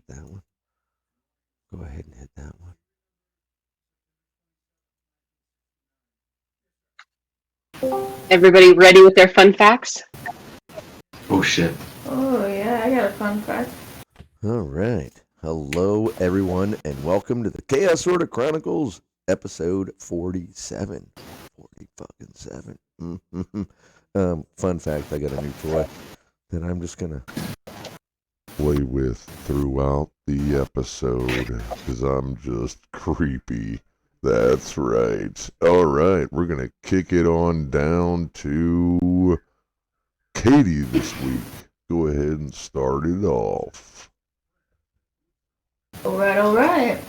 that one. Go ahead and hit that one. Everybody ready with their fun facts? Oh shit. Oh, yeah, I got a fun fact. All right. Hello, everyone, and welcome to the Chaos Order Chronicles, episode 47. 40 fucking 7. Fun fact, I got a new toy that I'm just going to play with throughout the episode because I'm just creepy. That's right. All right, we're going to kick it on down to Katie this week. Go ahead and start it off. Alright.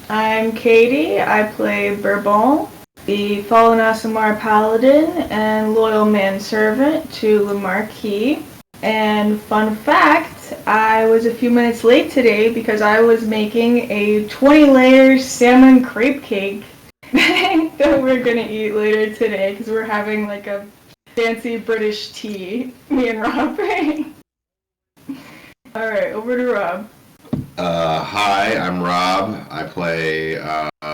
I'm Katie. I play Bourbon, the fallen Aasimar paladin and loyal manservant to Le Marquis. And fun fact, I was a few minutes late today because I was making a 20-layer salmon crepe cake that we're gonna eat later today because we're having like a fancy British tea, me and Rob. Alright, over to Rob. Hi, I'm Rob. I play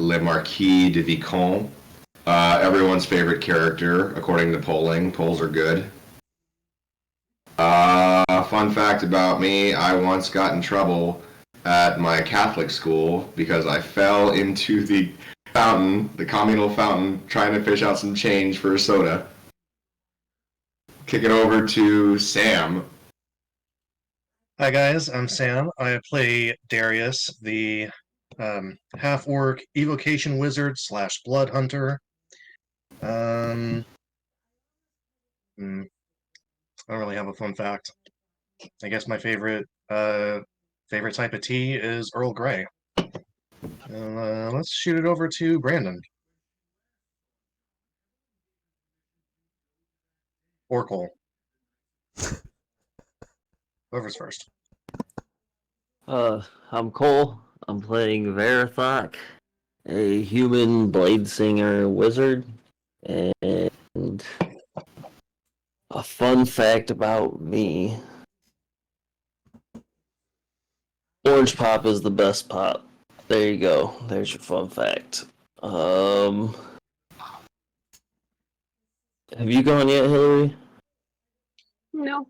Le Marquis de Vicomte. Everyone's favorite character, according to polling. Polls are good. Fun fact about me, I once got in trouble at my Catholic school because I fell into the fountain, the communal fountain, trying to fish out some change for a soda. Kick it over to Sam. Hi guys, I'm Sam. I play Darius, the half-orc evocation wizard / blood hunter. I don't really have a fun fact. I guess my favorite type of tea is Earl Grey. Let's shoot it over to Brandon. Or Cole. Whoever's first. I'm Cole. I'm playing Verathok, a human blade singer wizard. And a fun fact about me, orange pop is the best pop. There you go. There's your fun fact. Have you gone yet, Hillary? No.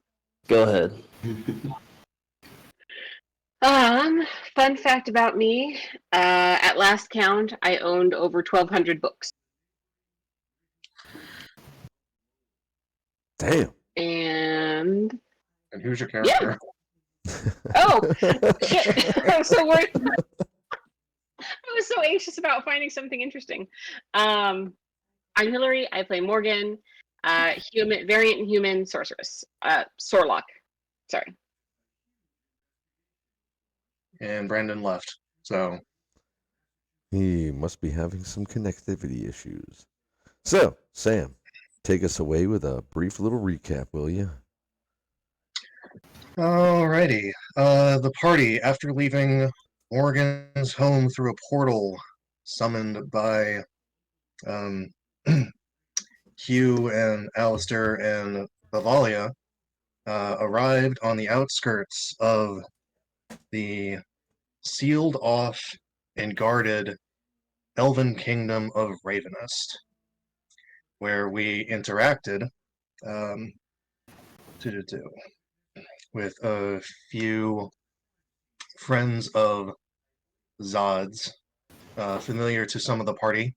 Go ahead. Fun fact about me, at last count, I owned over 1,200 books. Damn. And who's your character? oh, shit. I was so worried. I was so anxious about finding something interesting. I'm Hillary. I play Morgan, variant human sorceress, Sorlock. Sorry. And Brandon left. So he must be having some connectivity issues. So, Sam, take us away with a brief little recap, will you? Alrighty. The party, after leaving Morgan's home through a portal summoned by Hugh and Alistair and Bavalia, arrived on the outskirts of the sealed off and guarded Elven Kingdom of Ravenest, where we interacted with a few friends of Zod's, familiar to some of the party,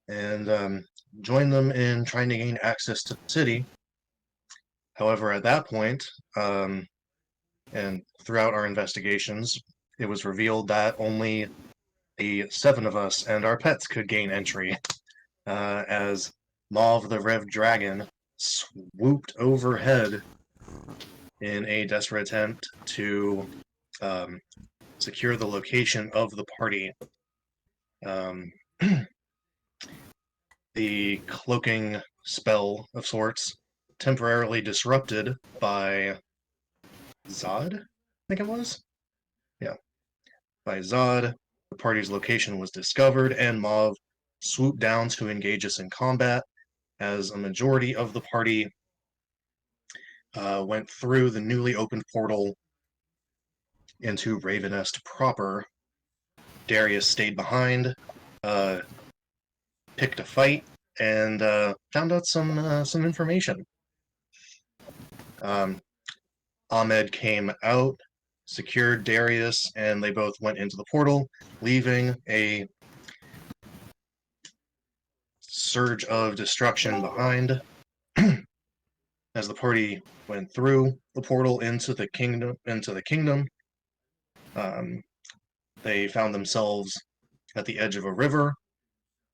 and joined them in trying to gain access to the city. However, at that point, and throughout our investigations, it was revealed that only the 7 of us and our pets could gain entry, as Mauve the Rev Dragon swooped overhead in a desperate attempt to secure the location of the party. The cloaking spell of sorts temporarily disrupted by Zod, I think it was? Yeah. By Zod, the party's location was discovered, and Mauve swooped down to engage us in combat, as a majority of the party went through the newly opened portal into Ravenest proper. Darius stayed behind, picked a fight, and found out some information. Ahmed came out, secured Darius, and they both went into the portal, leaving a surge of destruction behind. As the party went through the portal into the kingdom, they found themselves at the edge of a river,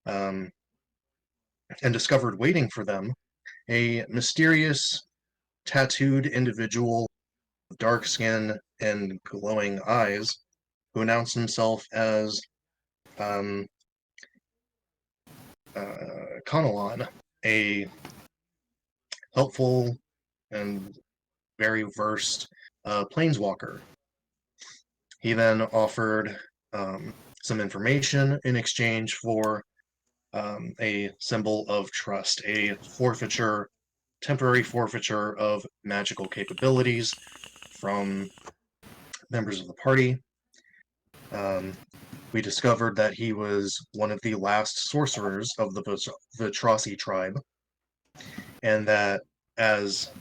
and discovered waiting for them a mysterious tattooed individual with dark skin and glowing eyes who announced himself as Conalon, a helpful and very versed planeswalker. He then offered some information in exchange for a symbol of trust, a forfeiture, temporary forfeiture of magical capabilities from members of the party. We discovered that he was one of the last sorcerers of the Vitrasi tribe, and that as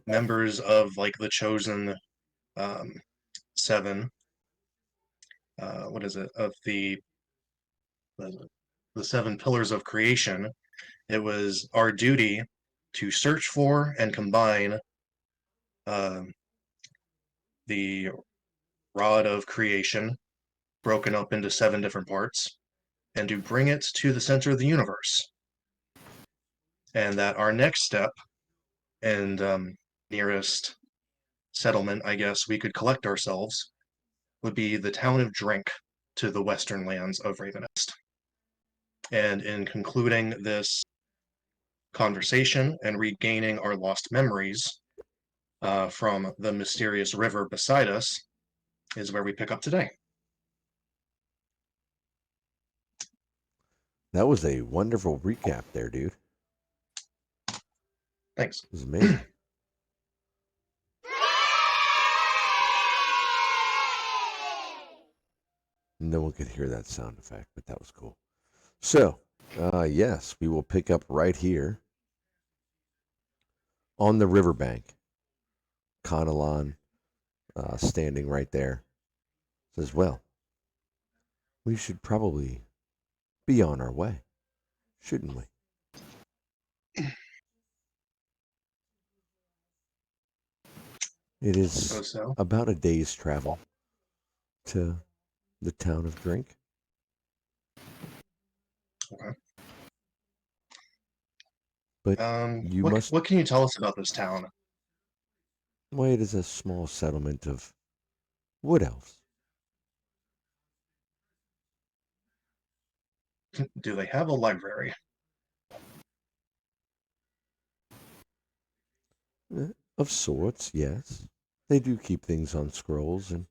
members of like the chosen seven, what is it, of the seven pillars of creation, it was our duty to search for and combine the rod of creation, broken up into 7 different parts, and to bring it to the center of the universe. And that our next step and nearest settlement, I guess, we could collect ourselves would be the town of Drink to the western lands of Ravenest. And in concluding this conversation and regaining our lost memories from the mysterious river beside us is where we pick up today. That was a wonderful recap there, dude. Thanks. It was amazing. No one could hear that sound effect, but that was cool. So, yes, we will pick up right here on the riverbank. Conalon standing right there says, well, we should probably be on our way, shouldn't we? It is about a day's travel to the town of Drink. Okay. But you must... What can you tell us about this town? Well, it is a small settlement of wood elves. Do they have a library? Of sorts, yes. They do keep things on scrolls, and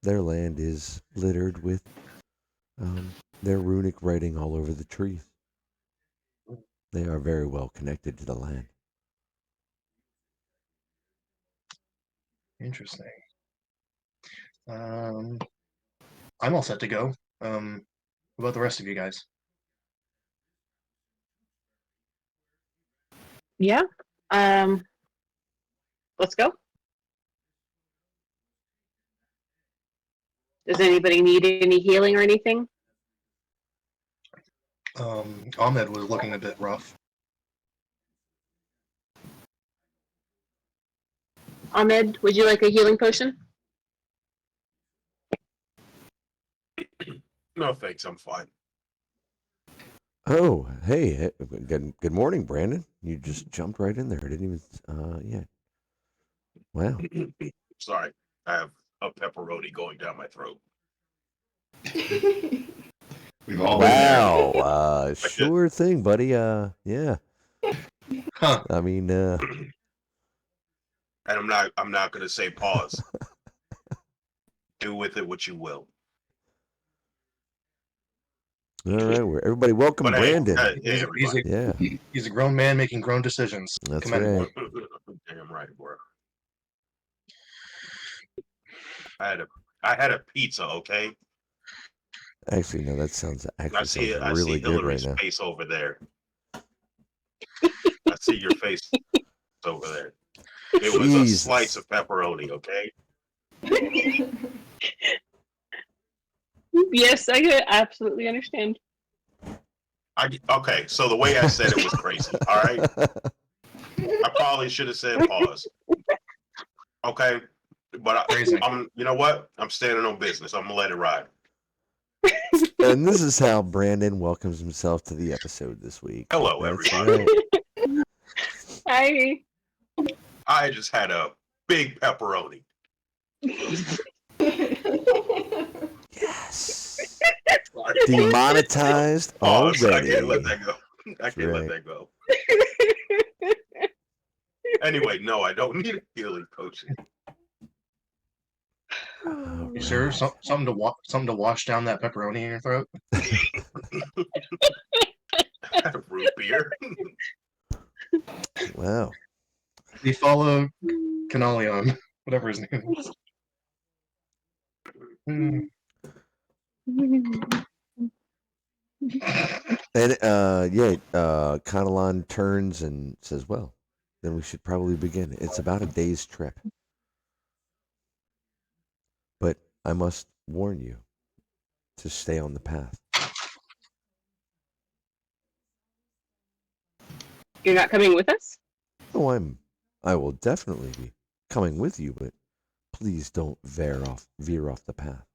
their land is littered with their runic writing all over the trees. They are very well connected to the land. Interesting. I'm all set to go. What about the rest of you guys? Yeah. Let's go. Does anybody need any healing or anything? Ahmed was looking a bit rough. Ahmed, would you like a healing potion? No, thanks. I'm fine. Oh, hey, good morning, Brandon. You just jumped right in there. I didn't even, yeah. Wow. Sorry, I have a pepperoni going down my throat. We've all been there. Wow. Sure thing, buddy. Yeah. Huh. I mean, And I'm not going to say pause. Do with it what you will. all right, everybody welcome But hey, Brandon. He's a grown man making grown decisions. That's Commendable. right. Damn right, bro. I had a pizza, okay? Actually, no, that sounds I sounds see really good right Hillary's now. face over there. I see your face over there. It was a slice Jesus. of pepperoni, okay? Yes, I could absolutely understand. Okay, so the way I said it was crazy, all right? I probably should have said pause. Okay? But Crazy. you know what? I'm standing on business. I'm gonna let it ride. And this is how Brandon welcomes himself to the episode this week. Hello, That's everybody. right. I just had a big pepperoni. Yes. Demonetized Pause. I already. can't let that go. I can't let right. that go. Anyway, no, I don't need a healing potion. All You sure? right. Something to wash down that pepperoni in your throat? Root beer. Wow. We follow Canalion, whatever his name is. And Conalon turns and says, "Well, then we should probably begin. It's about a day's trip. But I must warn you to stay on the path." You're not coming with us? Oh, I will definitely be coming with you, but please don't veer off the path.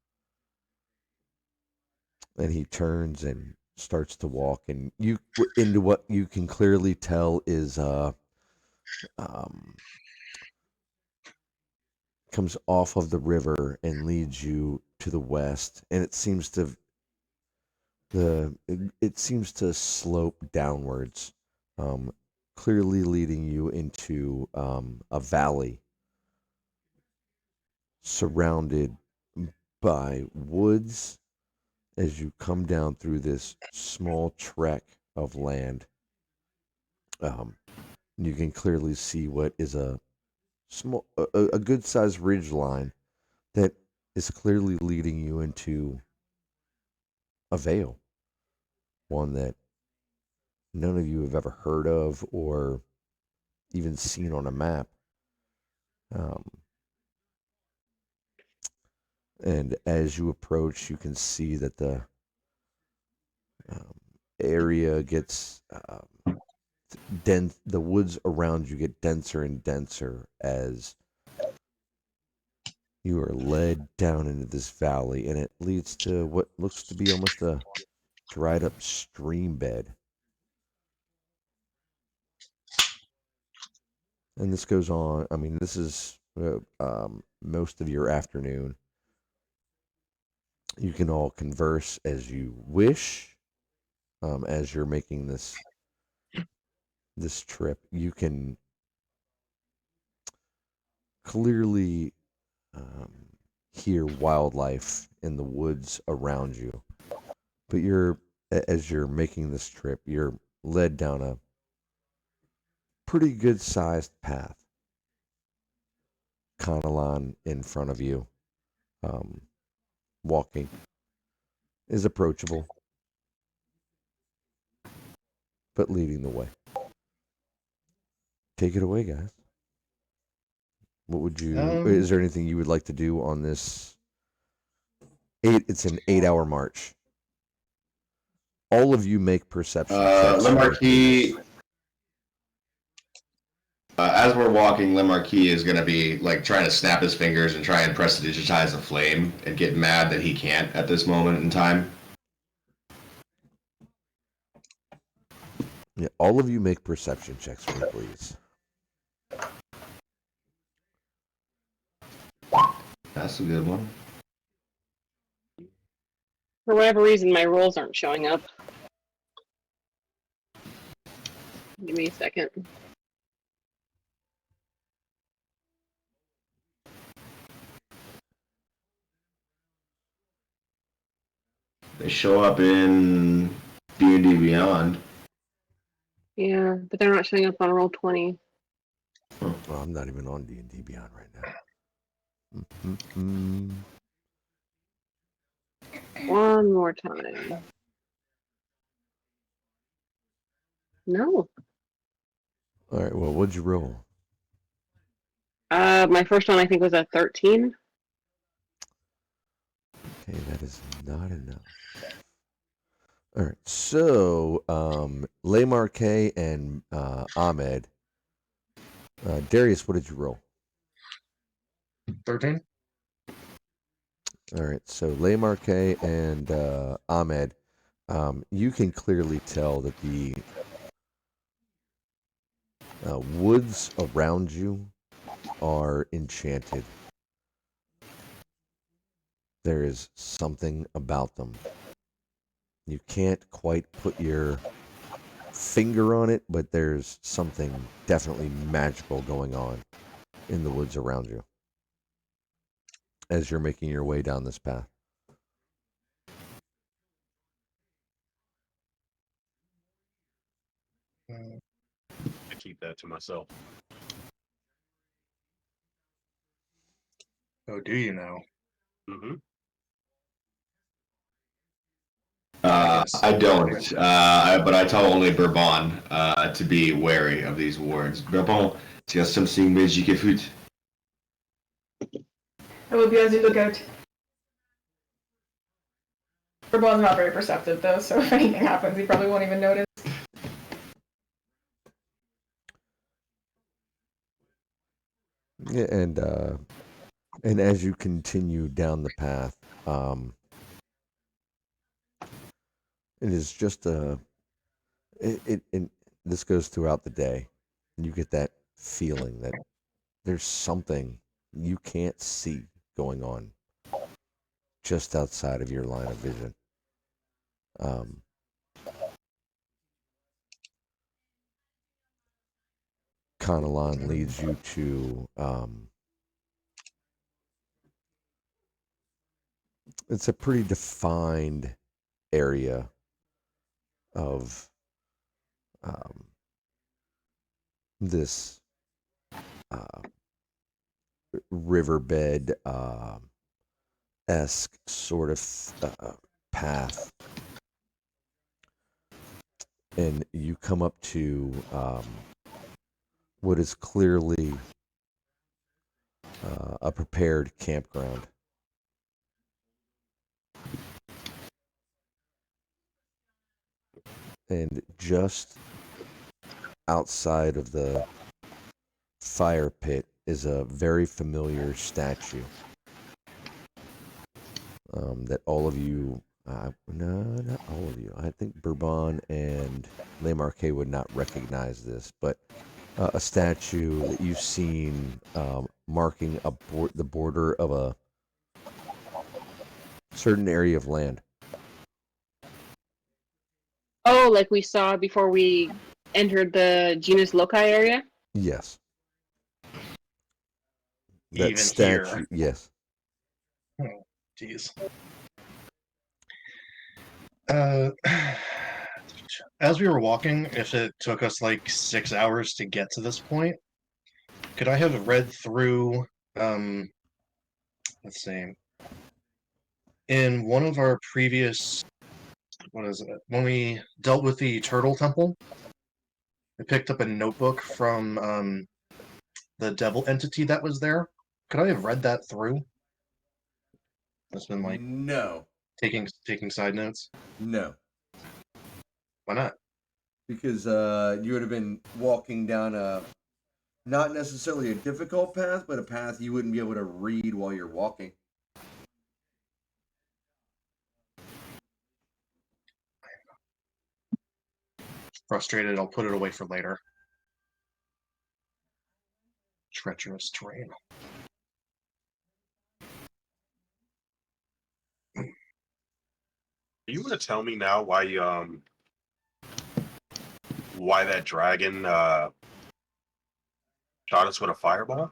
And he turns and starts to walk, and you into what you can clearly tell is comes off of the river and leads you to the west, and it seems to slope downwards, clearly leading you into a valley surrounded by woods as you come down through this small trek of land. You can clearly see what is a good sized ridge line that is clearly leading you into a vale, one that none of you have ever heard of or even seen on a map. And as you approach, you can see that the area gets dense. The woods around you get denser and denser as you are led down into this valley, and it leads to what looks to be almost a dried up stream bed. And this goes on. I mean, this is most of your afternoon. You can all converse as you wish. As you're making this trip, you can clearly hear wildlife in the woods around you. But as you're making this trip, you're led down a pretty good sized path. Conalon in front of you, walking, is approachable, but leading the way. Take it away, guys. What would you? Is there anything you would like to do on this? It's an 8-hour march. All of you make perception checks. Lemarquis, as we're walking, Lemarquis is going to be like trying to snap his fingers and try and press to digitize a flame and get mad that he can't at this moment in time. Yeah, all of you make perception checks for me, please. That's a good one. For whatever reason, my rolls aren't showing up. Give me a second. They show up in D&D Beyond. Yeah, but they're not showing up on roll 20. Well, I'm not even on D&D Beyond right now. Mm-mm. One more time. No. All right. Well, what'd you roll? My first one I think was a 13. Okay, that is not enough. All right. So, Le Marquet and Ahmed. Darius, what did you roll? 13. All right. So, Le Marquet and Ahmed, you can clearly tell that the woods around you are enchanted. There is something about them. You can't quite put your finger on it, but there's something definitely magical going on in the woods around you as you're making your way down this path. I keep that to myself. Oh, do you know? Mm-hmm. I don't, but I tell only Bourbon to be wary of these wards. Bourbon, tu as something magic afoot. I will be on the lookout. Bourbon's not very perceptive though, so if anything happens, he probably won't even notice. Yeah, and as you continue down the path, it is just this goes throughout the day. You get that feeling that there's something you can't see going on just outside of your line of vision. Kanalan leads you to it's a pretty defined area of this uh, riverbed esque sort of path, and you come up to what is clearly a prepared campground. And just outside of the fire pit is a very familiar statue that all of you, no, not all of you. I think Bourbon and Le Marquet would not recognize this, but a statue that you've seen marking the border of a certain area of land. Oh, like we saw before we entered the genus loci area? Yes. That Even statue, here. yes. Oh, jeez. As we were walking, if it took us like 6 hours to get to this point, could I have read through, let's see, in one of our previous, what is it, when we dealt with the Turtle Temple, I picked up a notebook from the devil entity that was there. Could I have read that through? It's been like No. taking side notes. No. Why not? Because you would have been walking down a not necessarily a difficult path, but a path you wouldn't be able to read while you're walking. Frustrated, I'll put it away for later. Treacherous terrain. You want to tell me now why that dragon shot us with a fireball?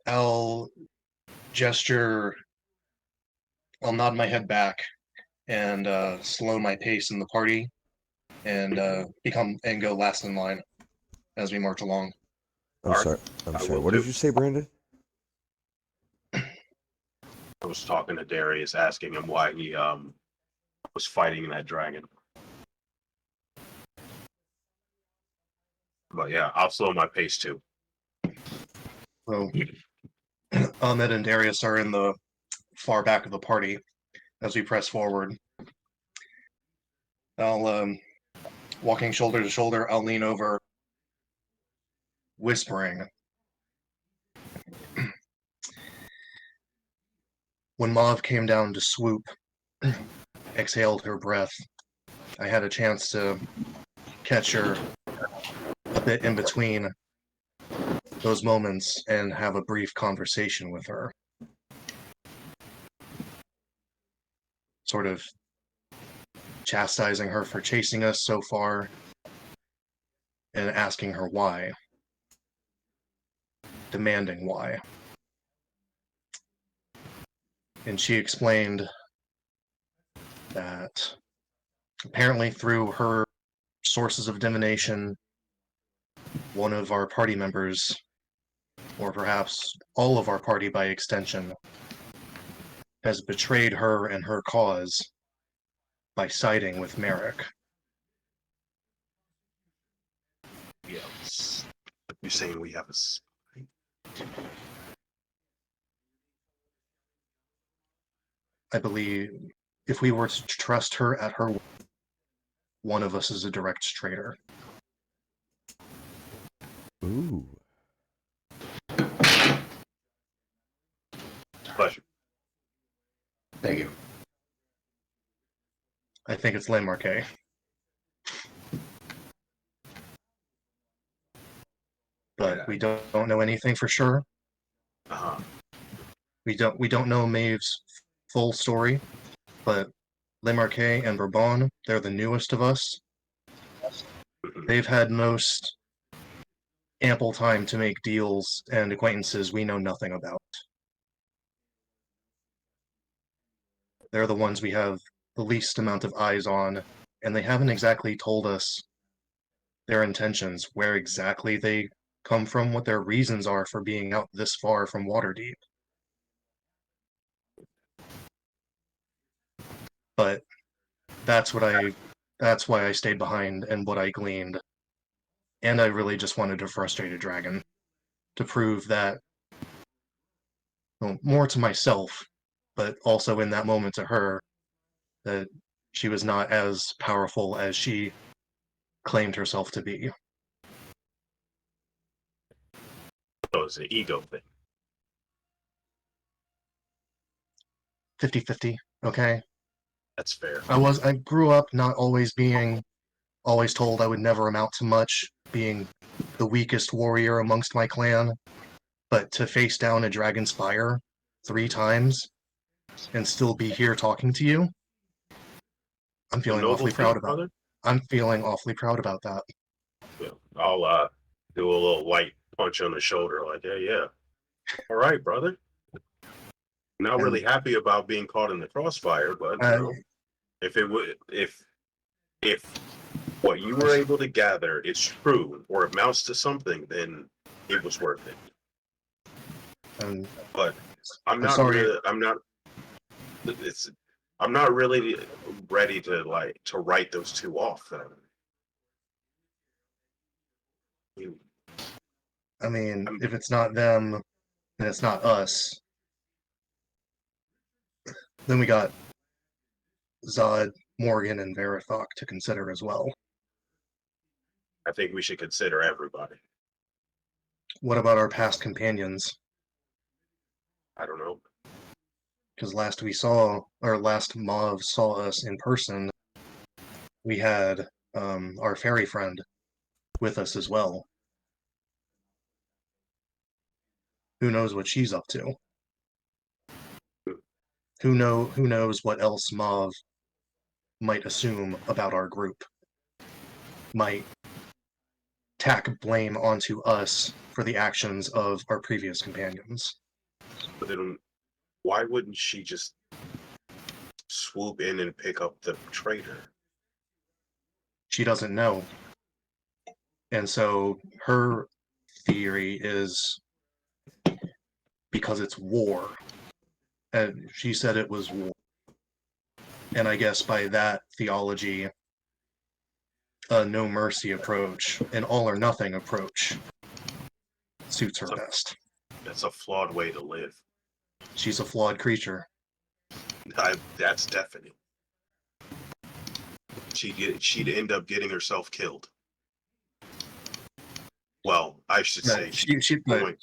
I'll gesture, I'll nod my head back and slow my pace in the party and go last in line as we march along. I'm Alright, sorry. I'm I sorry. will What too. did you say, Brandon? I was talking to Darius, asking him why he was fighting that dragon. But yeah, I'll slow my pace too. So Ahmed and Darius are in the far back of the party as we press forward. I'll walking shoulder to shoulder, I'll lean over, whispering. When Mauve came down to swoop, exhaled her breath, I had a chance to catch her a bit in between those moments and have a brief conversation with her. Sort of chastising her for chasing us so far and asking her why. Demanding why. And she explained that apparently through her sources of divination, one of our party members, or perhaps all of our party by extension, has betrayed her and her cause by siding with Merrick. Yes. You're saying we have a spy? I believe if we were to trust her at her word, one of us is a direct traitor. Ooh. Pleasure. Thank you. I think it's Landmarque. But we don't know anything for sure. Uh-huh. We don't know Maeve's full story, but Lemarque and Bourbon, they're the newest of us. Mhm. They've had most ample time to make deals and acquaintances we know nothing about. They're the ones we have the least amount of eyes on, and they haven't exactly told us their intentions, where exactly they come from, what their reasons are for being out this far from Waterdeep. But that's why I stayed behind and what I gleaned. And I really just wanted to frustrate a dragon to prove that, well, more to myself, but also in that moment to her, that she was not as powerful as she claimed herself to be. So it's an ego thing. 50-50, okay? That's fair. I grew up not always told I would never amount to much, being the weakest warrior amongst my clan, but to face down a dragon's fire 3 times and still be here talking to you, I'm feeling awfully proud about it. I'm feeling awfully proud about that. Yeah. I'll do a little light punch on the shoulder, like, yeah. All right, brother. Not really happy about being caught in the crossfire, but you know, if what you were able to gather is true or amounts to something, then it was worth it. But I'm not really ready to write those two off. I mean, if it's not them, and it's not us, then we got Zod, Morgan, and Verathok to consider as well. I think we should consider everybody. What about our past companions? I don't know. Because last Mauve saw us in person, we had our fairy friend with us as well. Who knows what she's up to? Who knows what else Mauve might assume about our group? Might tack blame onto us for the actions of our previous companions. But then why wouldn't she just swoop in and pick up the traitor? she doesn't know. And so her theory is because it's war. And she said it was war. And I guess by that theology, a no mercy approach, an all or nothing approach suits her best. That's a flawed way to live. She's a flawed creature. That's definite. She'd end up getting herself killed. Well, I should say But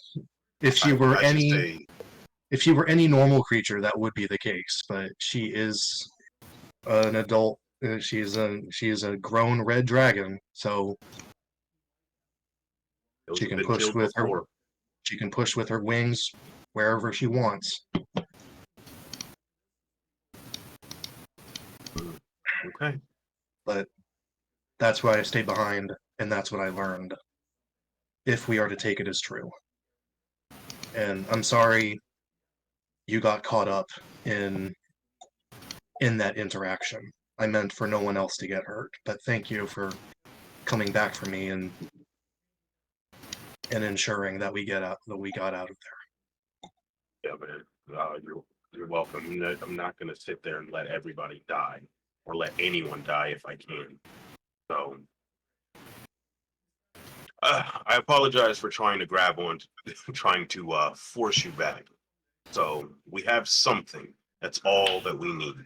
if she were any normal creature, that would be the case. But she is an adult. She is a grown red dragon, so she can push with her. She can push with her wings wherever she wants. Okay. But that's why I stayed behind, and that's what I learned. If we are to take it as true. And I'm sorry you got caught up in that interaction. I meant for no one else to get hurt. But thank you for coming back for me and ensuring that we got out of there. Yeah, man. You're welcome. I'm not going to sit there and let everybody die or let anyone die if I can. So I apologize for trying to grab on, trying to force you back. So we have something. That's all that we need.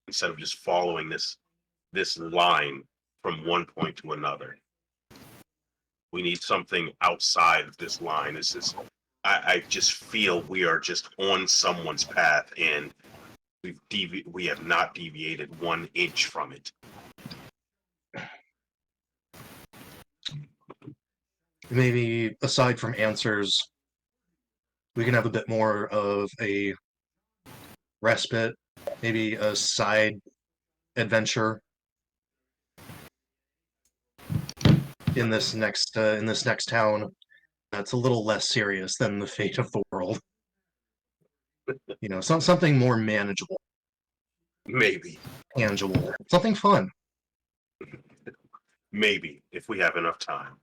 Instead of just following this line from one point to another. We need something outside of this line. I just feel we are just on someone's path and we have not deviated 1 inch from it. Maybe aside from answers, we can have a bit more of a respite, maybe a side adventure in this next town that's a little less serious than the fate of the world. You know, something more manageable. Maybe. Tangible. Something fun. Maybe, if we have enough time.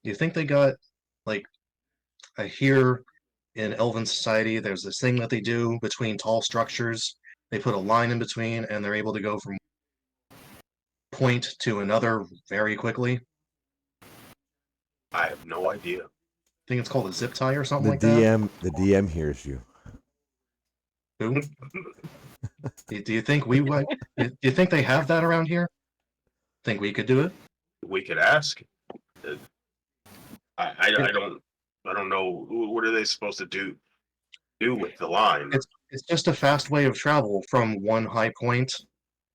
You think they got, like, I hear in Elven society there's this thing that they do between tall structures. They put a line in between and they're able to go from point to another very quickly. I have no idea. I think it's called a zip tie or something like that. The DM hears you. Who? Do you think we would? Do you think they have that around here? Think we could do it? We could ask. I don't know. What are they supposed to do with the line? It's just a fast way of travel from one high point,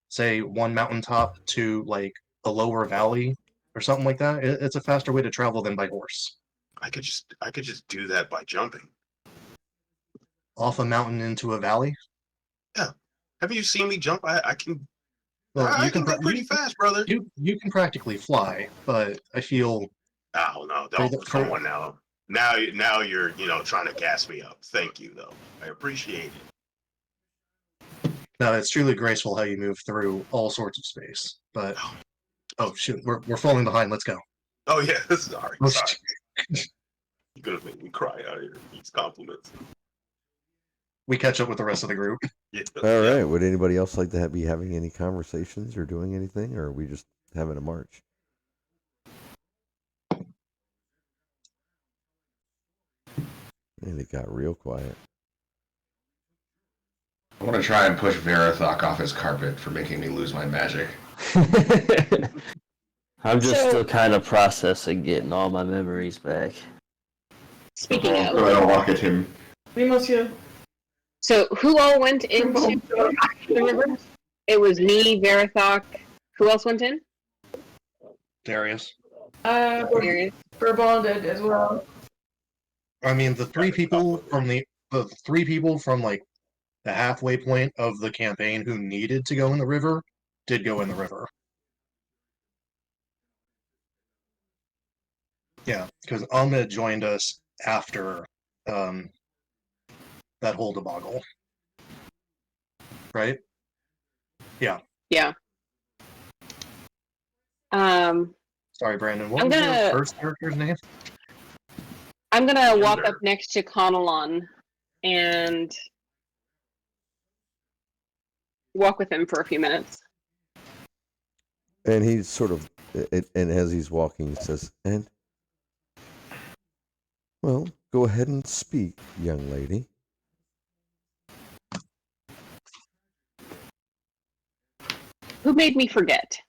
say one mountaintop, to like a lower valley or something like that. It's a faster way to travel than by horse. I could just do that by jumping Off a mountain into a valley. Yeah. Have you seen me jump? I can. Well, I can go pretty fast, brother. You can practically fly, but I feel. Oh no! Don't come on now. Now you're trying to gas me up. Thank you though. I appreciate it. No, it's truly graceful how you move through all sorts of space. But oh shoot, we're falling behind. Let's go. Oh yeah, sorry. You're gonna make me cry out here. These compliments. We catch up with the rest of the group. Yeah. All right. Would anybody else like to be having any conversations or doing anything, or are we just having a march? And it got real quiet. I want to try and push Verathok off his carpet for making me lose my magic. I'm just still kind of processing getting all my memories back. Speaking of, So I don't walk at him. Oui, monsieur. so who all went into the river? It was me, Verathok. Who else went in? Darius. Darius. Burbon did as well. I mean, the three people from like the halfway point of the campaign who needed to go in the river did go in the river. Yeah, because Ahmed joined us after that whole debacle. Right? Yeah. Yeah. Um, Sorry, Brandon. What I'm was your gonna first character's name? walk Yonder. up next to Conalon and walk with him for a few minutes. And he's sort of, and as he's walking, he says, "And well, go ahead and speak, young lady." Who made me forget?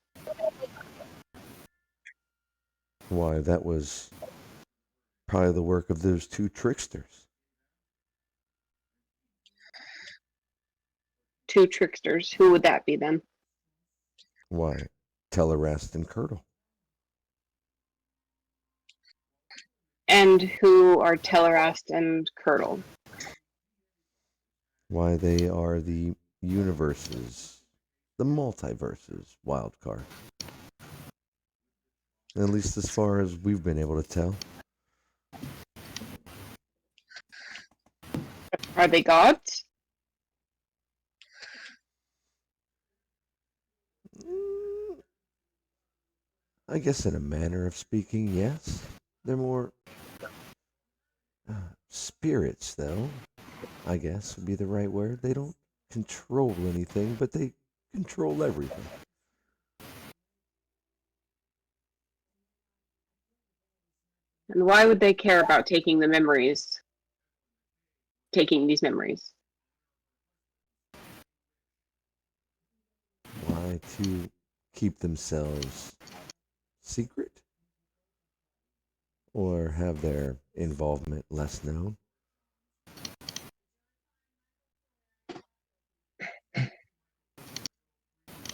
Why, that was probably the work of those two tricksters. Two tricksters. Who would that be then? Why, Tellerrast and Curdle. And who are Tellerast and Curdle? Why, they are the universes, the multiverses wild card. At least as far as we've been able to tell. Are they gods? I guess in a manner of speaking, yes. They're more spirits, though, I guess would be the right word. They don't control anything, but they control everything. And why would they care about taking the memories? Taking these memories? Why, to keep themselves secret? Or have their involvement less known?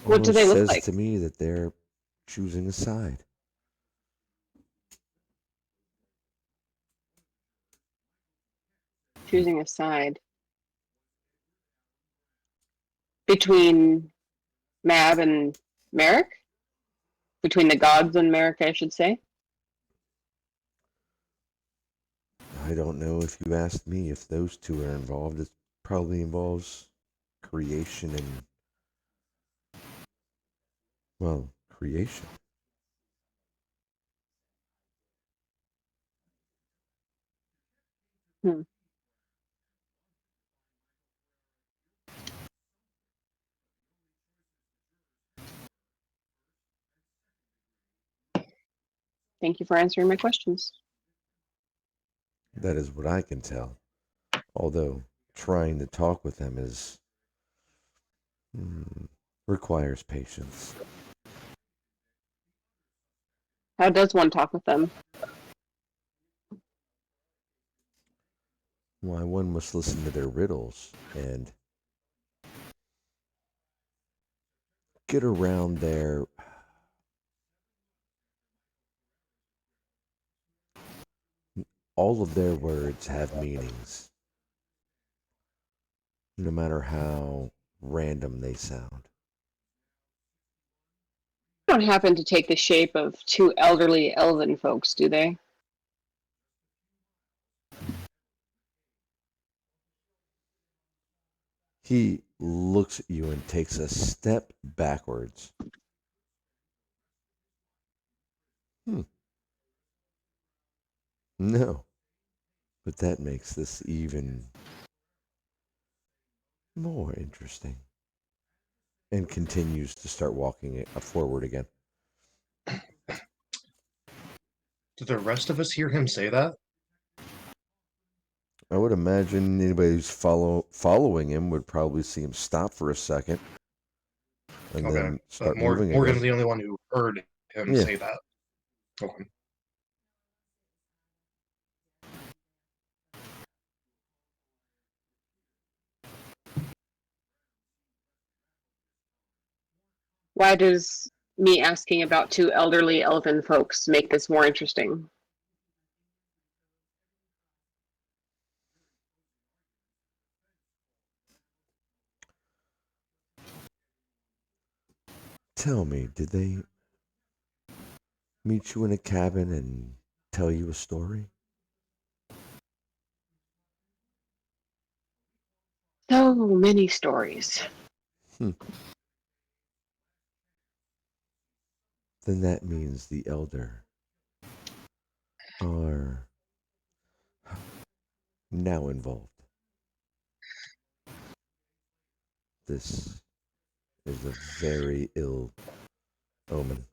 What do they Almost look says like? to me that they're choosing a side. Choosing a side. Between Mab and Merrick? Between the gods and Merrick, I should say. I don't know if you asked me if those two are involved. It probably involves creation and, well, creation. Hmm. Thank you for answering my questions. That is what I can tell. Although trying to talk with them is requires patience. How does one talk with them? Why, one must listen to their riddles and get around their all of their words have meanings, no matter how random they sound. Don't happen to take the shape of two elderly elven folks, do they? He looks at you and takes a step backwards. No, but that makes this even more interesting. And continues to start walking forward again. Did the rest of us hear him say that? I would imagine anybody who's following him would probably see him stop for a second and Okay. then start But moving Morgan's again. the only one who heard him Yeah. say that. Okay. Why does me asking about two elderly elven folks make this more interesting? Tell me, did they meet you in a cabin and tell you a story? So many stories. Hmm. then that means the Elder are now involved. This is a very ill omen.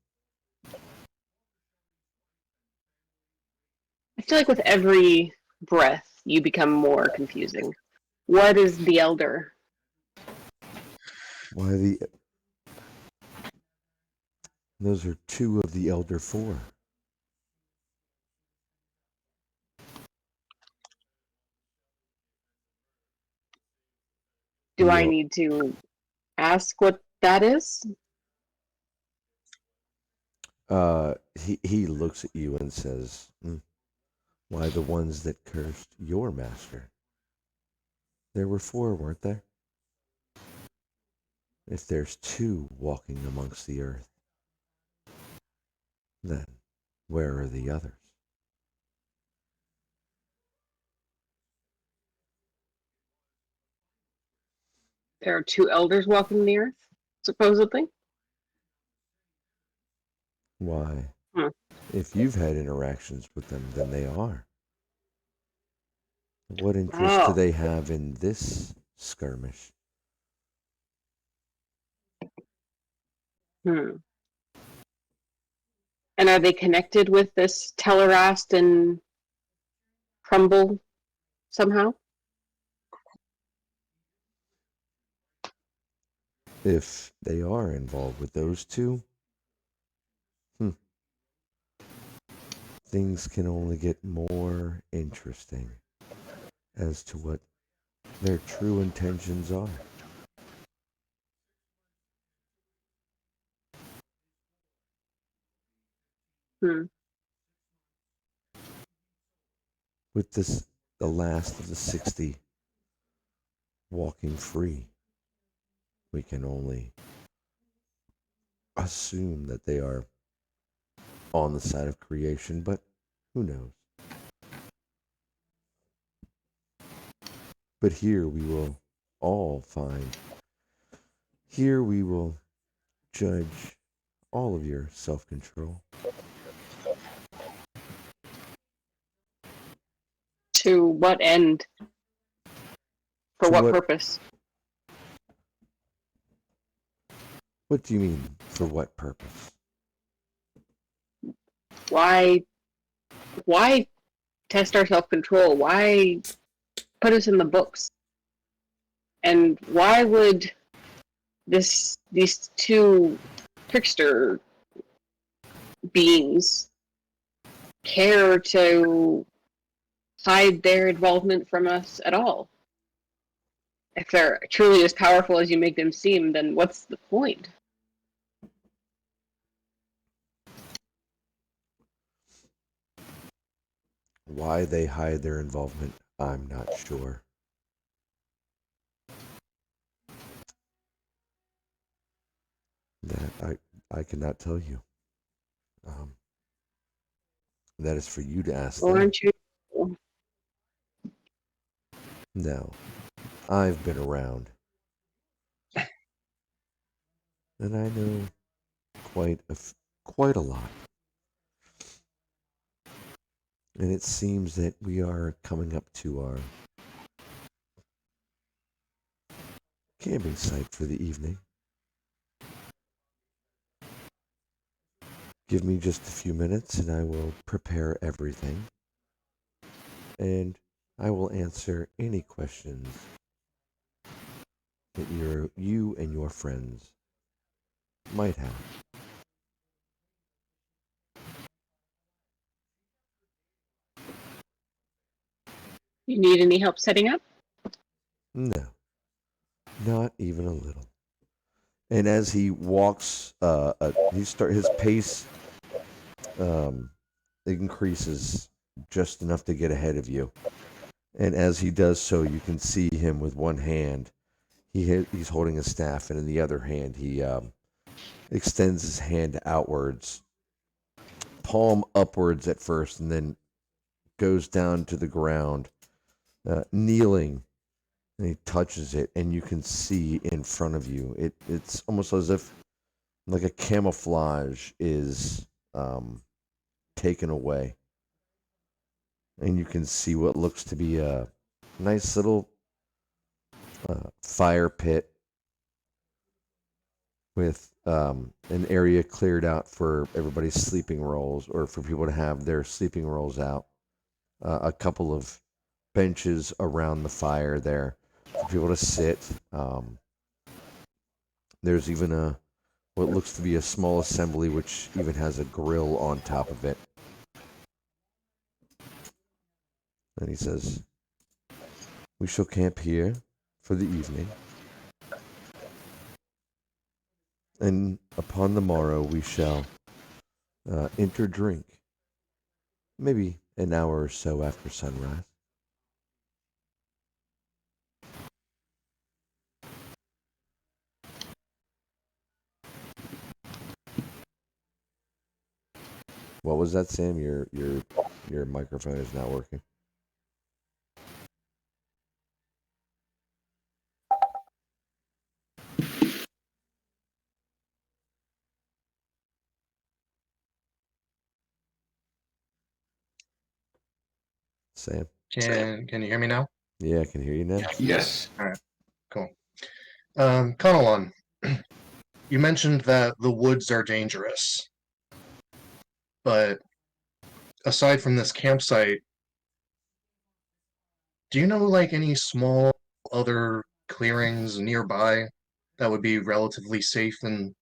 I feel like with every breath, you become more confusing. What is the elder? Why those are two of the Elder Four. Do I You'll- need to ask what that is? he looks at you and says, "Why the ones that cursed your master? There were four, weren't there? If there's two walking amongst the earth, then where are the others?" There are two elders walking the earth, supposedly. Why? Hmm. If you've had interactions with them, then they are. What interest do Oh, they have in this skirmish? hmm. And are they connected with this Tellerast and Crumble somehow? If they are involved with those two, things can only get more interesting as to what their true intentions are. Hmm. With the last of the 60 walking free, we can only assume that they are on the side of creation, but who knows? But here we will all find, here we will judge all of your self-control. To what end? For To what what- purpose? What do you mean, for what purpose? Why test our self-control? Why put us in the books? And why would these two trickster beings care to hide their involvement from us at all? If they're truly as powerful as you make them seem, then what's the point? Why they hide their involvement, I'm not sure. That I cannot tell you. That is for you to ask Or them. aren't you? No, I've been around, and I know quite a lot. And it seems that we are coming up to our camping site for the evening. Give me just a few minutes and I will prepare everything. And I will answer any questions that you and your friends might have. You need any help setting up? No, not even a little. And as he walks, his pace increases just enough to get ahead of you. And as he does so, you can see him with one hand. He's holding a staff, and in the other hand, he extends his hand outwards, palm upwards at first, and then goes down to the ground, kneeling, and he touches it, and you can see in front of you. It's almost as if like a camouflage is taken away, and you can see what looks to be a nice little fire pit with an area cleared out for everybody's sleeping rolls, or for people to have their sleeping rolls out. A couple of benches around the fire there for people to sit. There's even what looks to be a small assembly, which even has a grill on top of it. And he says, "We shall camp here for the evening, and upon the morrow we shall enter drink, maybe an hour or so after sunrise." What was that, Sam? Your microphone is not working. Sam? Can you hear me now? Yeah, I can hear you now. Yes. All right, cool. Conalon, you mentioned that the woods are dangerous, but aside from this campsite, do you know like any small other clearings nearby that would be relatively safe and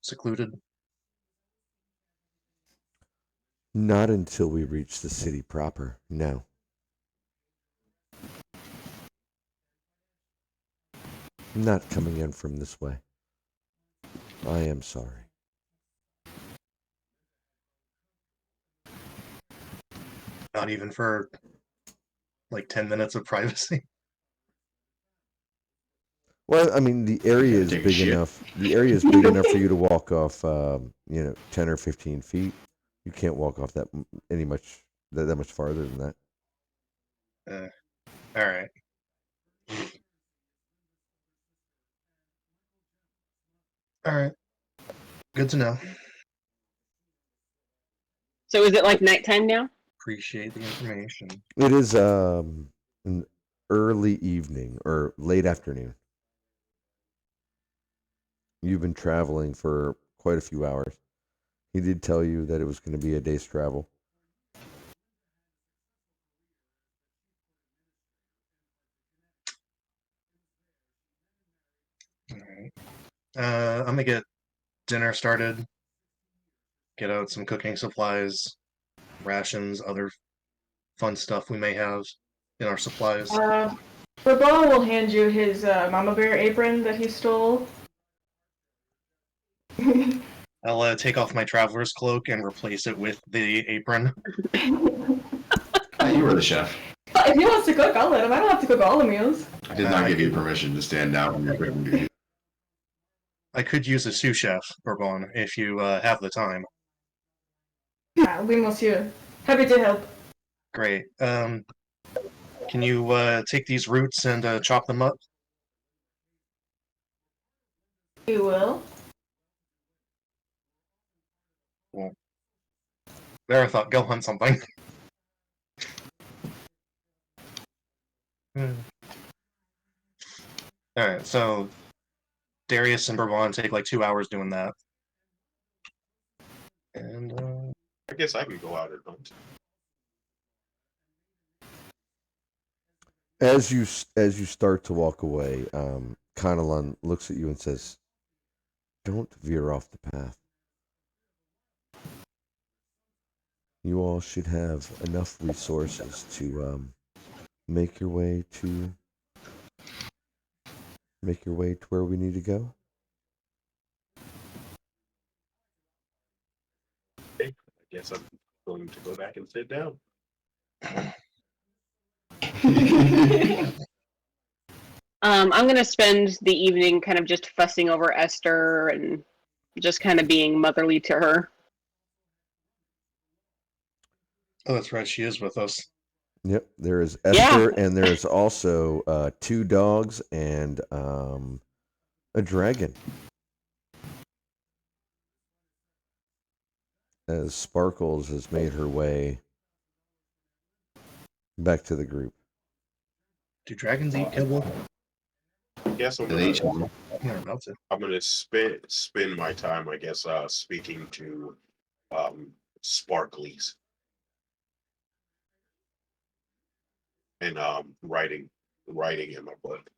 secluded? Not until we reach the city proper, no. Not coming in from this way. I am sorry. Not even for like 10 minutes of privacy? Well, I mean, the area is Take a big shit. enough. The area is big enough for you to walk off, 10 or 15 feet. You can't walk off that that much farther than that. All right. All right. Good to know. So is it like nighttime now? Appreciate the information. It is an early evening or late afternoon. You've been traveling for quite a few hours. He did tell you that it was going to be a day's travel. All right. I'm gonna get dinner started. Get out some cooking supplies, rations, other fun stuff we may have in our supplies. Bobo will hand you his mama bear apron that he stole. I'll take off my traveler's cloak and replace it with the apron. You were the chef. If he wants to cook, I'll let him. I don't have to cook all the meals. I did not give you permission to stand out when you're cooking duty. I could use a sous chef, Bourbon, if you have the time. Oui, monsieur. Happy to help. Great. Can you take these roots and chop them up? You will. Well, there, I thought, go hunt something. Alright, so Darius and Bourbon take like 2 hours doing that. And I guess I could go out and hunt. As you start to walk away, Conalon looks at you and says, "Don't veer off the path. You all should have enough resources to make your way to where we need to go." Okay, I guess I'm going to go back and sit down. I'm gonna spend the evening kind of just fussing over Esther and just kind of being motherly to her. oh, that's right, she is with us. Yep, there is Esther, and there's also 2 dogs and a dragon. as Sparkles has made her way back to the group. Do dragons eat kibble? Yes, I'm Do they gonna. each- Yeah, about to. I'm gonna spend my time, I guess, speaking to Sparklies and writing in my book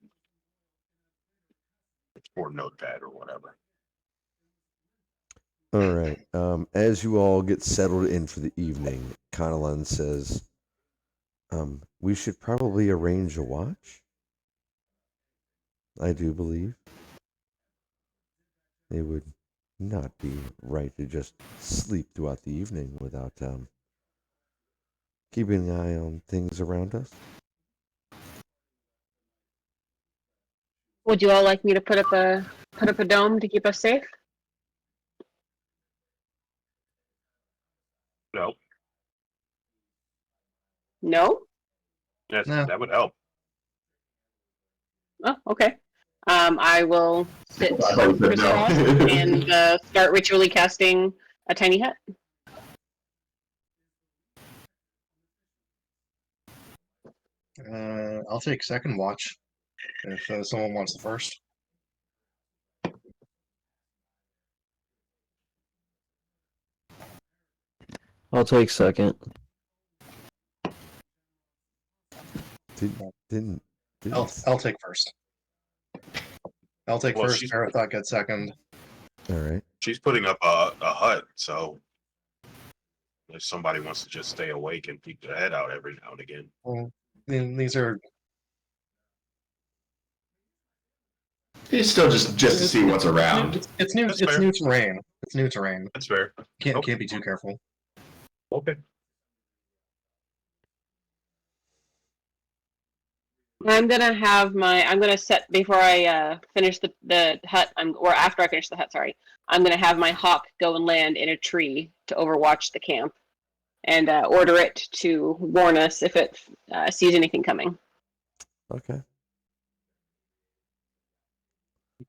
or notepad or whatever. All right. As you all get settled in for the evening, Conalon says, we should probably arrange a watch. I do believe it would not be right to just sleep throughout the evening without keeping an eye on things around us. Would you all like me to put up a dome to keep us safe? No, No? No. that would help. Oh, okay. I will sit I thought you said no. crisscross and start ritually casting a tiny hut. I'll take second watch if someone wants the first. I'll take second. Didn't I'll take first. I'll take Well, first. she's- Arathok gets second. All right. She's putting up a hut, so if somebody wants to just stay awake and peek their head out every now and again. Well, these are It's still just to see what's around. it's new. That's It's fair. new terrain. It's new terrain. That's fair. Can't Okay. can't be too careful. Okay. I'm gonna set before I finish the hut. Or after I finish the hut. Sorry, I'm gonna have my hawk go and land in a tree to overwatch the camp, and order it to warn us if it sees anything coming. Okay.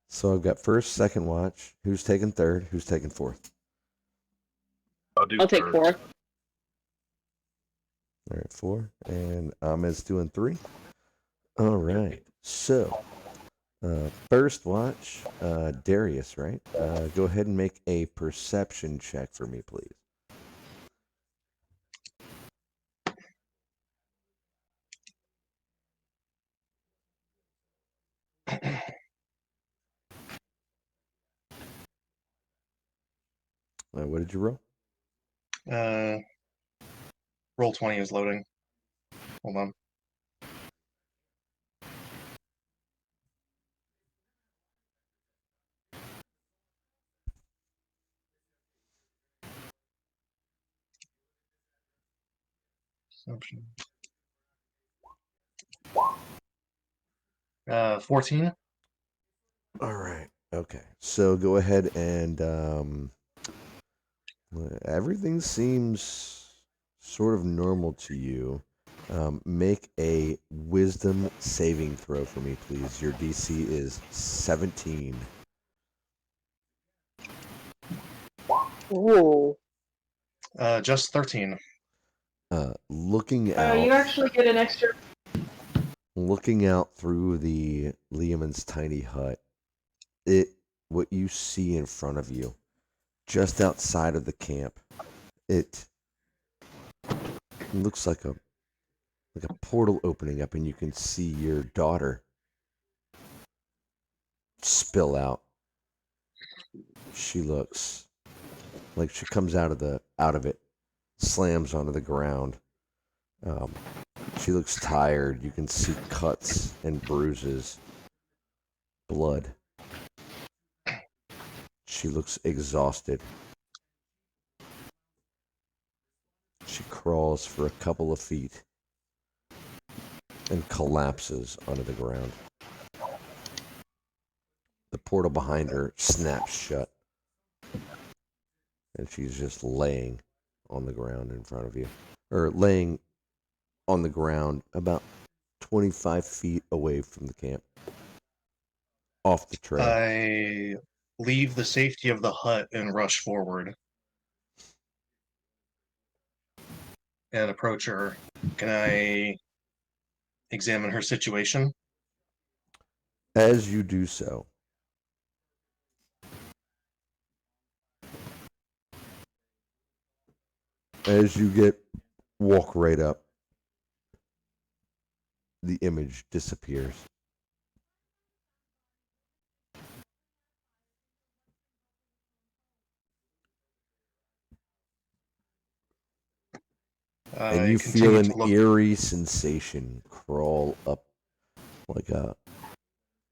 So I've got first, second watch. Who's taking third? Who's taking fourth? I'll take third. 4. All right, 4. And Ahmed's doing 3. All right. So, first watch, Darius, right? Go ahead and make a perception check for me, please. What did you roll? Roll 20 is loading. Hold on. Perception. 14. All right. Okay. So go ahead and everything seems sort of normal to you. Make a wisdom saving throw for me, please. Your DC is 17. Ooh. Just 13. Looking Oh, out, you actually get an extra. looking out through the Liamon's tiny hut, what you see in front of you, just outside of the camp, it looks like a portal opening up, and you can see your daughter spill out. She looks like she comes out of it, slams onto the ground. She looks tired. You can see cuts and bruises, blood. She looks exhausted. She crawls for a couple of feet and collapses onto the ground. The portal behind her snaps shut, and she's just laying on the ground in front of you, or laying on the ground about 25 feet away from the camp, off the trail. I leave the safety of the hut and rush forward. and approach her. Can I examine her situation? As you do so, as you walk right up, the image disappears. And you feel continue an to look. eerie sensation crawl up, like a,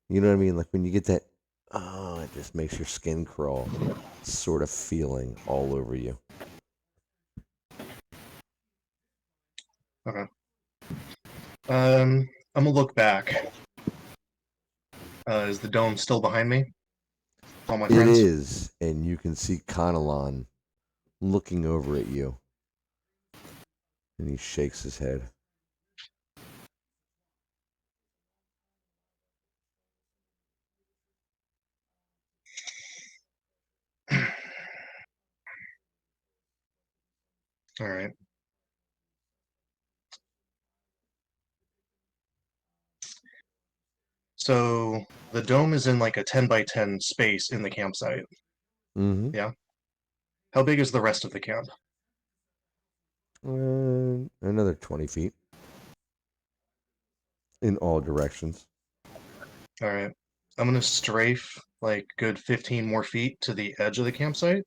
you know what I mean? Like when you get that, oh, it just makes your skin crawl sort of feeling all over you. Okay. I'm gonna look back. Is the dome still behind me? All my It friends? is, and you can see Conalon looking over at you. And he shakes his head. All right. So the dome is in like a 10 by 10 space in the campsite. Mm-hmm. Yeah. How big is the rest of the camp? Another 20 feet in all directions. All right. I'm gonna strafe like good 15 more feet to the edge of the campsite.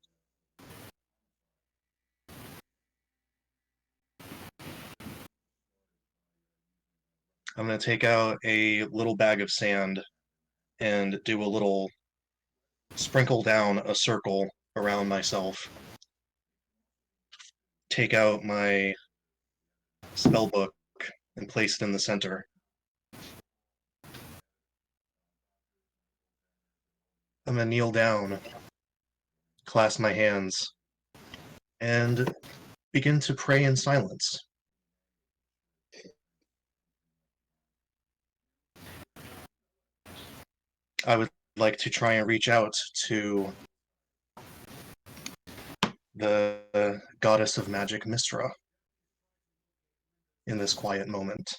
I'm gonna take out a little bag of sand and do a little sprinkle down a circle around myself. Take out my spell book and place it in the center. I'm gonna kneel down, clasp my hands, and begin to pray in silence. I would like to try and reach out to the goddess of magic, Mistra, in this quiet moment.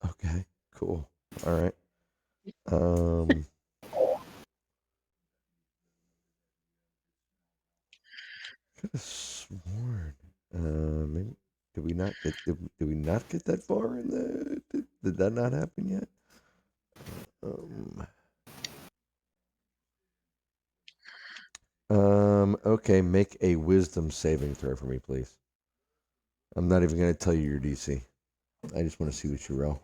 Okay, cool. All right. Could have sworn. Maybe did we not get that far in the? Did that not happen yet? Okay, make a wisdom saving throw for me, please. I'm not even going to tell you your DC. I just want to see what you roll.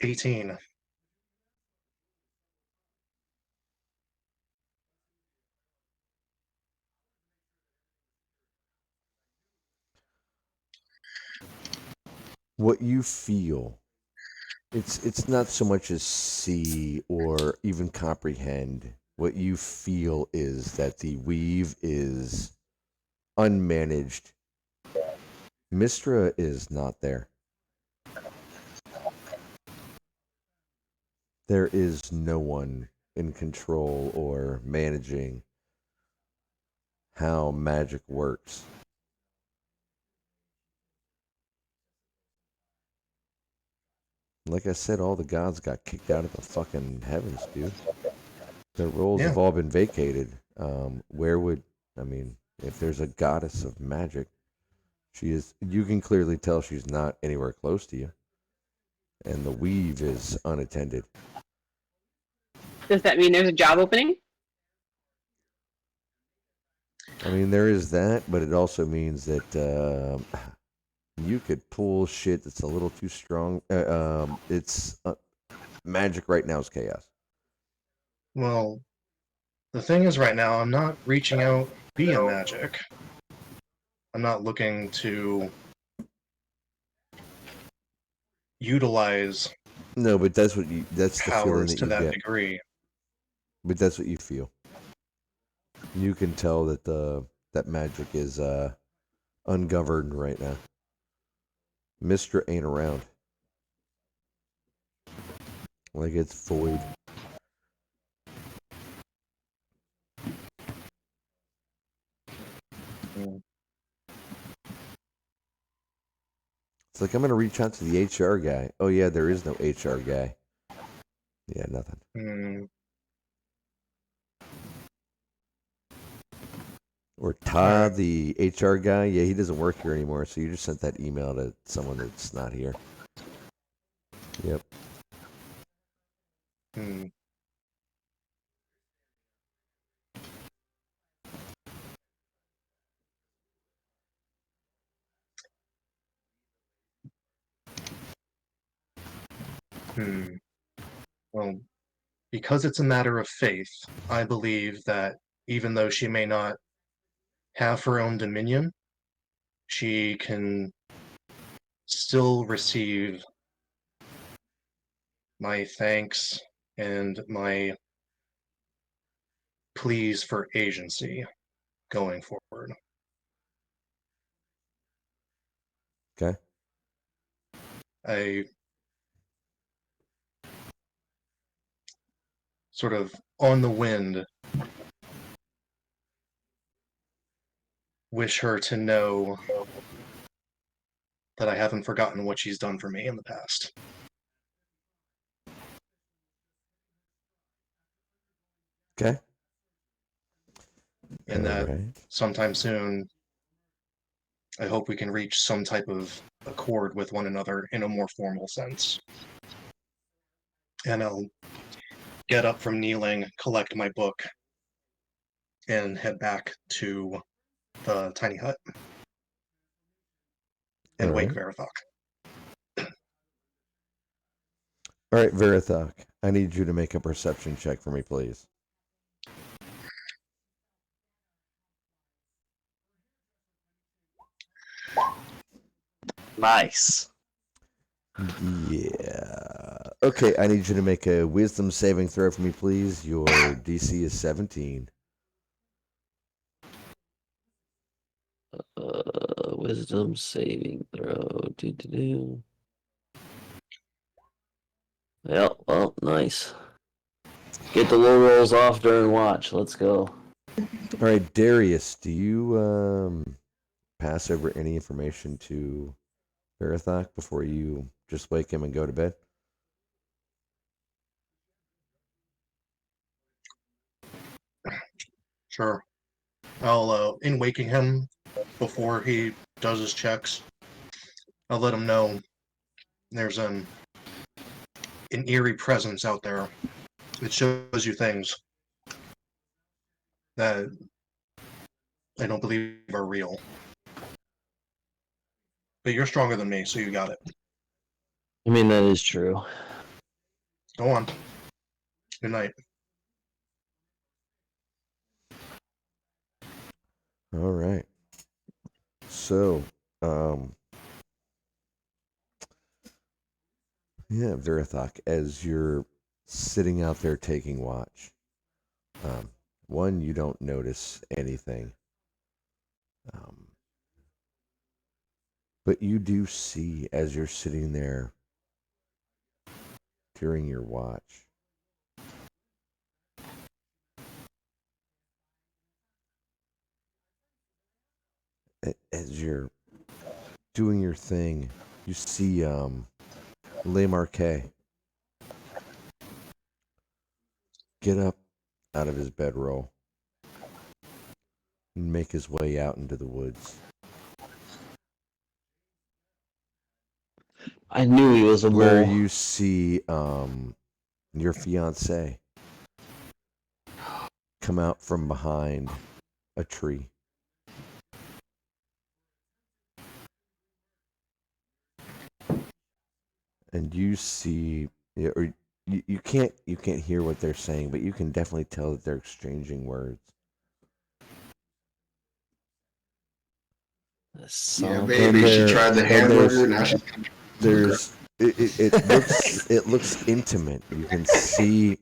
18. What you feel, it's not so much as see or even comprehend. What you feel is that the weave is unmanaged. Mistra is not there. There is no one in control or managing how magic works. Like I said, all the gods got kicked out of the fucking heavens, dude. Their roles Yeah. have all been vacated. I mean, if there's a goddess of magic, she is, you can clearly tell she's not anywhere close to you. And the weave is unattended. Does that mean there's a job opening? I mean, there is that, but it also means that you could pull shit that's a little too strong. It's magic right now is chaos. Well, the thing is, right now, I'm not reaching out via magic. I'm not looking to utilize No, but that's that's the feeling powers that to you that get. degree. But that's what you feel. You can tell that that magic is ungoverned right now. Mistra ain't around. Like it's void. Mm. It's like I'm gonna reach out to the HR guy. Oh yeah, there is no HR guy. Yeah, nothing. Mm. Or Todd, the HR guy. Yeah, he doesn't work here anymore. So you just sent that email to someone that's not here. Yep. Mm. Hmm. Well, because it's a matter of faith, I believe that even though she may not have her own dominion, she can still receive my thanks and my pleas for agency going forward. Okay. I sort of on the wind wish her to know that I haven't forgotten what she's done for me in the past. Okay. And All that right. sometime soon, I hope we can reach some type of accord with one another in a more formal sense. And I'll get up from kneeling, collect my book, and head back to the tiny hut and All wake right. Verathok. All right, Verithok. I need you to make a perception check for me, please. Nice. Yeah. Okay, I need you to make a wisdom saving throw for me, please. Your DC is 17. Wisdom saving throw. Do. Yep. Well, nice. Get the low rolls off during watch. Let's go. All right, Darius, do you pass over any information to Verithok before you just wake him and go to bed? Sure. I'll, in waking him before he does his checks, I'll let him know there's an eerie presence out there. It shows you things that I don't believe are real. But you're stronger than me, so you got it. I mean, that is true. Go on. Good night. All right. So, yeah, Verithok, as you're sitting out there taking watch, one, you don't notice anything. But you do see as you're sitting there during your watch, as you're doing your thing, you see Le Marquet get up out of his bedroll and make his way out into the woods. I knew he was a Where mole. you see your fiance come out from behind a tree. And you see, or you can't hear what they're saying, but you can definitely tell that they're exchanging words. Yeah, Son of a- baby, she tried the and hamburger. Now she's there's it looks intimate. You can see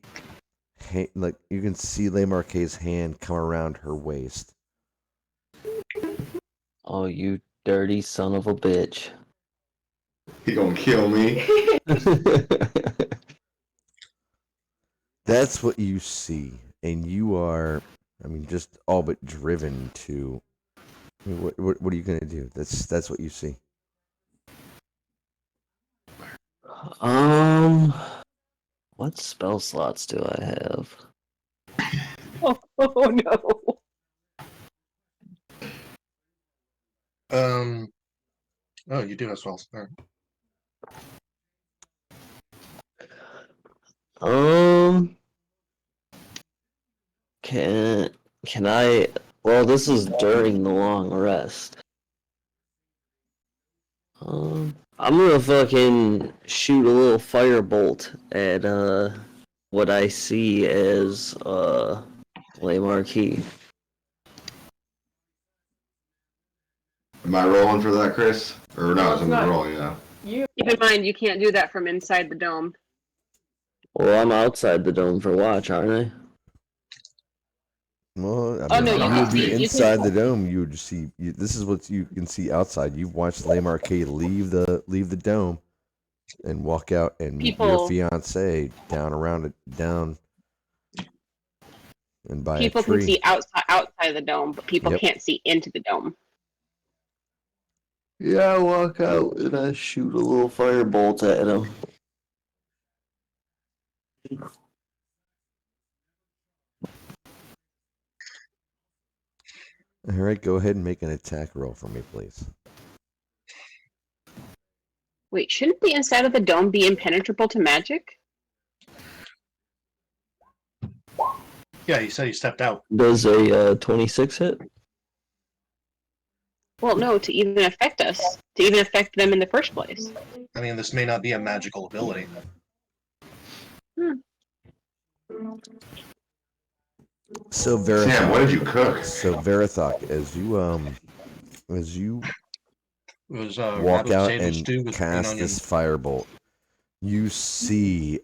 like you can see Le Marquet's hand come around her waist. Oh, you dirty son of a bitch. he gonna kill me. That's what you see, and you are, I mean, just all but driven to. I mean, what are you gonna do? That's what you see. What spell slots do I have? Oh, no. Oh, you do have spells. All right. Can I? Well, this is during the long rest. I'm gonna fucking shoot a little firebolt at what I see as Le Marquis. Am I rolling for that, Chris? Or no, Well, it's somebody's not- rolling, yeah. Keep in mind, you can't do that from inside the dome. Well, I'm outside the dome for watch, aren't I? Well, I Oh, mean, no, you you can would be see- you can- inside the dome. You would just see. This is what you can see outside. You've watched Le Marquis leave the dome, and walk out and meet your People- fiance down around it down, and by People a tree. can see outside the dome, but people Yep. can't see into the dome. Yeah, I walk out and I shoot a little firebolt at him. All right, go ahead and make an attack roll for me, please. Wait, shouldn't the inside of the dome be impenetrable to magic? Yeah, you said you stepped out. Does a 26 hit? Well, no, to even affect us, to even affect them in the first place. I mean, this may not be a magical ability. So Sam, what did you Verathok, cook? so Verathok, as you It was walk rabbit out potato and stew with green cast onion. this firebolt, you see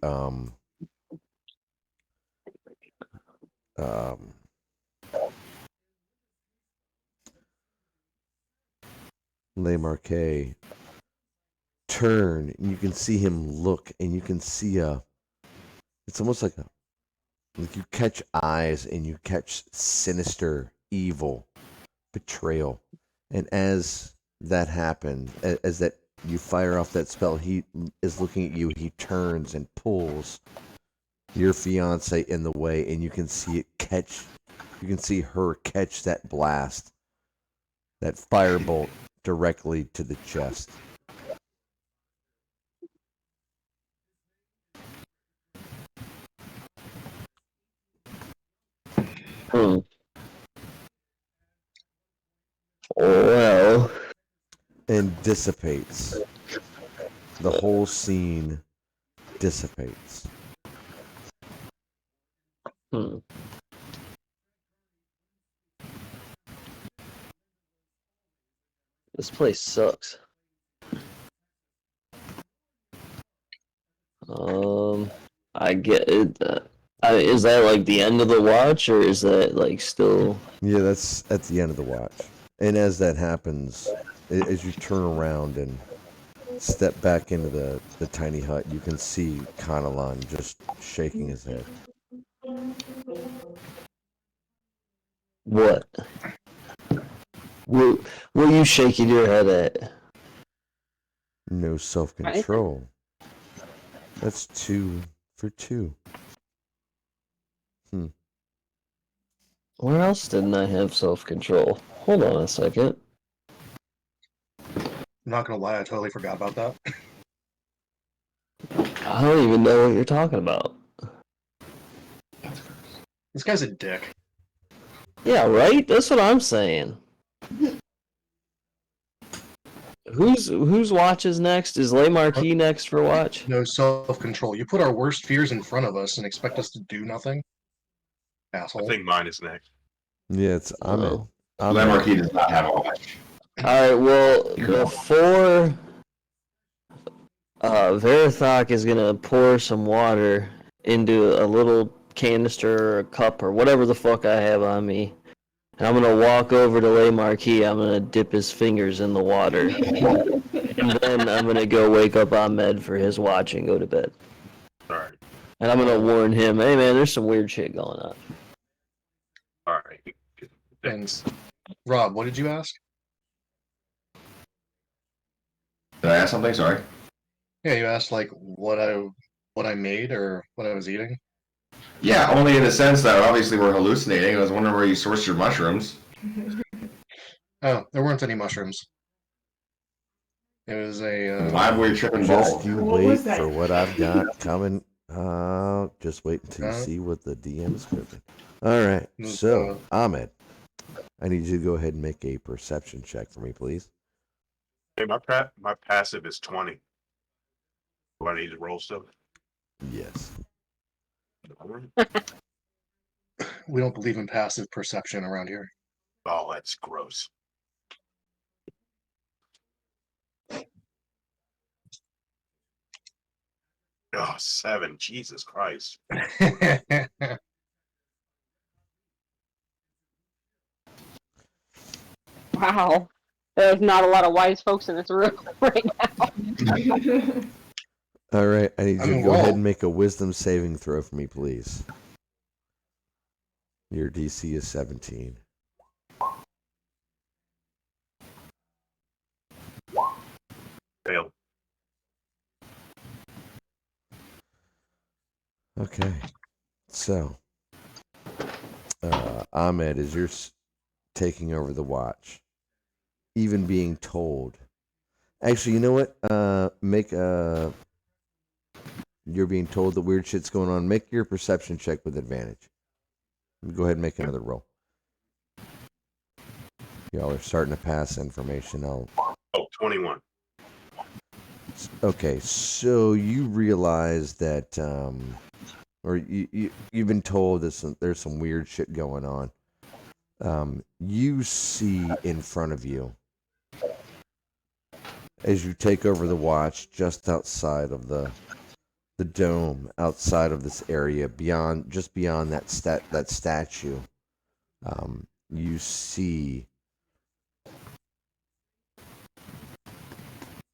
Le Marquis turn, and you can see him look, and you can see it's almost like you catch eyes, and you catch sinister, evil, betrayal, and as that happens, as that you fire off that spell, he is looking at you. He turns and pulls your fiance in the way, and you can see it catch. You can see her catch that blast, that firebolt directly to the chest. Hmm. Well, And dissipates. The whole scene dissipates. hmm. This place sucks. I get it. Is that like the end of the watch, or is that like still? Yeah, that's at the end of the watch. And as that happens, as you turn around and step back into the tiny hut, you can see Kanalan just shaking his head. What? What are you shaking your head at? No self-control. That's 2 for 2. Where else didn't I have self-control? Hold on a second. I'm not gonna lie, I totally forgot about that. I don't even know what you're talking about. This guy's a dick. Yeah, right? That's what I'm saying. Whose watch is next? Is Le Marquis next for watch? No self-control. You put our worst fears in front of us and expect us to do nothing? I Asshole. think mine is next. Yeah, it's Oh. Le Marquis does not have a watch. Alright, well, before Verathok is gonna pour some water into a little canister or a cup or whatever the fuck I have on me. And I'm gonna walk over to Le Marquis, I'm gonna dip his fingers in the water. And then I'm gonna go wake up Ahmed for his watch and go to bed. All right. And I'm gonna warn him, hey man, there's some weird shit going on. All right. And Rob, what did you ask? Did I ask something? Sorry. Yeah, you asked like what I made or what I was eating. Yeah, only in the sense that obviously we're hallucinating. I was wondering where you sourced your mushrooms. Oh, there weren't any mushrooms. It was a. Why were you tripping Just balls? you What wait was that? for what I've got coming. Just wait until you Uh, see what the DM is cooking. All right. So, Ahmed, I need you to go ahead and make a perception check for me, please. Hey, my passive is 20. Do I need to roll still? Yes. We don't believe in passive perception around here. Oh, that's gross. Oh, 7. Jesus Christ. Wow. There's not a lot of wise folks in this room right now. All right. I need I you to mean, go ahead roll. and make a wisdom saving throw for me, please. Your DC is 17. Fail. Okay. So, Ahmed, as you're taking over the watch, even being told. Actually, you know what? You're being told that weird shit's going on. Make your perception check with advantage. Go ahead and make another roll. Y'all are starting to pass information. Oh, 21. Okay, so you realize that, or you've been told that there's some weird shit going on. You see in front of you, as you take over the watch, just outside of the dome, outside of this area, beyond that statue, you see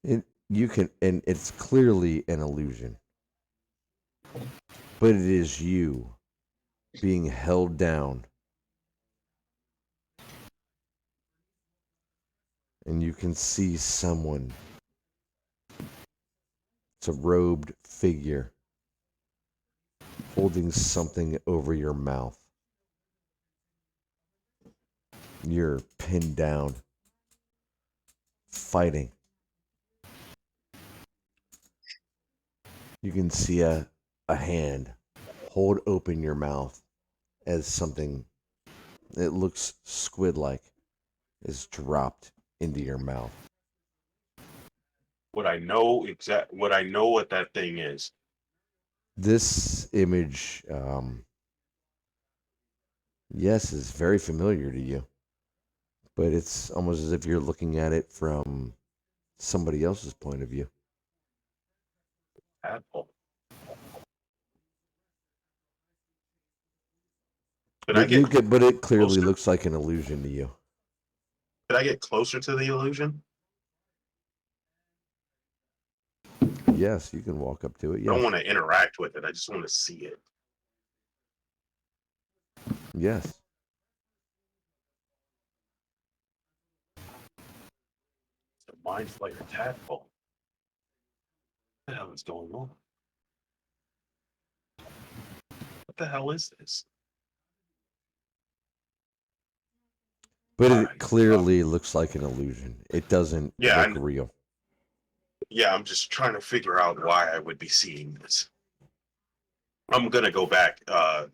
it. You can, and it's clearly an illusion, but it is you being held down, and you can see someone. It's a robed figure holding something over your mouth. You're pinned down, fighting. You can see a hand hold open your mouth as something that looks squid-like is dropped into your mouth. Would I know what that thing is? This image, yes, is very familiar to you, but it's almost as if you're looking at it from somebody else's point of view. Apple. But it clearly closer? looks like an illusion to you. Could I get closer to the illusion? Yes, you can walk up to it. I don't Yes. want to interact with it. I just want to see it. Yes. It's a mind flayer tadpole. What the hell is going on? What the hell is this? But it Alright, clearly looks like an illusion. It doesn't Yeah, look real. Yeah, I'm just trying to figure out why I would be seeing this. I'm gonna go back to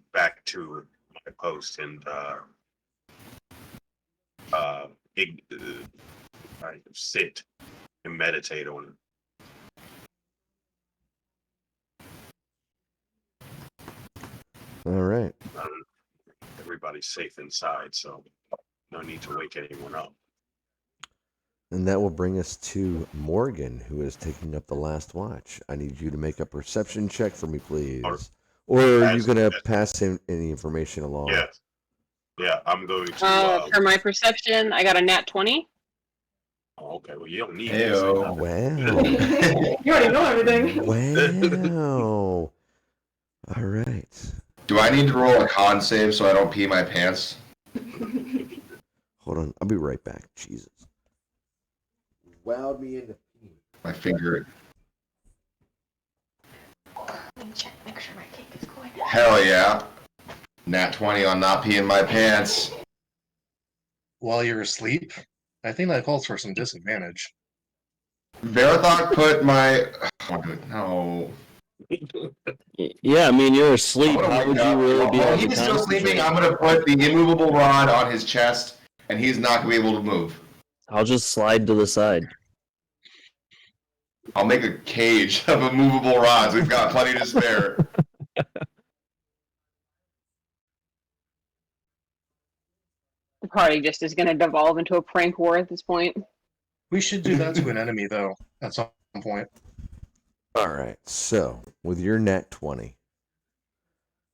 my post and sit and meditate on it. All right. Everybody's safe inside, so no need to wake anyone up. And that will bring us to Morgan, who is taking up the last watch. I need you to make a perception check for me, please. Or are you going to pass him any information along? Yes. Yeah, I'm going to. For my perception, I got a nat 20. Oh, okay, well, you don't need Heyo. this. Wow. You already know everything. Wow. All right. Do I need to roll a con save so I don't pee my pants? Hold on. I'll be right back. Jesus. Wowed me into pee. My finger. Let me check, make sure my cake is going. Hell yeah. Nat 20 on not peeing my pants. While you're asleep, I think that calls for some disadvantage. Verathok put my. No. Yeah, I mean, you're asleep. I'm gonna How wake would you up. really be While able to he's still sleeping, concentrate? I'm gonna put the immovable rod on his chest, and he's not gonna be able to move. I'll just slide to the side. I'll make a cage of immovable rods. We've got plenty to spare. The party just is going to devolve into a prank war at this point. We should do that to an enemy, though, at some point. All right. So, with your net 20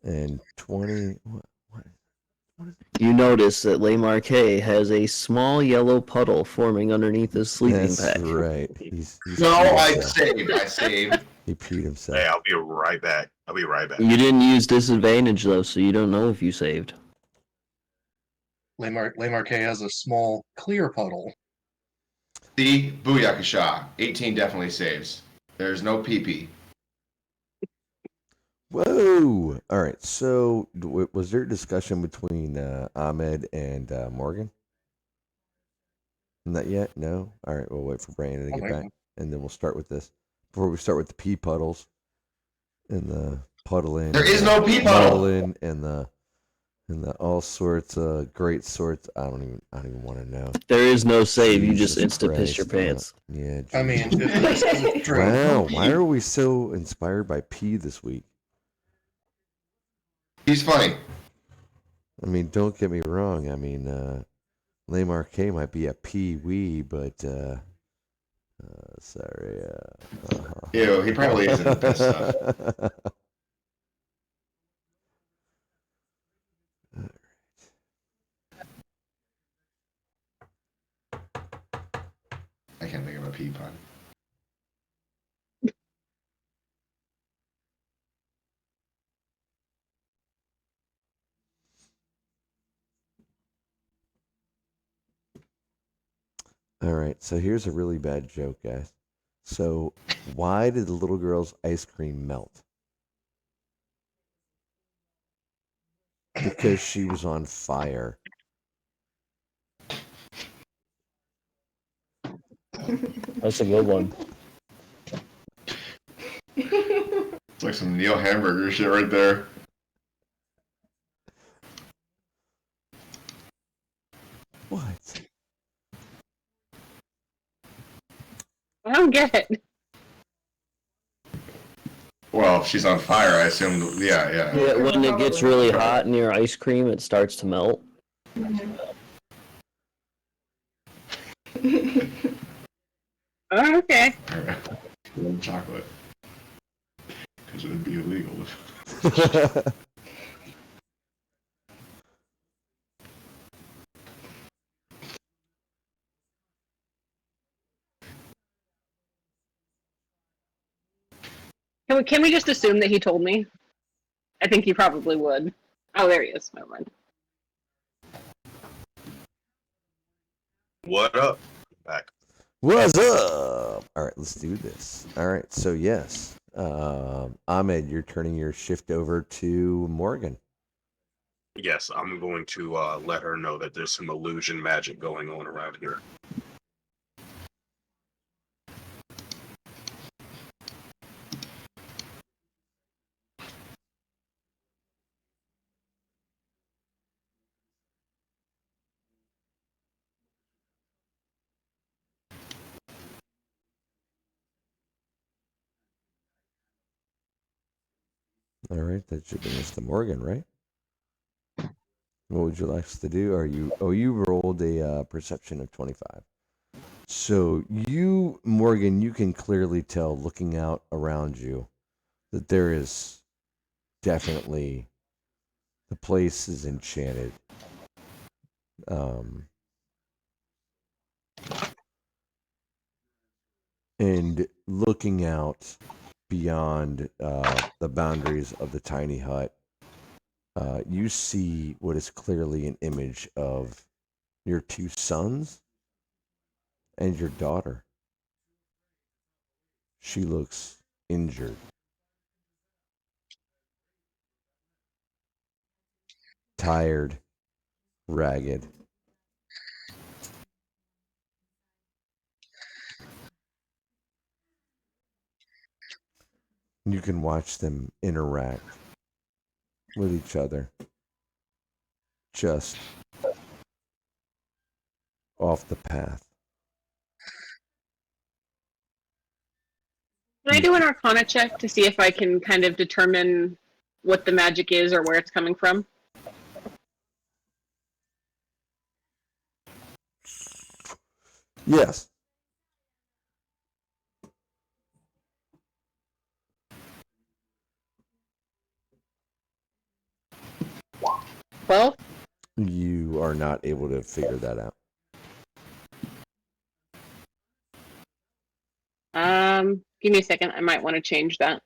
and 20. What is it? You notice that Le Marquet has a small yellow puddle forming underneath his sleeping That's bag. right. He's No, peed I himself. saved. I saved. He peed himself. Hey, I'll be right back. I'll be right back. You didn't use disadvantage, though, so you don't know if you saved. Le Marquet has a small, clear puddle. See, Booyakasha. 18 definitely saves. There's no PP. Whoa! All right. So, was there a discussion between Ahmed and Morgan? Not yet. No. All right. We'll wait for Brandon to Oh, get wait. back, and then we'll start with this. Before we start with the pee puddles and the puddle in. There is no pee puddle. Puddle in and the all sorts of great sorts. I don't even want to know. There is no save. You just Jesus insta piss your Christ, pants. Yeah. I mean, Jesus. if this is true. Wow. Why are we so inspired by pee this week? He's funny. I mean, don't get me wrong. I mean, Le Marquet might be a pee-wee, but sorry. Ew, he probably isn't this stuff. I can't think of a pee pun. All right, so here's a really bad joke, guys. So, why did the little girl's ice cream melt? Because she was on fire. That's a good one. It's like some Neil Hamburger shit right there. What? I don't get it. Well, if she's on fire, I assume. Yeah. Yeah, when it gets really hot near ice cream, it starts to melt. Oh, okay. Chocolate. Because it would be illegal. Can we just assume that he told me? I think he probably would. Oh, there he is. Never mind. What up? Back. What's up? All right, let's do this. All right, so yes, Ahmed, you're turning your shift over to Morgan. Yes, I'm going to let her know that there's some illusion magic going on around here. All right, that should bring us to Morgan, right? What would you like us to do? You rolled a perception of 25. So you, Morgan, you can clearly tell looking out around you that there is definitely, the place is enchanted. And looking out beyond the boundaries of the tiny hut, you see what is clearly an image of your two sons and your daughter. She looks injured, tired, ragged. You can watch them interact with each other just off the path. Can I do an Arcana check to see if I can kind of determine what the magic is or where it's coming from? Yes. Well, You are not able to figure that out. give me a second. I might want to change that.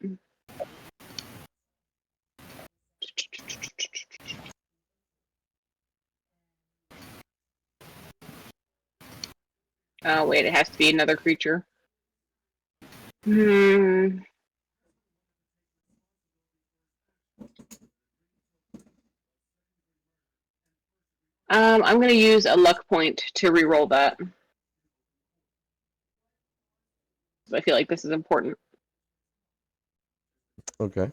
Oh, wait, it has to be another creature. Hmm. I'm going to use a luck point to re-roll that. I feel like this is important. Okay.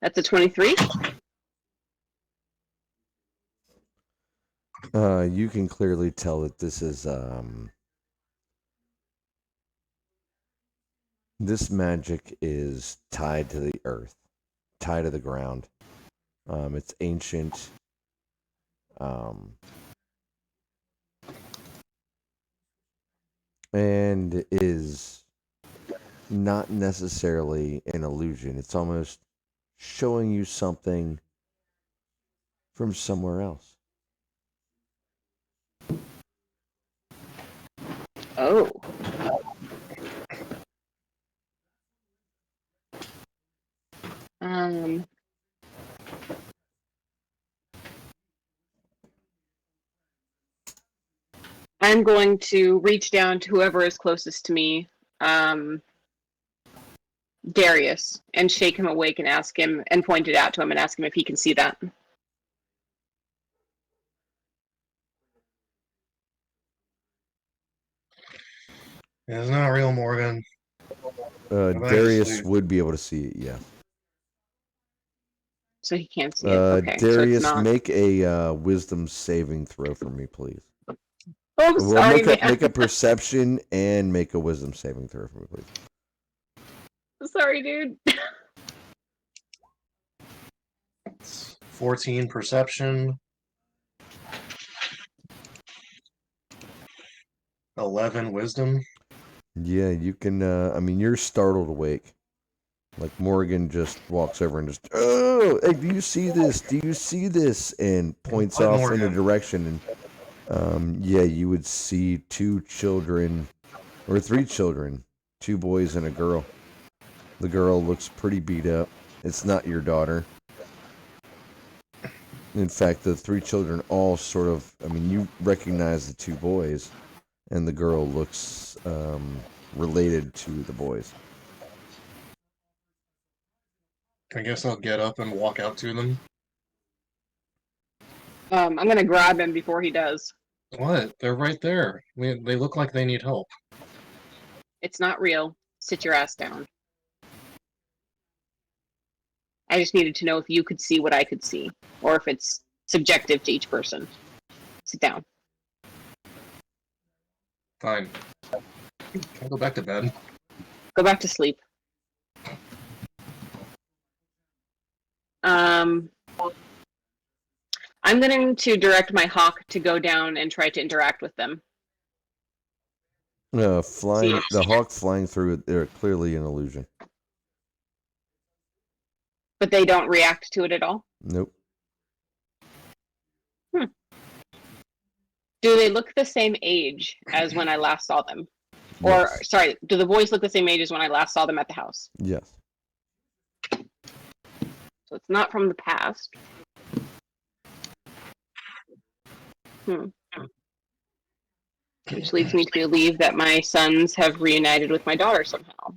That's a 23. You can clearly tell that this is this magic is tied to the earth, tied to the ground. It's ancient. And is not necessarily an illusion. It's almost showing you something from somewhere else. Oh. I'm going to reach down to whoever is closest to me, Darius, and shake him awake and ask him, and point it out to him and ask him if he can see that. It's not real, Morgan. Go back to Darius sleep. would be able to see it, yeah. So he can't see it. Okay, so it's Darius, not. make a wisdom saving throw for me, please. Oh, Well, sorry, make a perception and make a wisdom saving throw for me, please. Sorry, dude. 14 perception. 11 wisdom. Yeah, you can. I mean, you're startled awake. Like Morgan just walks over and just, oh, hey, do you see this? Do you see this? And points What, off Morgan? in a direction. And yeah, you would see two children, or three children, two boys and a girl. The girl looks pretty beat up. It's not your daughter. In fact, the three children all sort of, I mean, you recognize the two boys, and the girl looks related to the boys. I guess I'll get up and walk out to them. I'm gonna grab him before he does. What? They're right there. They look like they need help. It's not real. Sit your ass down. I just needed to know if you could see what I could see, or if it's subjective to each person. Sit down. Fine. Can I go back to bed? Go back to sleep. I'm going to direct my hawk to go down and try to interact with them. The hawk flying through it, they're clearly an illusion. But they don't react to it at all? Nope. Do they look the same age as when I last saw them? Or, Yes. sorry, do the boys look the same age as when I last saw them at the house? Yes. So it's not from the past. Which leads me to believe that my sons have reunited with my daughter somehow,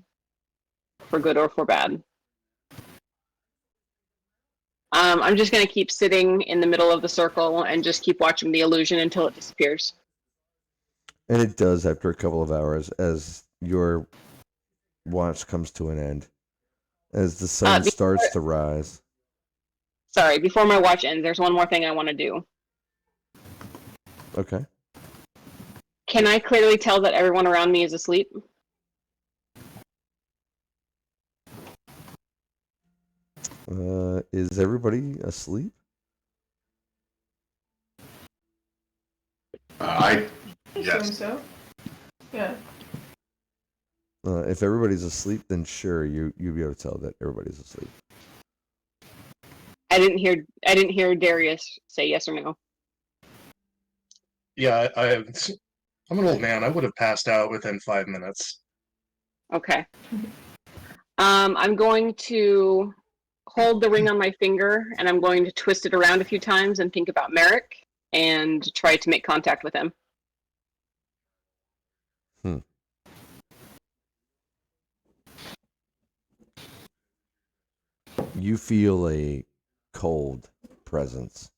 for good or for bad. I'm just going to keep sitting in the middle of the circle and just keep watching the illusion until it disappears. And it does after a couple of hours as your watch comes to an end, as the sun starts to rise. Sorry, before my watch ends, there's one more thing I want to do. Okay. Can I clearly tell that everyone around me is asleep? Is everybody asleep? I Assume Yes. so. Yeah. If everybody's asleep, then sure, you'll be able to tell that everybody's asleep. I didn't hear Darius say yes or no. Yeah, I'm an old man. I would have passed out within 5 minutes. Okay. I'm going to hold the ring on my finger and I'm going to twist it around a few times and think about Merrick and try to make contact with him. You feel a cold presence.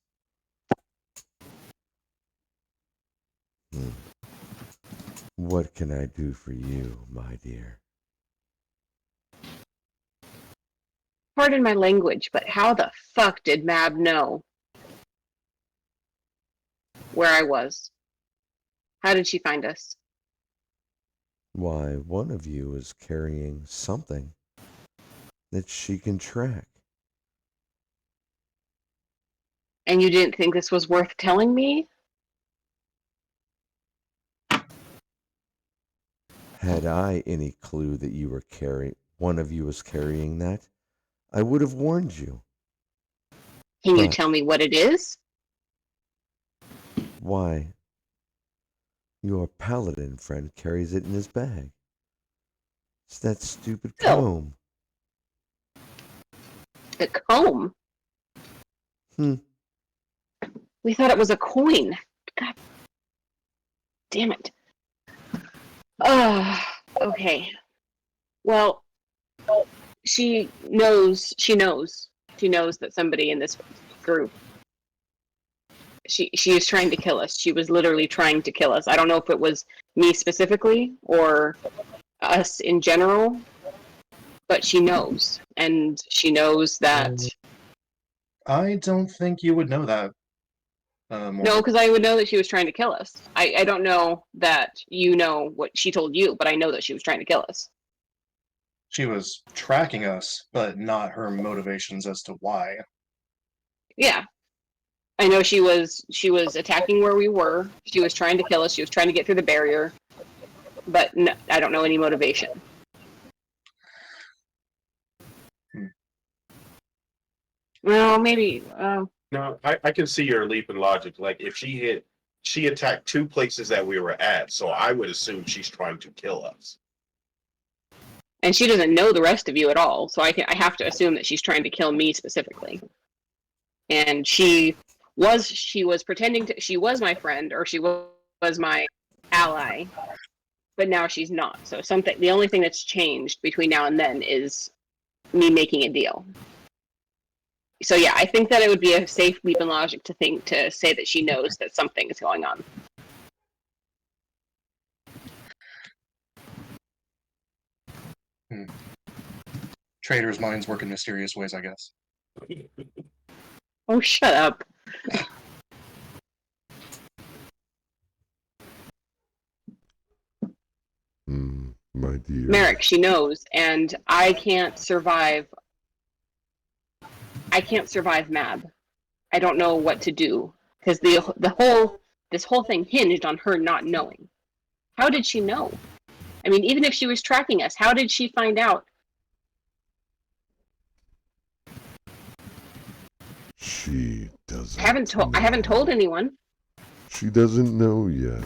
What can I do for you, my dear? Pardon my language, but how the fuck did Mab know where I was? How did she find us? Why, one of you is carrying something that she can track. And you didn't think this was worth telling me? Had I any clue that one of you was carrying that, I would have warned you. Can you But- tell me what it is? Why, your paladin friend carries it in his bag. It's that stupid Phil. comb. The comb? We thought it was a coin. God damn it. Okay. Well, she knows that somebody in this group, she is trying to kill us. She was literally trying to kill us. I don't know if it was me specifically or us in general, but she knows. And she knows that... I don't think you would know that. No, because I would know that she was trying to kill us. I don't know that you know what she told you, but I know that she was trying to kill us. She was tracking us, but not her motivations as to why. Yeah. I know she was attacking where we were. She was trying to kill us. She was trying to get through the barrier. But no, I don't know any motivation. Well, maybe. No, I can see your leap in logic. Like if she attacked two places that we were at, so I would assume she's trying to kill us. And she doesn't know the rest of you at all, so I have to assume that she's trying to kill me specifically. And she was pretending she was my friend, or she was my ally, but now she's not. So the only thing that's changed between now and then is me making a deal. So yeah, I think that it would be a safe leap in logic to say that she knows that something is going on. Traders' minds work in mysterious ways, I guess. Oh, shut up. My dear. Merrick, she knows, and I can't survive Mab. I don't know what to do because this whole thing hinged on her not knowing. How did she know? I mean, even if she was tracking us, how did she find out? She doesn't. I haven't told anyone. She doesn't know yet.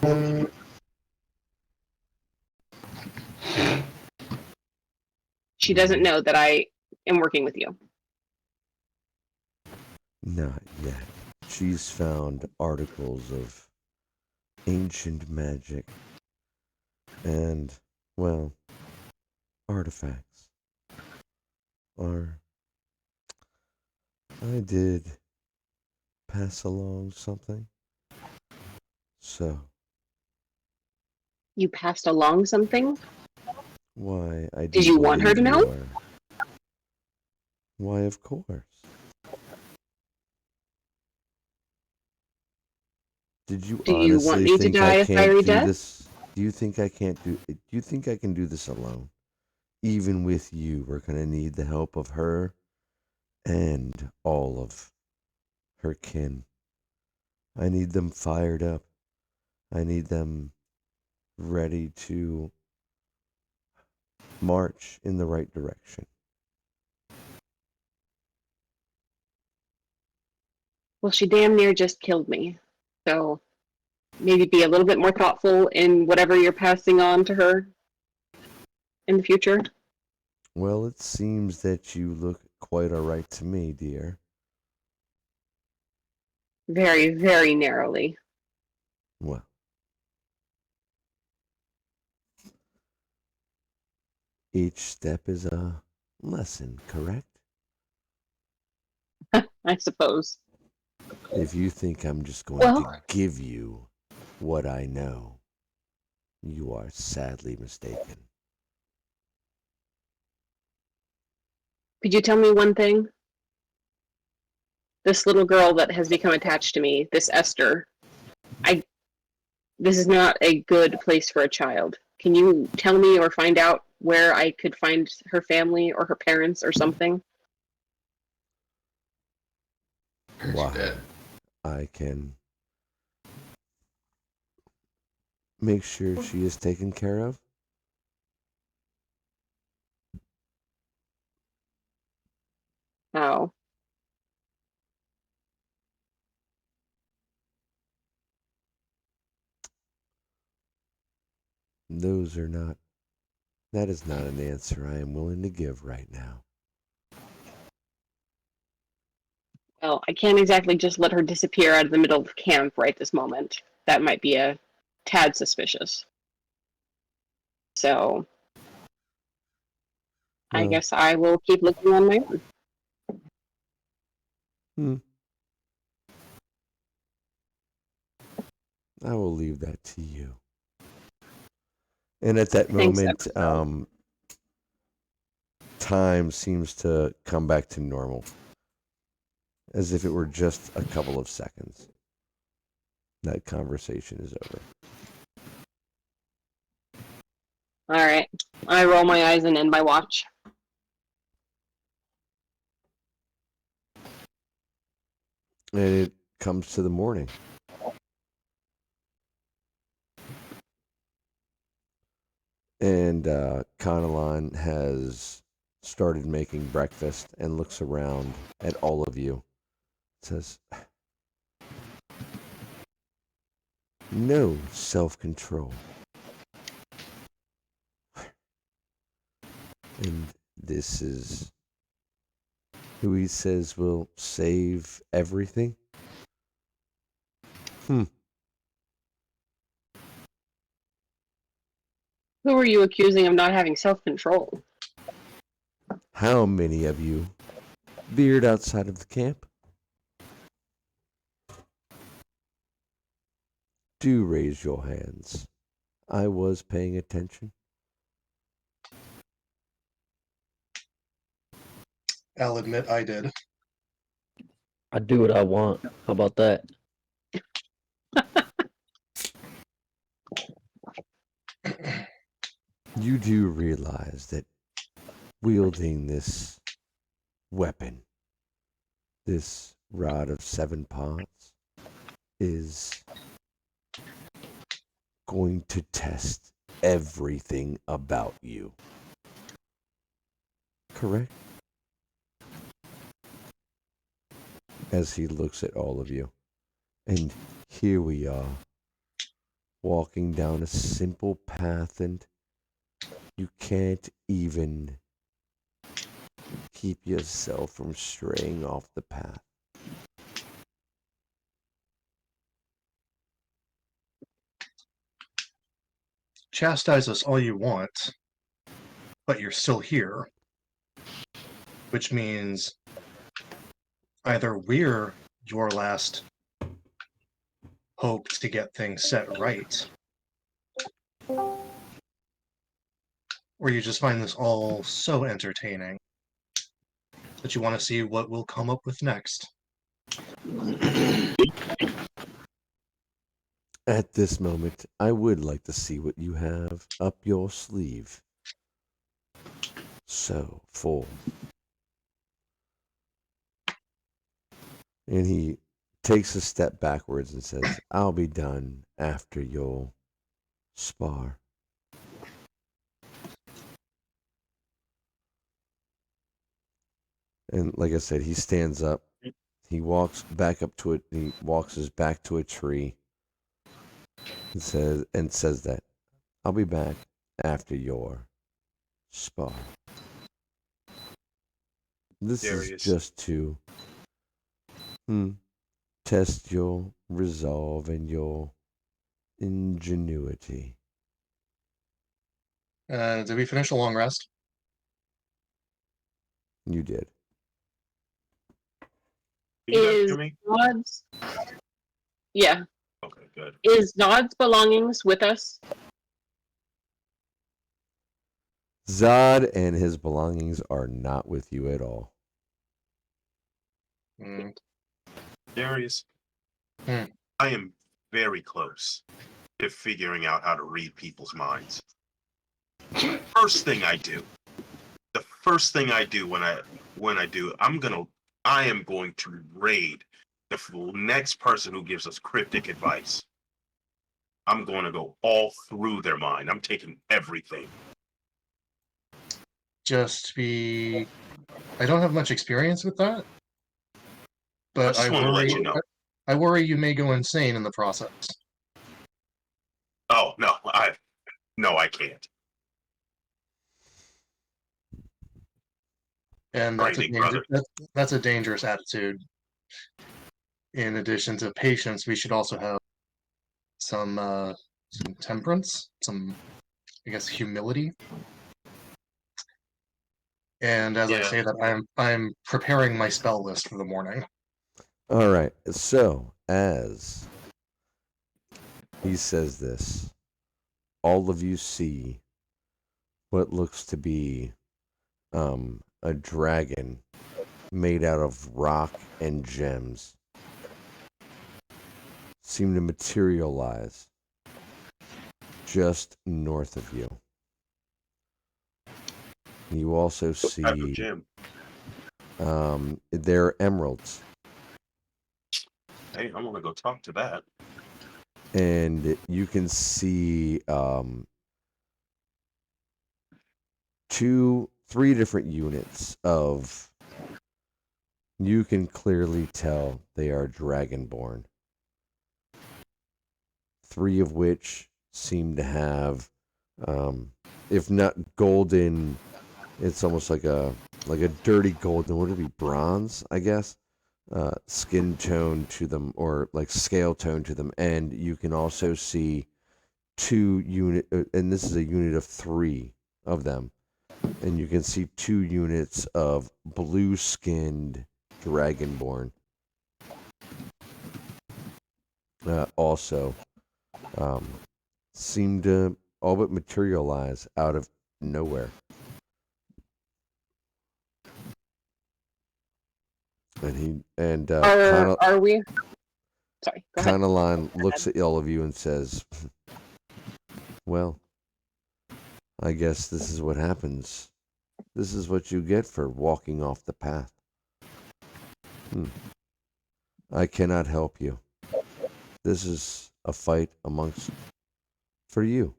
She doesn't know that I am working with you. Not yet. She's found articles of ancient magic and, well, artifacts. I did pass along something. So, You passed along something? why I do Did you want her believe to you know? are. Why, of course. Did you Do you want honestly me to think I die a can't fiery do death? this? Do you think I can't do it? Do you think I can do this alone? Even with you, we're going to need the help of her and all of her kin. I need them fired up. I need them ready to march in the right direction. Well, she damn near just killed me. So maybe be a little bit more thoughtful in whatever you're passing on to her in the future. Well, it seems that you look quite all right to me, dear. Very, very narrowly. Well, each step is a lesson, correct? I suppose. If you think I'm just going to Well, give you what I know, you are sadly mistaken. could you tell me one thing? This little girl that has become attached to me, this Esther, this is not a good place for a child. Can you tell me or find out where I could find her family or her parents or something? Parents are Why, dead. I can make sure she is taken care of. Oh, Those are not, that is not an answer I am willing to give right now. well, I can't exactly just let her disappear out of the middle of camp right this moment. That might be a tad suspicious. So I Well, guess I will keep looking on my own. I will leave that to you. And at that Thanks, moment, Esther. time seems to come back to normal, as if it were just a couple of seconds. That conversation is over. All right. I roll my eyes and end my watch. And it comes to the morning. And Conaline has started making breakfast and looks around at all of you. Says, no self-control. And this is who he says will save everything. Who are you accusing of not having self-control? How many of you veered outside of the camp? Do raise your hands. I was paying attention. I'll admit I did. I do what I want. How about that? You do realize that wielding this weapon, this rod of 7 paws, is going to test everything about you. Correct? As he looks at all of you. And here we are, walking down a simple path, and you can't even keep yourself from straying off the path. Chastise us all you want, but you're still here. Which means either we're your last hope to get things set right, or you just find this all so entertaining that you want to see what we'll come up with next. At this moment, I would like to see what you have up your sleeve. So, full. And he takes a step backwards and says, I'll be done after you'll spar. And like I said, he stands up. He walks back up to it. He walks his back to a tree and says that I'll be back after your spar. This is Darius. just to test your resolve and your ingenuity. Did we finish a long rest? You did. You guys Is hear me? Zod's yeah. Okay, good. Is Zod's belongings with us? Zod and his belongings are not with you at all. Mm. Darius, Hmm. I am very close to figuring out how to read people's minds. The first thing I do when I do, I am going to raid the next person who gives us cryptic advice. I'm going to go all through their mind. I'm taking everything. I don't have much experience with that, but I just want to let you know. I worry you may go insane in the process. Oh no, I can't. And Frightening, brother. that's a dangerous attitude. In addition to patience, we should also have some temperance, some, I guess, humility. And as I Yeah. say that, I'm preparing my spell list for the morning. All right. So, as he says this, all of you see what looks to be a dragon made out of rock and gems seem to materialize just north of you. You also What type of see gem? they're emeralds, Hey, I'm gonna go talk to that. and you can see three different units of. You can clearly tell they are dragonborn. Three of which seem to have, if not golden, it's almost like a dirty golden. Would it be bronze? I guess. Skin tone to them, or like scale tone to them, and you can also see and this is a unit of three of them, and you can see 2 units of blue-skinned dragonborn. Also, seem to all but materialize out of nowhere. And Are we? Sorry. Go ahead. Conaline looks at all of you and says, "Well, I guess this is what happens. This is what you get for walking off the path. I cannot help you. This is a fight for you.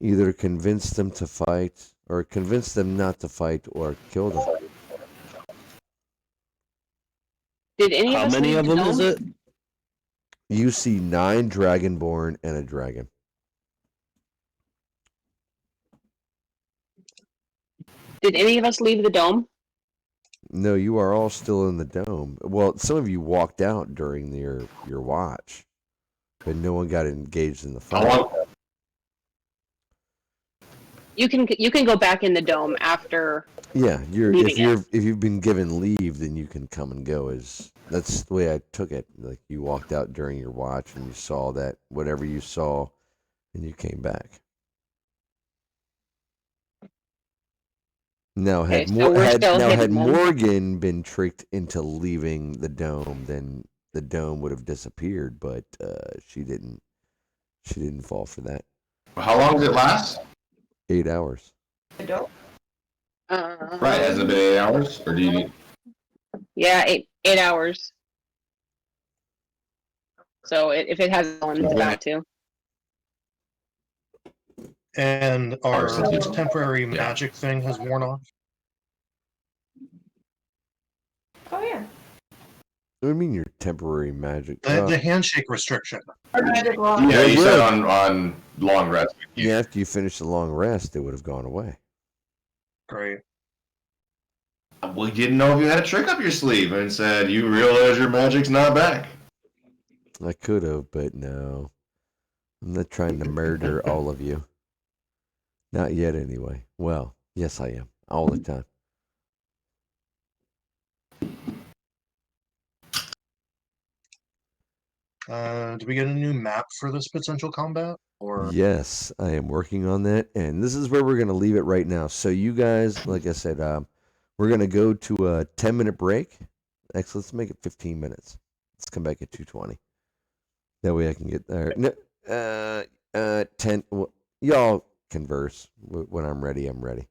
Either convince them to fight, or convince them not to fight, or kill them." Did any of How us many leave of the them is dome? it? You see 9 dragonborn and a dragon. Did any of us leave the dome? No, you are all still in the dome. Well, some of you walked out during your watch, but no one got engaged in the fight. You can go back in the dome after. Yeah, leaving it. if you've been given leave, then you can come and go. That's the way I took it. Like you walked out during your watch and you saw that whatever you saw, and you came back. Now, Okay, had so we're still had hidden then. Morgan been tricked into leaving the dome, then the dome would have disappeared. But she didn't. She didn't fall for that. How long does it last? 8 hours. Right, hasn't it been 8 hours? Or do you need... Yeah, 8 hours. So if it has one, it's about to. And our Oh. temporary magic thing has worn off. Oh yeah. What do you mean your temporary magic? The handshake restriction. Our magic lock. Yeah, It you said would. on long rest. Yeah, after you finish the long rest, it would have gone away. Great. We didn't know if you had a trick up your sleeve and said you realize your magic's not back. I could have, but no. I'm not trying to murder all of you. Not yet, anyway. Well, yes, I am. All the time. Do we get a new map for this potential combat? Or Yes, I am working on that, and this is where we're going to leave it right now. So you guys, like I said, we're going to go to a 10-minute break. Actually, let's make it 15 minutes. Let's come back at 2:20. That way I can get there. No, 10. Well, y'all converse. When I'm ready, I'm ready.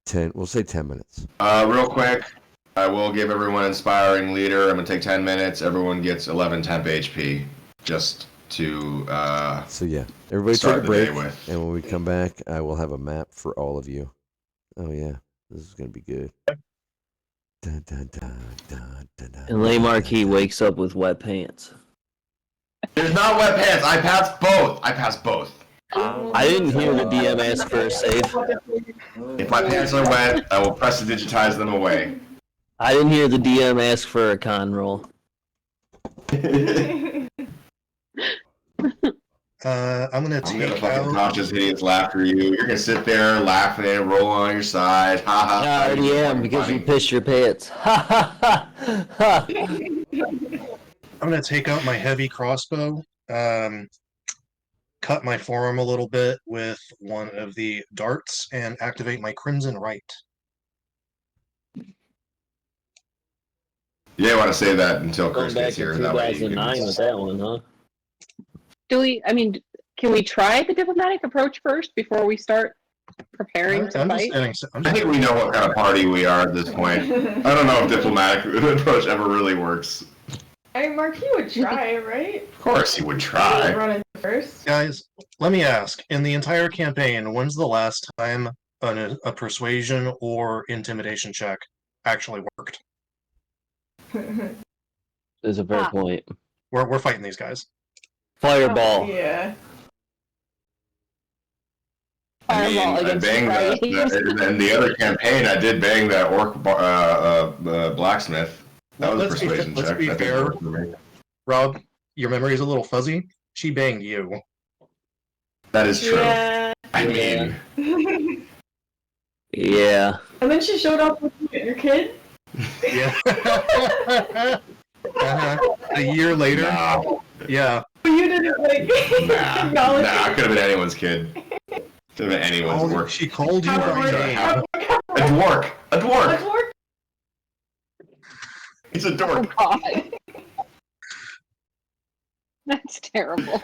10. We'll say 10 minutes. Real quick, I will give everyone inspiring leader. I'm gonna take 10 minutes. Everyone gets 11 temp HP, just to So yeah, everybody start take a the day break, with. and when we come back, I will have a map for all of you. Oh yeah, this is gonna be good. Dun, dun, dun, dun, dun, dun, And Lay dun, Marquis dun. wakes up with wet pants. There's not wet pants. I passed both. I didn't hear the DM ask for a save. If my pants are wet, I will press to digitize them away. I didn't hear the DM ask for a con roll. I'm gonna I'm gonna take fucking out. conscious hideous laughter you. You're gonna sit there laughing, roll on your side. Ha ha. I already am because you pissed your pants. Ha ha ha ha. I'm gonna take out my heavy crossbow. Cut my forearm a little bit with one of the darts and activate my crimson right. You may want to save that until Going Chris back gets to here. That way you 2009 can... with that one, huh? Can we try the diplomatic approach first before we start preparing to I'm just fight? getting. I think we know what kind of party we are at this point. I don't know if diplomatic approach ever really works. I mean, Marquis would try, right? Of course he would He try. would run in first. Guys, let me ask. In the entire campaign, when's the last time a persuasion or intimidation check actually worked? Is a fair Ah. point. We're fighting these guys. Fireball. Yeah. I mean, Fireball I against banged that. In the other campaign, I did bang that orc blacksmith. That was a Let's be- persuasion let's check. be I think it fair. worked for me. Rob, your memory is a little fuzzy. She banged you. That is true. Yeah. I mean, Yeah. And then she showed up with your kid. Yeah. A year later. nah, Yeah. But you didn't like nah, acknowledge nah, it. it could have been anyone's kid. Could have been anyone's Oh, work. she called you How by do name. A dwarf. A dwarf. That's work. He's a Oh dork. god. That's terrible.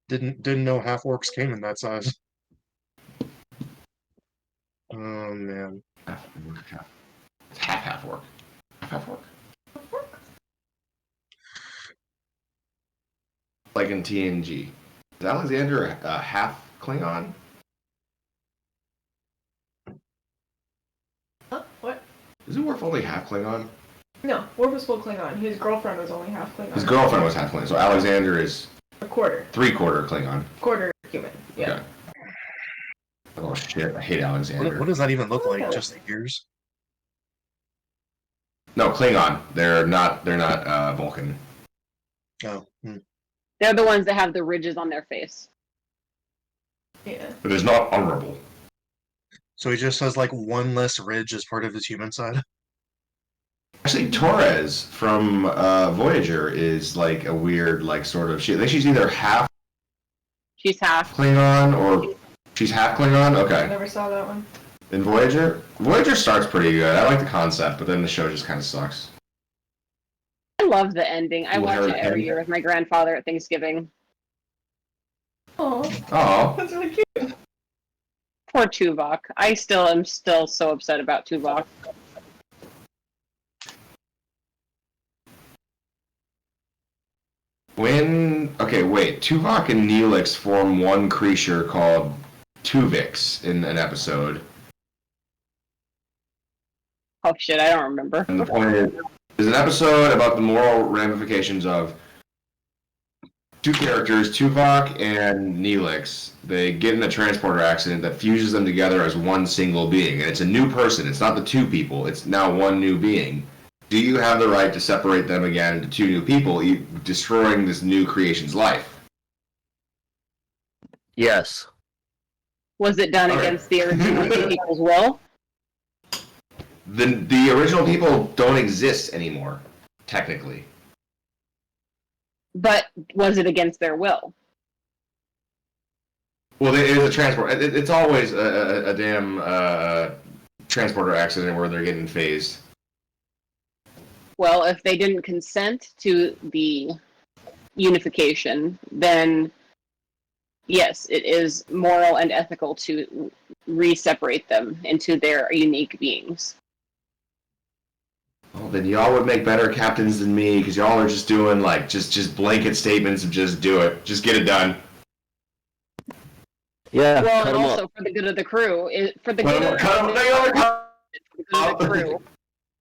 Didn't know half orcs came in that size. Oh man. It's half work. Half work. Like in TNG. Is Alexander a half Klingon? Huh? What? Isn't Worf only half Klingon? No, Worf was full Klingon. His girlfriend was only half Klingon. His girlfriend was half Klingon, so Alexander is A quarter. 3/4 Klingon. Quarter human. Yeah. Okay. Oh shit! I hate Alexander. What does that even look like? Just the ears? No, Klingon. They're not. They're not Vulcan. Oh. They're the ones that have the ridges on their face. Yeah. But it's not honorable. So he just has like one less ridge as part of his human side. Actually, Torres from Voyager is like a weird, like sort of. I think she's either half She's half. Klingon or she's half Klingon. I Okay. never saw that one. In Voyager starts pretty good. I like the concept, but then the show just kind of sucks. I love the ending. I Ooh, watch it Harry every Kane. year with my grandfather at Thanksgiving. Oh, Oh, that's really cute. Poor Tuvok. I still am so upset about Tuvok. okay, wait. Tuvok and Neelix form one creature called Tuvix in an episode. Oh shit, I don't remember. And the point is, there's an episode about the moral ramifications of two characters, Tuvok and Neelix. They get in a transporter accident that fuses them together as one single being. And it's a new person. It's not the two people. It's now one new being. Do you have the right to separate them again into two new people, destroying this new creation's life? Yes. Was it done Alright. against the original two people's will? The original people don't exist anymore, technically. But was it against their will? Well, it is a transport. It's always a damn transporter accident where they're getting phased. Well, if they didn't consent to the unification, then yes, it is moral and ethical to re-separate them into their unique beings. Well, then y'all would make better captains than me, because y'all are just doing like just blanket statements of just do it, just get it done. Yeah. Well, cut and 'em also up. for the good of the crew, for the Cut good 'em- of cut 'em- they are cut- the good of the crew.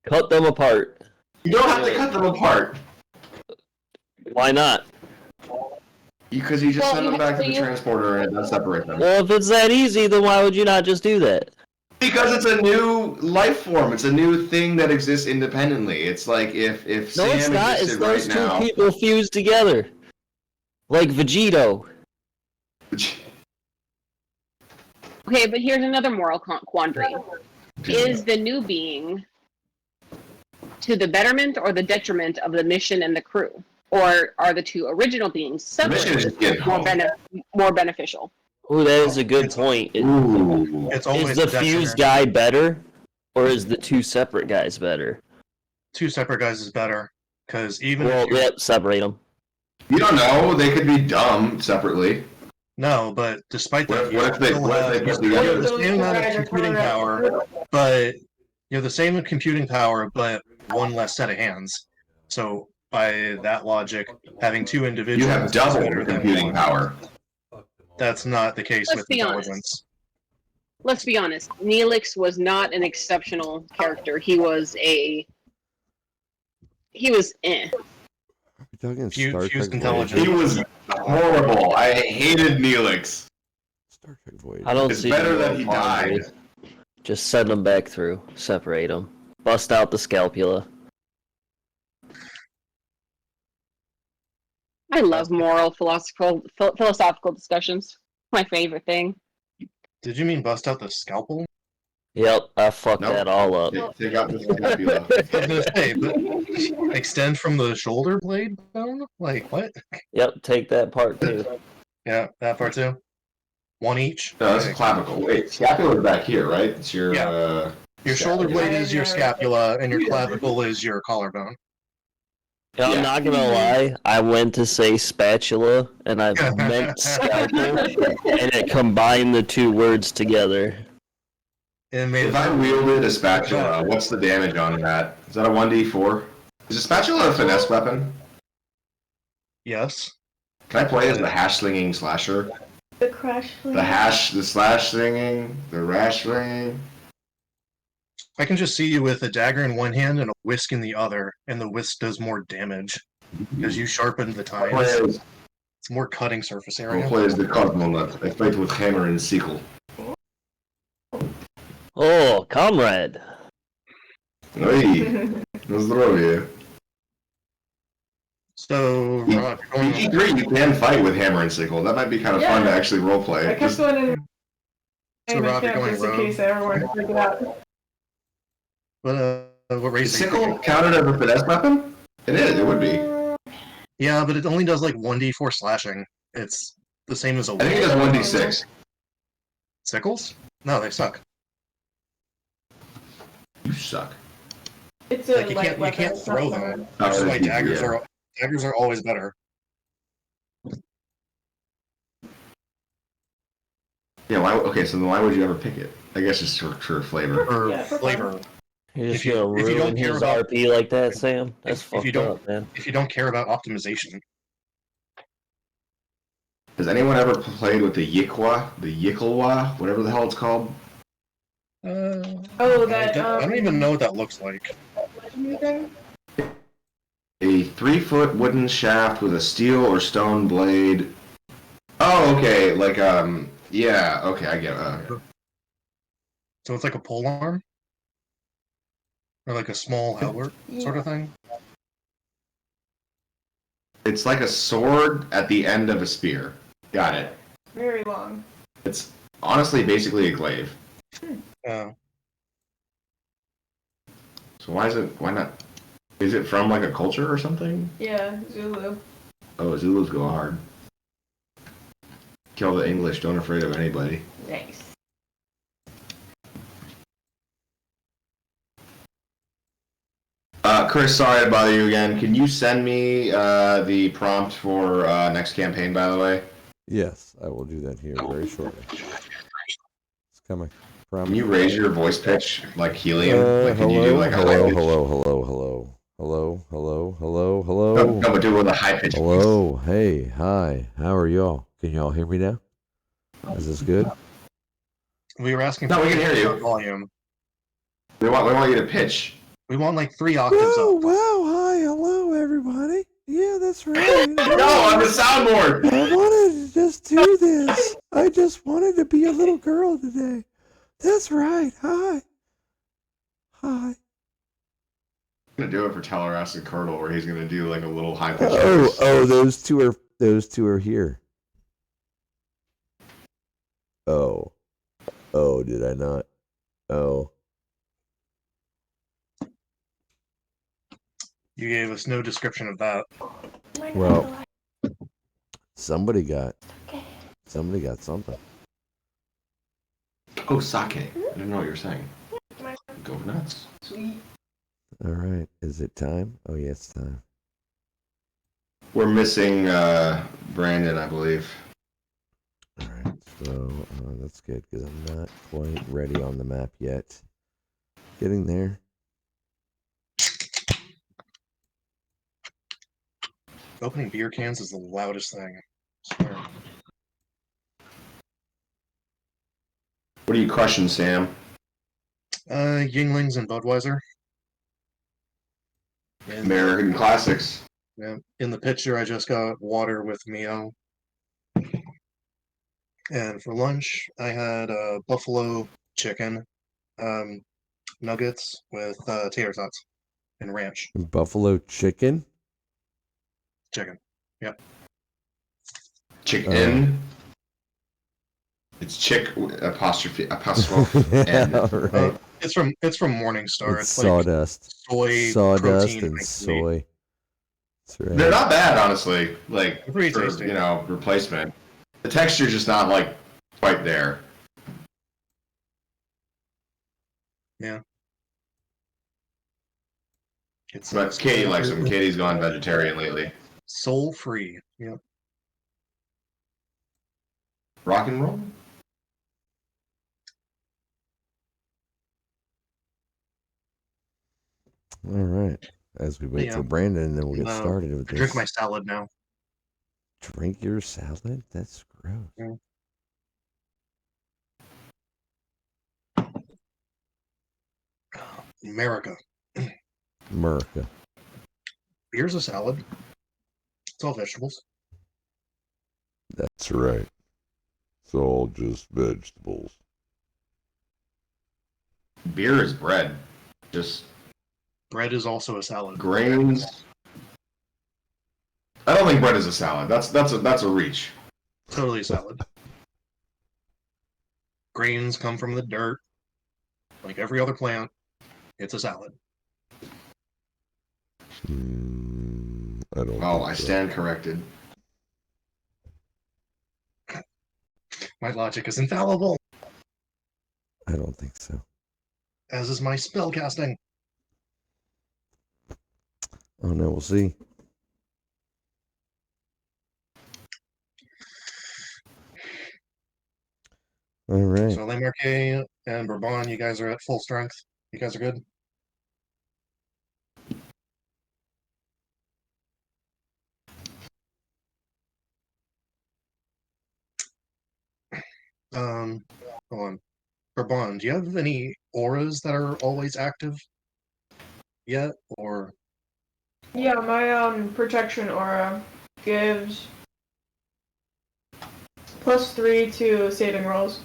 Cut them apart. You don't have to cut them apart, Why not? because you just Well, send you them have back to the to- transporter and it does separate them. Well, if it's that easy, then why would you not just do that? Because it's a new life form. It's a new thing that exists independently. It's like if No, Sam it's not. It's existed those right two now. people fused together. Like Vegito. Okay, but here's another moral quandary. Is the new being to the betterment or the detriment of the mission and the crew? Or are the two original beings The mission is separate just getting home. more beneficial? Ooh, that is a good point. Ooh. It's Is always the detriment. fused guy better? Or is the two separate guys better? Two separate guys is better, because even Well, if you yep, separate them. You don't know. They could be dumb separately. no, but despite What that, if- you what if they- still what if have they put you together- have the Those same two amount of guys are computing coming power, but you have the same computing power, but one less set of hands. So by that logic, having two individuals You have is double better the than computing one. power. That's not the case Let's with be honest. intelligence. Let's be honest. Neelix was not an exceptional character. He was eh. Are we talking Fused Star Trek intelligence. He Voyager? was horrible. I hated Neelix. Star Trek Voyager. I don't It's see better the that he quandary. died. Just send them back through. Separate them. Bust out the scalpula. I love moral philosophical discussions. My favorite thing. Did you mean bust out the scalpel? Yep, I fucked Nope. that all up. Take out the scapula. I was gonna say, but extend from the shoulder blade bone? Like what? Yep, take that part too. Yeah, that part too. One each. No, that's a clavicle. Wait, scapula back here, right? It's your Yeah. Your shoulder blade is your scapula, and your clavicle is your collarbone. I'm Yeah. not gonna lie, I went to say spatula and I meant scalpel, and it combined the two words together. And made If I wielded a spatula, what's the damage on that? Is that a 1d4? Is a spatula a finesse weapon? Yes. Can I play as the hash slinging slasher? The crash. The slash slinging, the rash slinging. I can just see you with a dagger in one hand and a whisk in the other, and the whisk does more damage because you sharpened the I'll play tines. as, It's more cutting surface I'll area. play as the cardinal nut. I fight with hammer and sickle. Oh, comrade. Hey, здоровье. So, Rob, you're You going agree you can fight with hammer and sickle. That might be kind of fun to Yeah. actually roleplay. I kept one in So, my Rob, you're camp going just in rogue? case I ever wanted to break it out. What race Is are you sickle picking? counted as a finesse weapon? It is. It would be. Yeah, but it only does like 1d4 slashing. It's the same as a I think it does wolf. 1d6. Sickles? No, they suck. You suck. It's a Like you light can't weapon. throw it's not them. hard. Which is Oh, why yeah. daggers are always better. Yeah. Why? Okay. So then why would you ever pick it? I guess just for flavor. For Yeah, for flavor. You're just If you- gonna if you don't ruin care his about- RP like that, Sam? That's if you fucked don't- up, man. If you don't care about optimization. Has anyone ever played with the Yikwa, whatever the hell it's called? Oh, that I don't even know what that looks like. legendary thing? A 3-foot wooden shaft with a steel or stone blade. Oh, okay. Like yeah. Okay, I get. So it's like a pole arm? Or like a small halberd sort of thing? It's like a sword at the end of a spear. Got it. Very long. It's honestly basically a glaive. Oh. So why not? Is it from like a culture or something? Yeah, Zulu. Oh, Zulus go hard. Kill the English, don't afraid of anybody. Nice. Chris, sorry to bother you again. Can you send me the prompt for next campaign, by the way? Yes, I will do that here very shortly. It's coming. Can you raise your voice pitch like helium? Like, can you do Hello, like a hello, high pitch? hello. No, but do it with a high pitch. Hello, hey, hi, how are y'all? Can y'all hear me now? Is this good? We were asking No, for we can hear you. volume. We want you to pitch. We want like 3 octaves Oh, up. wow, hi, hello, everybody. Yeah, that's right. No, on the soundboard. I wanted to just do this. I just wanted to be a little girl today. That's right. Hi. Hi. I'm gonna do it for Teleras and Curdle, where he's gonna do like a little high pitch. Oh, those two are here. Oh, did I not? Oh, You gave us no description of that. well, somebody got something. Oh, sake. I didn't know what you were saying. Go nuts. All right, is it time? Oh, yeah, it's time. We're missing Brandon, I believe. All right, so that's good because I'm not quite ready on the map yet. Getting there. Opening beer cans is the loudest thing. I swear. What are you crushing, Sam? Yinglings and Budweiser. And, American classics. yeah, in the pitcher, I just got water with Mio. And for lunch, I had buffalo chicken nuggets with tater tots and ranch Buffalo chicken. chicken. Yep. Chicken. It's chick apostrophe. N. All right. It's from Morningstar. It's It's like sawdust. soy Sawdust protein and mixed soy. That's right. They're not bad, honestly. Like They're pretty for, tasty. replacement. The texture's just not like quite there. It's But Katie likes them. Katie's gone vegetarian lately. soul free. Yep. Rock and roll. All right. As we wait Yeah. for Brandon, then we'll get No, started with I this. drink my salad now. Drink your salad? That's gross. America. America. Beer's a salad. It's all vegetables. That's right. It's all just vegetables. Beer is bread. Just Bread is also a salad. grains. I don't think bread is a salad. That's a reach. Totally salad. Grains come from the dirt, like every other plant. It's a salad. I don't. Oh, think I so. stand corrected. My logic is infallible, I don't think so. as is my spell casting. Oh no, we'll see. All right. So Lemarque and Bourbon, you guys are at full strength. You guys are good. Hold on. Bourbon, do you have any auras that are always active yet, or Yeah, my protection aura gives +3 to saving rolls.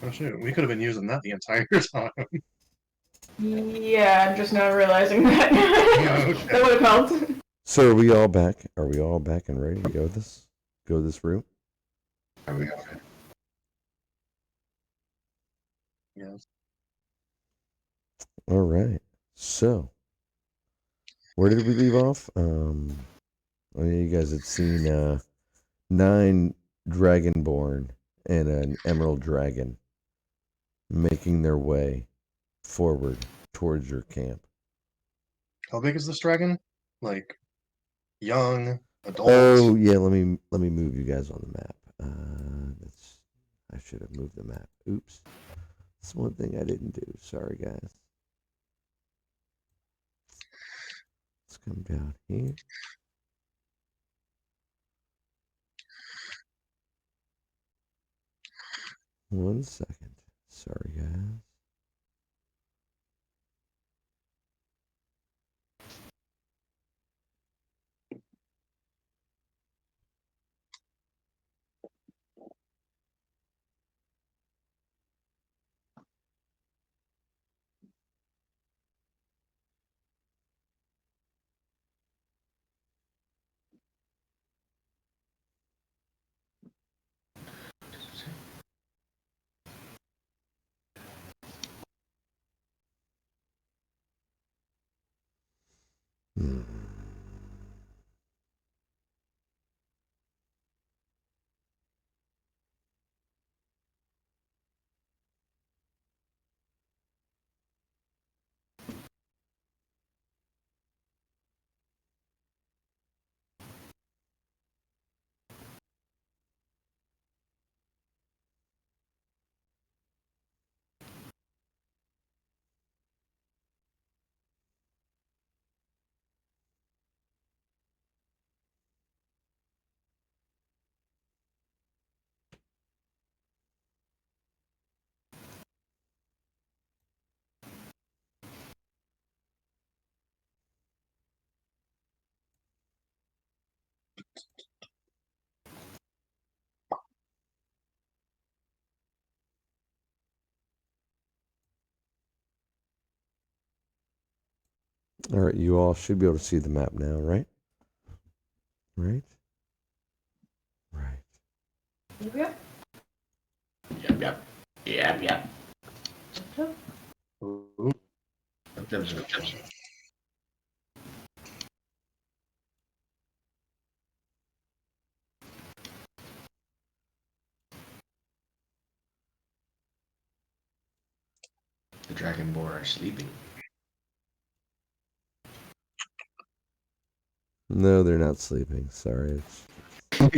oh shoot, we could have been using that the entire time. Yeah, I'm just now realizing that. Okay. That would have helped. So are we all back? Are we all back and ready to go this route? There we go. Yes. All right. So where did we leave off? You guys had seen 9 dragonborn and an emerald dragon making their way forward towards your camp. How big is this dragon? Like young, adult? Oh yeah, let me move you guys on the map. I should have moved the map. Oops. That's one thing I didn't do. Sorry guys. Let's come down here. One second. Sorry guys. Hmm. All right, you all should be able to see the map now, right? Right? Right. Yeah. Yep. Yep. Ooh. The Dragonborn are sleeping. No, they're not sleeping. Sorry. Hey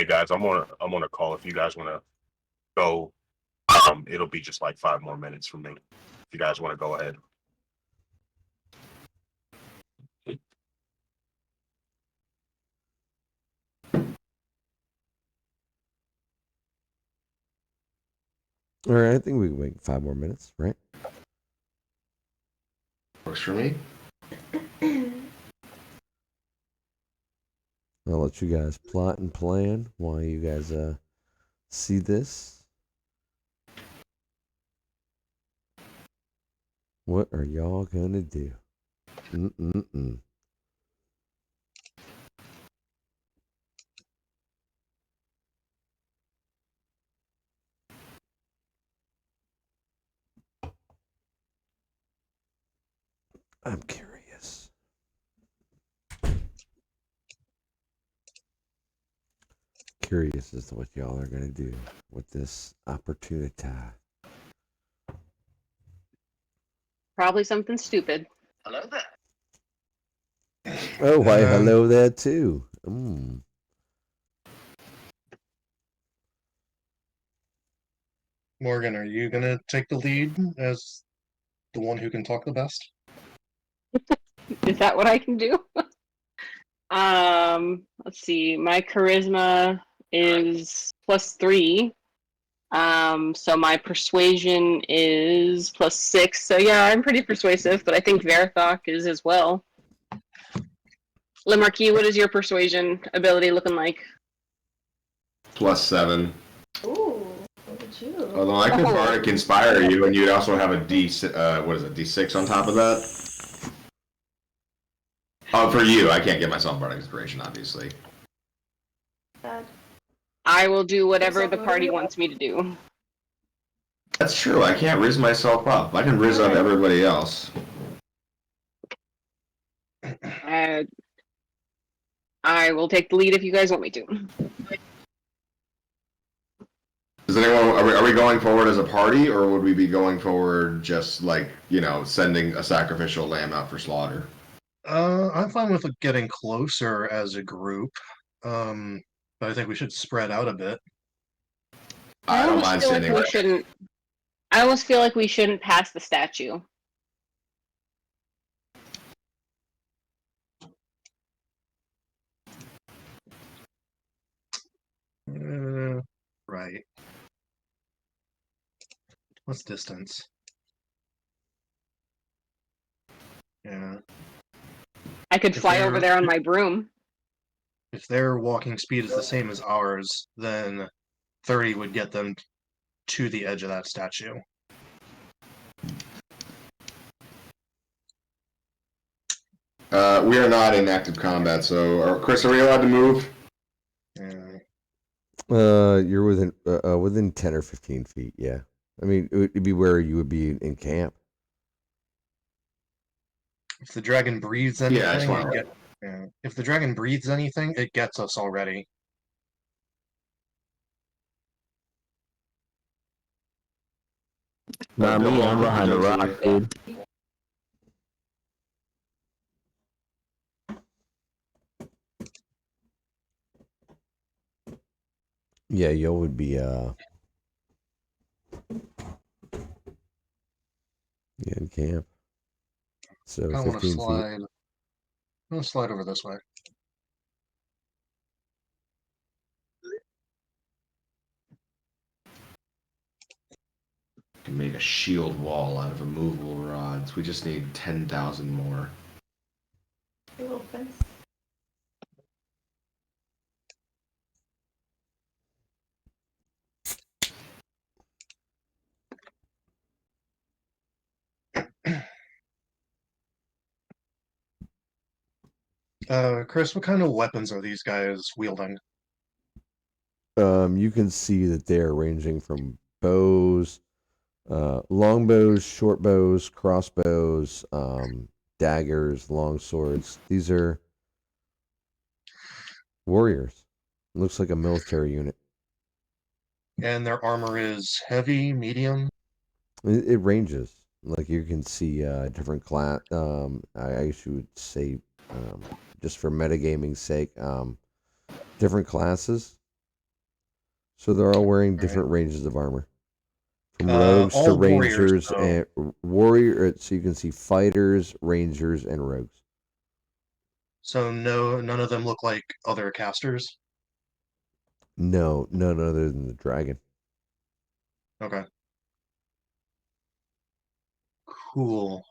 guys, I'm on a call. If you guys want to go, it'll be just like 5 more minutes from me. If you guys want to go ahead. All right, I think we can wait 5 more minutes, right? Works for me. I'll let you guys plot and plan while you guys see this. What are y'all gonna do? Mm-mm-mm. I'm curious. Curious as to what y'all are gonna do with this opportunity. Probably something stupid. Hello there. Oh, why, hello there too. Morgan, are you gonna take the lead as the one who can talk the best? Is that what I can do? Let's see. My charisma is +3. So my persuasion is +6. So yeah, I'm pretty persuasive, but I think Verithok is as well. Le Marquis, what is your persuasion ability looking like? +7. Ooh, look at you. Although I could bardic inspire you, and you'd also have a D6 on top of that. Oh, for you, I can't get myself bardic inspiration, obviously. I will do whatever Yourself the party motivated? wants me to do. That's true. I can't riz myself up. I can riz up Alright. everybody else. I will take the lead if you guys want me to. Does anyone? Are we going forward as a party, or would we be going forward just like sending a sacrificial lamb out for slaughter? I'm fine with getting closer as a group, but I think we should spread out a bit. I don't almost mind feel like standing. we shouldn't. I almost feel like we shouldn't pass the statue. Right. What's distance? Yeah. I could If fly they're- over there on my broom. If their walking speed is the same as ours, then 30 would get them to the edge of that statue. We are not in active combat, so Chris, are we allowed to move? Yeah. You're within 10 or 15 feet. Yeah, I mean it'd be where you would be in camp. If the dragon breathes Yeah, I anything, just want- if the dragon breathes anything, it gets us already. Not me, I'm behind a rock, Potentially. dude. Yeah, you would be in camp. So I want to 15 feet. slide. I'm gonna slide over this way. Can make a shield wall out of immovable rods. We just need 10,000 more. A little fence. Chris, what kind of weapons are these guys wielding? You can see that they're ranging from bows, long bows, short bows, crossbows, daggers, long swords. These are warriors. Looks like a military unit. And their armor is heavy, medium. It ranges. Like you can see different class. I actually would say, just for metagaming's sake, different classes. So they're all wearing different ranges of armor, from rogues to all warriors, rangers though. and warrior. So you can see fighters, rangers, and rogues. So no, none of them look like other casters. No, none other than the dragon. Okay. Cool.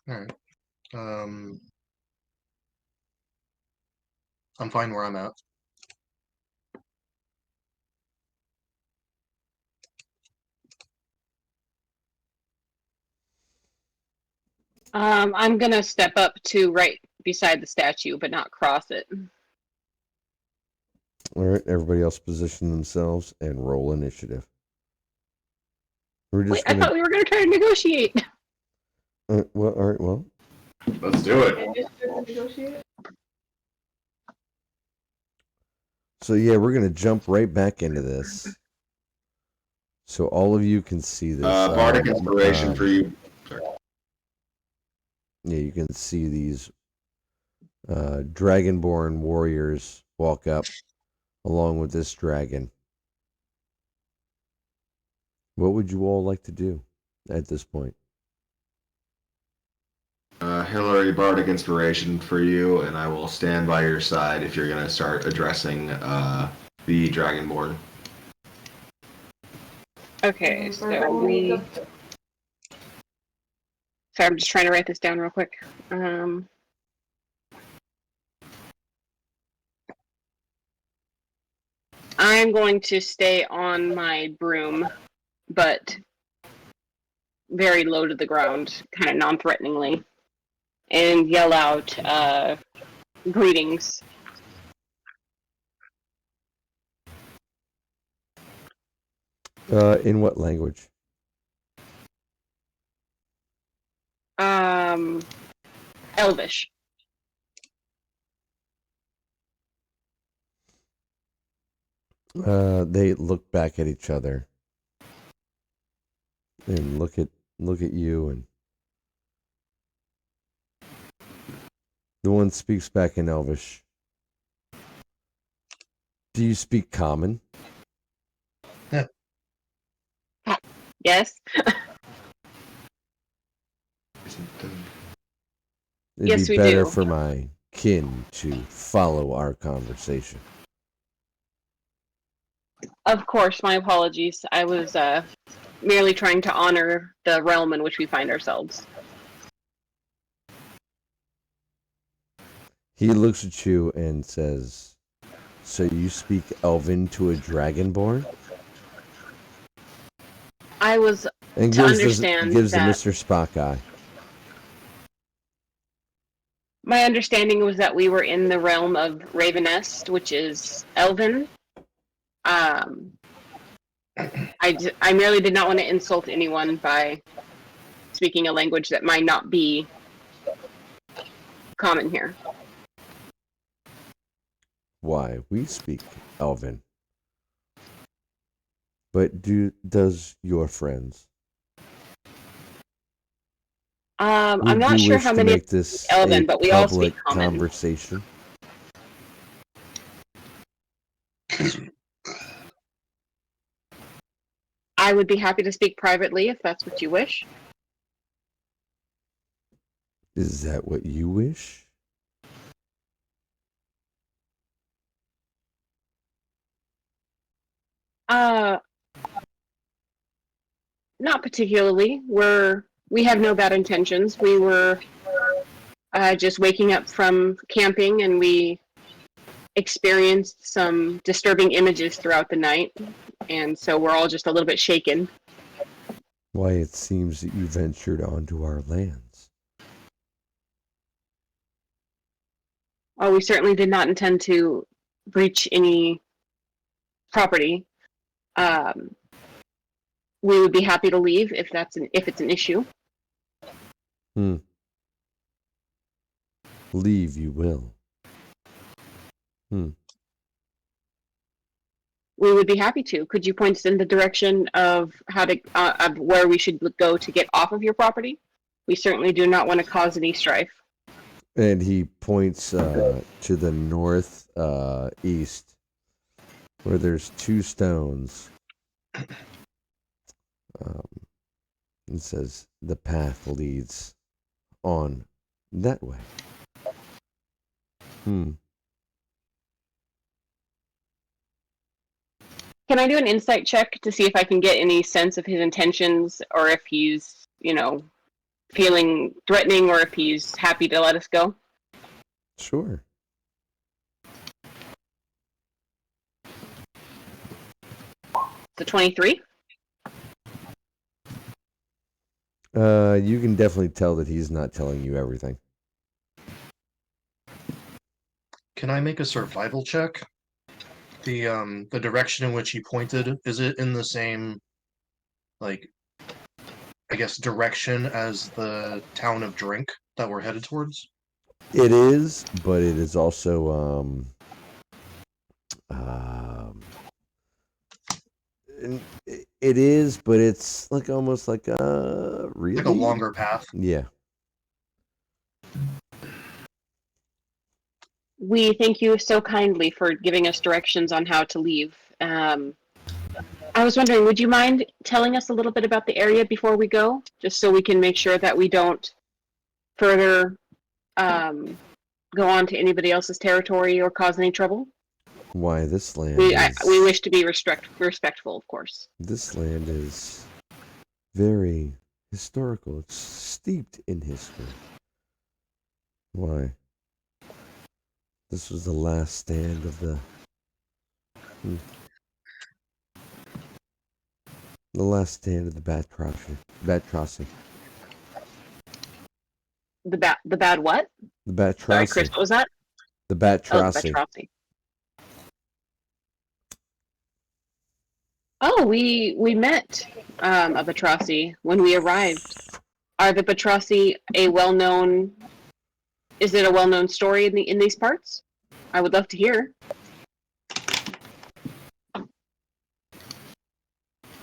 Alright. I'm fine where I'm at. I'm gonna step up to right beside the statue, but not cross it. All right, everybody else position themselves and roll initiative. We're Wait, just I gonna. thought we were gonna try to negotiate. Well, all right. Well, Let's do it. And just to negotiate. so yeah, we're gonna jump right back into this, so all of you can see this. Bardic inspiration for you. Yeah, you can see these dragonborn warriors walk up along with this dragon. What would you all like to do at this point? Hillary, Bardic inspiration for you, and I will stand by your side if you're gonna start addressing the Dragonborn. Okay, so we. Sorry, I'm just trying to write this down real quick. I'm going to stay on my broom, but very low to the ground, kind of non-threateningly, and yell out, greetings. In what language? Elvish. They look back at each other and look at you, and the one speaks back in Elvish. Do you speak Common? Yes? It'd Yes, be we better do. for my kin to follow our conversation. Of course, my apologies. I was merely trying to honor the realm in which we find ourselves. He looks at you and says, "So you speak Elven to a Dragonborn?" I was And to gives understand the that Mr. Spock eye. my understanding was that we were in the realm of Ravenest, which is Elven. I merely did not want to insult anyone by speaking a language that might not be common here. Why, we speak Elven. But does your friends? I'm Would not you sure wish how to many make this Elven, a but we all speak public common. conversation? I would be happy to speak privately if that's what you wish. Is that what you wish? Not particularly. We have no bad intentions. We were just waking up from camping, and we experienced some disturbing images throughout the night, and so we're all just a little bit shaken. Why, it seems that you ventured onto our lands. Oh, we certainly did not intend to breach any property. We would be happy to leave if it's an issue. Leave you will. We would be happy to. Could you point us in the direction of how to of where we should go to get off of your property? We certainly do not want to cause any strife. And he points to the north east, where there's two stones. And says, "The path leads on that way." Can I do an insight check to see if I can get any sense of his intentions, or if he's, feeling threatening or if he's happy to let us go. Sure. The 23. You can definitely tell that he's not telling you everything. Can I make a survival check? The direction in which he pointed, is it in the same, like, I guess, direction as the town of Drink that we're headed towards? It is, but it is also um it is, but it's like almost like really Like a longer path. Yeah. We thank you so kindly for giving us directions on how to leave. I was wondering, would you mind telling us a little bit about the area before we go, just so we can make sure that we don't further go on to anybody else's territory or cause any trouble? Why this land We wish to be respectful, of course. This land is very historical. It's steeped in history. Why? This was the last stand of the last stand of the Batrossy. The bad what? The Sorry, Chris, Batrossy. what was that? The Oh, the Batrossy. Batrossy. Oh, we met a Batrossy when we arrived. Are the Batrossy a well-known? Is it a well-known story in these parts? I would love to hear.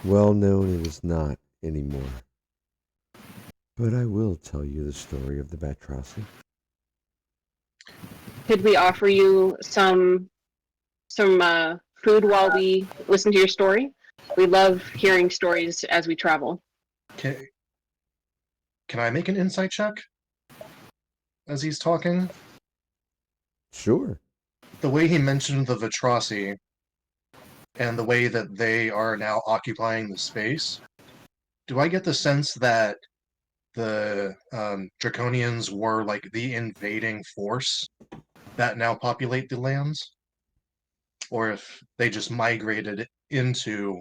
Well known it is not anymore. But I will tell you the story of the Batrossy. Could we offer you some food while we listen to your story? We love hearing stories as we travel. Okay. Can I make an insight check as he's talking? Sure. The way he mentioned the Vitrossi and the way that they are now occupying the space, do I get the sense that the Draconians were like the invading force that now populate the lands? Or if they just migrated into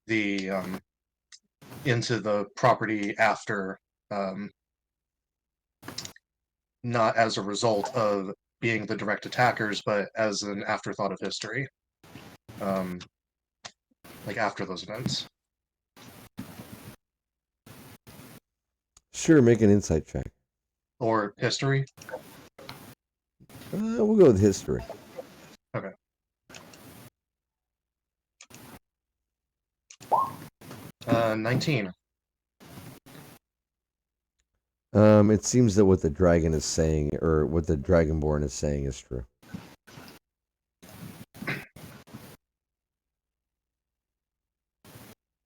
the property after, not as a result of being the direct attackers, but as an afterthought of history, like after those events. Sure, make an insight check. Or history. We'll go with history. Okay. 19. It seems that what the dragon is saying, or what the Dragonborn is saying, is true.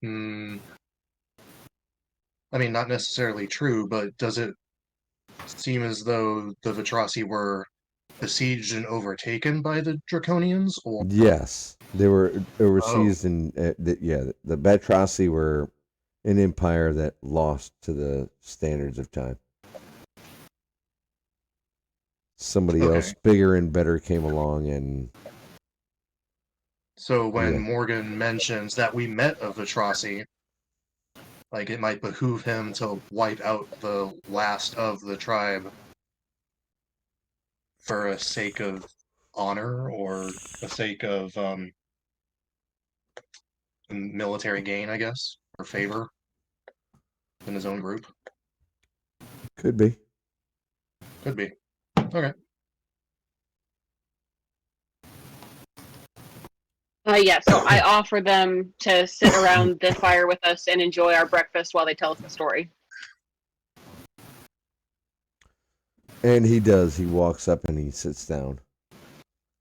I mean, not necessarily true, but does it seem as though the Vitrassi were besieged and overtaken by the Draconians? Or Yes, they were overseas, and the Batrossy were an empire that lost to the standards of time. Somebody else bigger and better came along, and so when Morgan mentions that we met a Vitrassi, like it might behoove him to wipe out the last of the tribe for a sake of honor or a sake of military gain, I guess, or favor in his own group. Could be. Could be. Okay. So I offer them to sit around the fire with us and enjoy our breakfast while they tell us the story. And he does. He walks up and he sits down.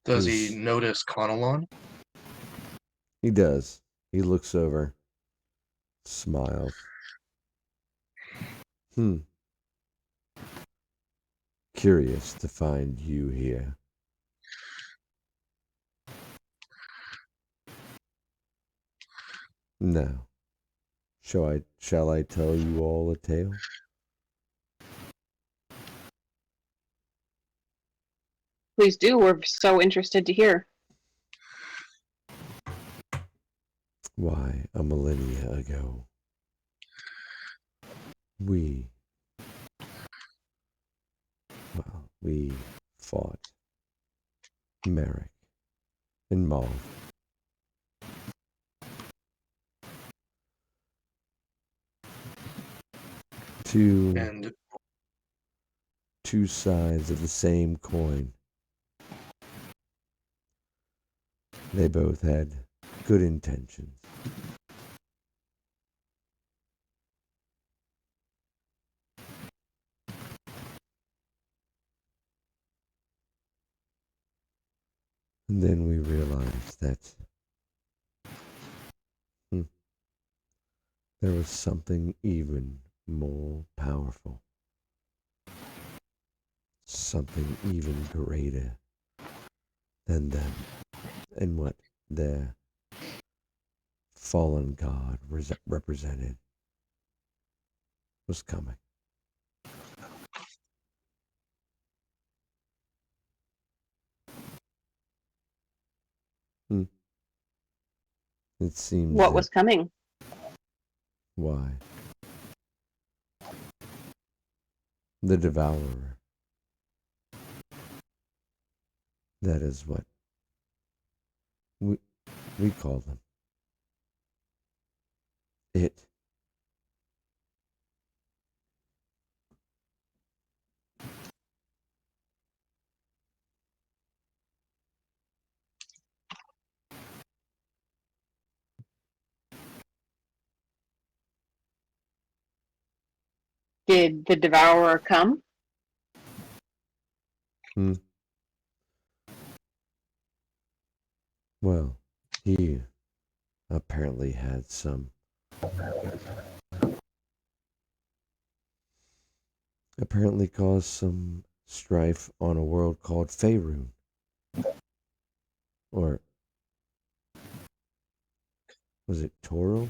Does he notice Conalon? He does. He looks over, smiles. Curious to find you here. Now, shall I tell you all a tale? Please do. We're so interested to hear. Why, a millennia ago, we fought Merrick and Maul. And Two sides of the same coin. They both had good intentions. And then we realized that there was something even more powerful, something even greater than them, and what their fallen god represented was coming. It seems What was coming? Why? The Devourer. That is what we call them. It. Did the Devourer come? Well, he apparently had apparently caused some strife on a world called Faerun. Or was it Toro?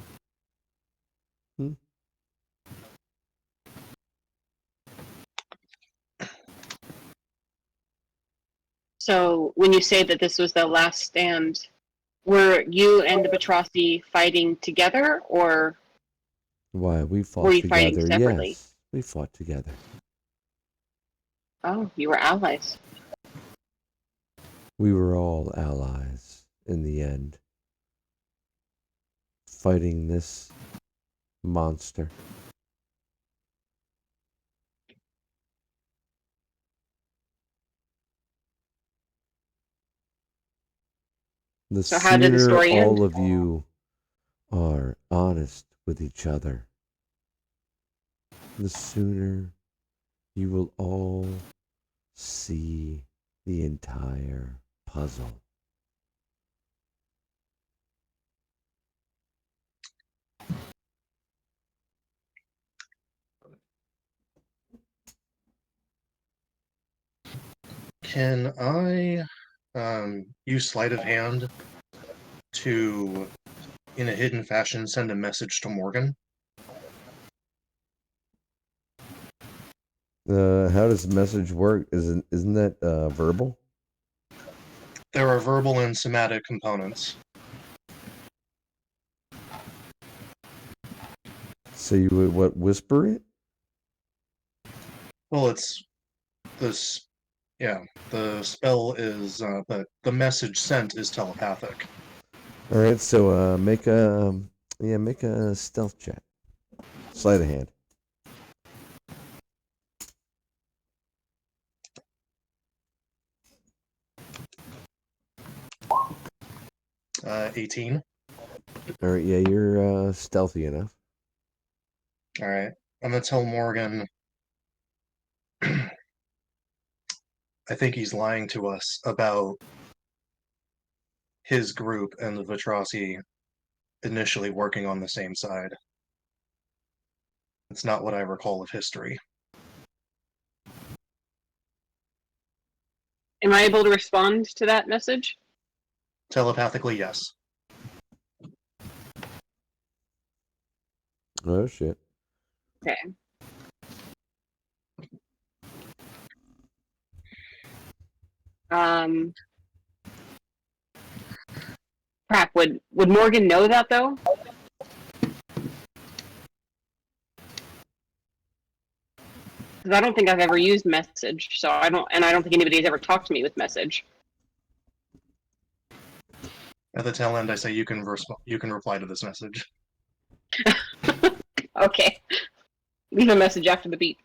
So when you say that this was the last stand, were you and the Batrasi fighting together, or Why, we fought were you fighting together, separately? yes. We fought together. Oh, you were allies. We were all allies in the end. Fighting this monster. The So how did the sooner story end? all of you are honest with each other, the sooner you will all see the entire puzzle. can I use sleight of hand to, in a hidden fashion, send a message to Morgan? How does the message work? Isn't that verbal? There are verbal and somatic components. So you would whisper it? Well, it's this. Yeah, the spell is, but the message sent is telepathic. All right. So make a stealth check. Sleight of hand. 18. All right. Yeah, you're stealthy enough. All right, I'm gonna tell Morgan. I think he's lying to us about his group and the Vitrasi initially working on the same side. It's not what I recall of history. Am I able to respond to that message? Telepathically, yes. Oh shit. Okay. Um, crap. Would Morgan know that though? Because I don't think I've ever used message, so I don't think anybody's ever talked to me with message. At the tail end, I say you can reply to this message. Okay. Leave a message after the beep.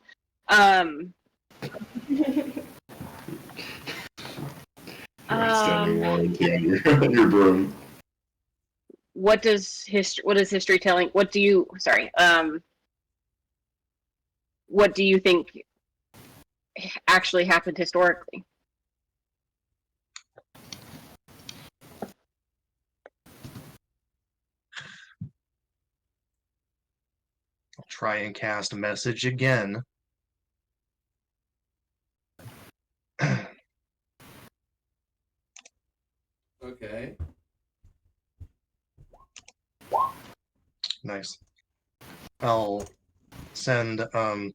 Extending warranty on your broom. What is history telling? What do you think actually happened historically? I'll try and cast a message again. Okay. Nice. I'll send, from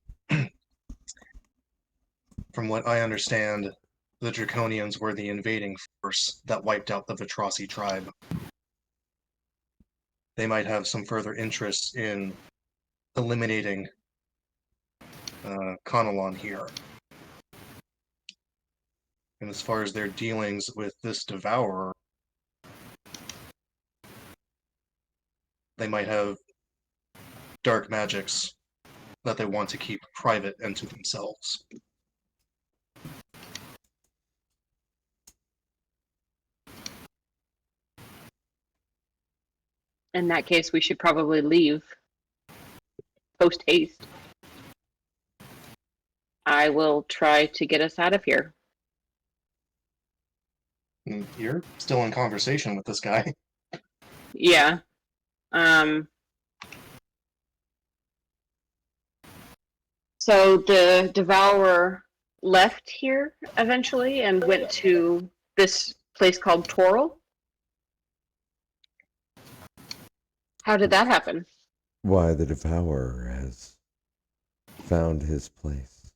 what I understand, the Draconians were the invading force that wiped out the Vitrasi tribe. They might have some further interest in eliminating Conalon here. And as far as their dealings with this Devourer, they might have dark magics that they want to keep private and to themselves. In that case, we should probably leave post haste. I will try to get us out of here. And you're still in conversation with this guy. Yeah. So the Devourer left here eventually and went to this place called Toril. How did that happen? Why, the Devourer has found his place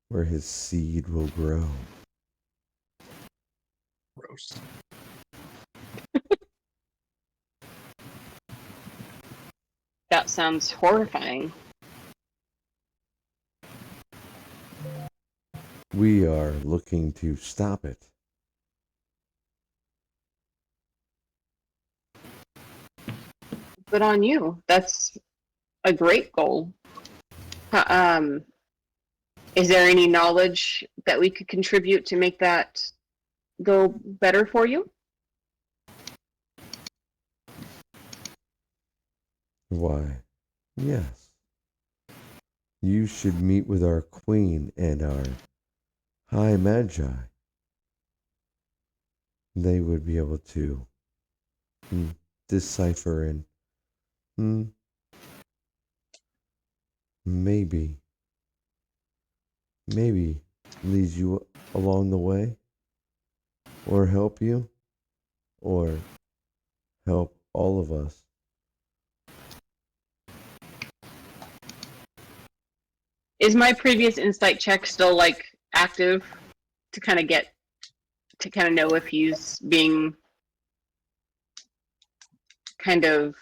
where his seed will grow. Gross. That sounds horrifying. We are looking to stop it. Good on you. That's a great goal. Is there any knowledge that we could contribute to make that go better for you? Why, yes. You should meet with our queen and our high magi. They would be able to decipher and maybe lead you along the way, or help you, or help all of us. Is my previous insight check still like active to kind of know if he's being kind of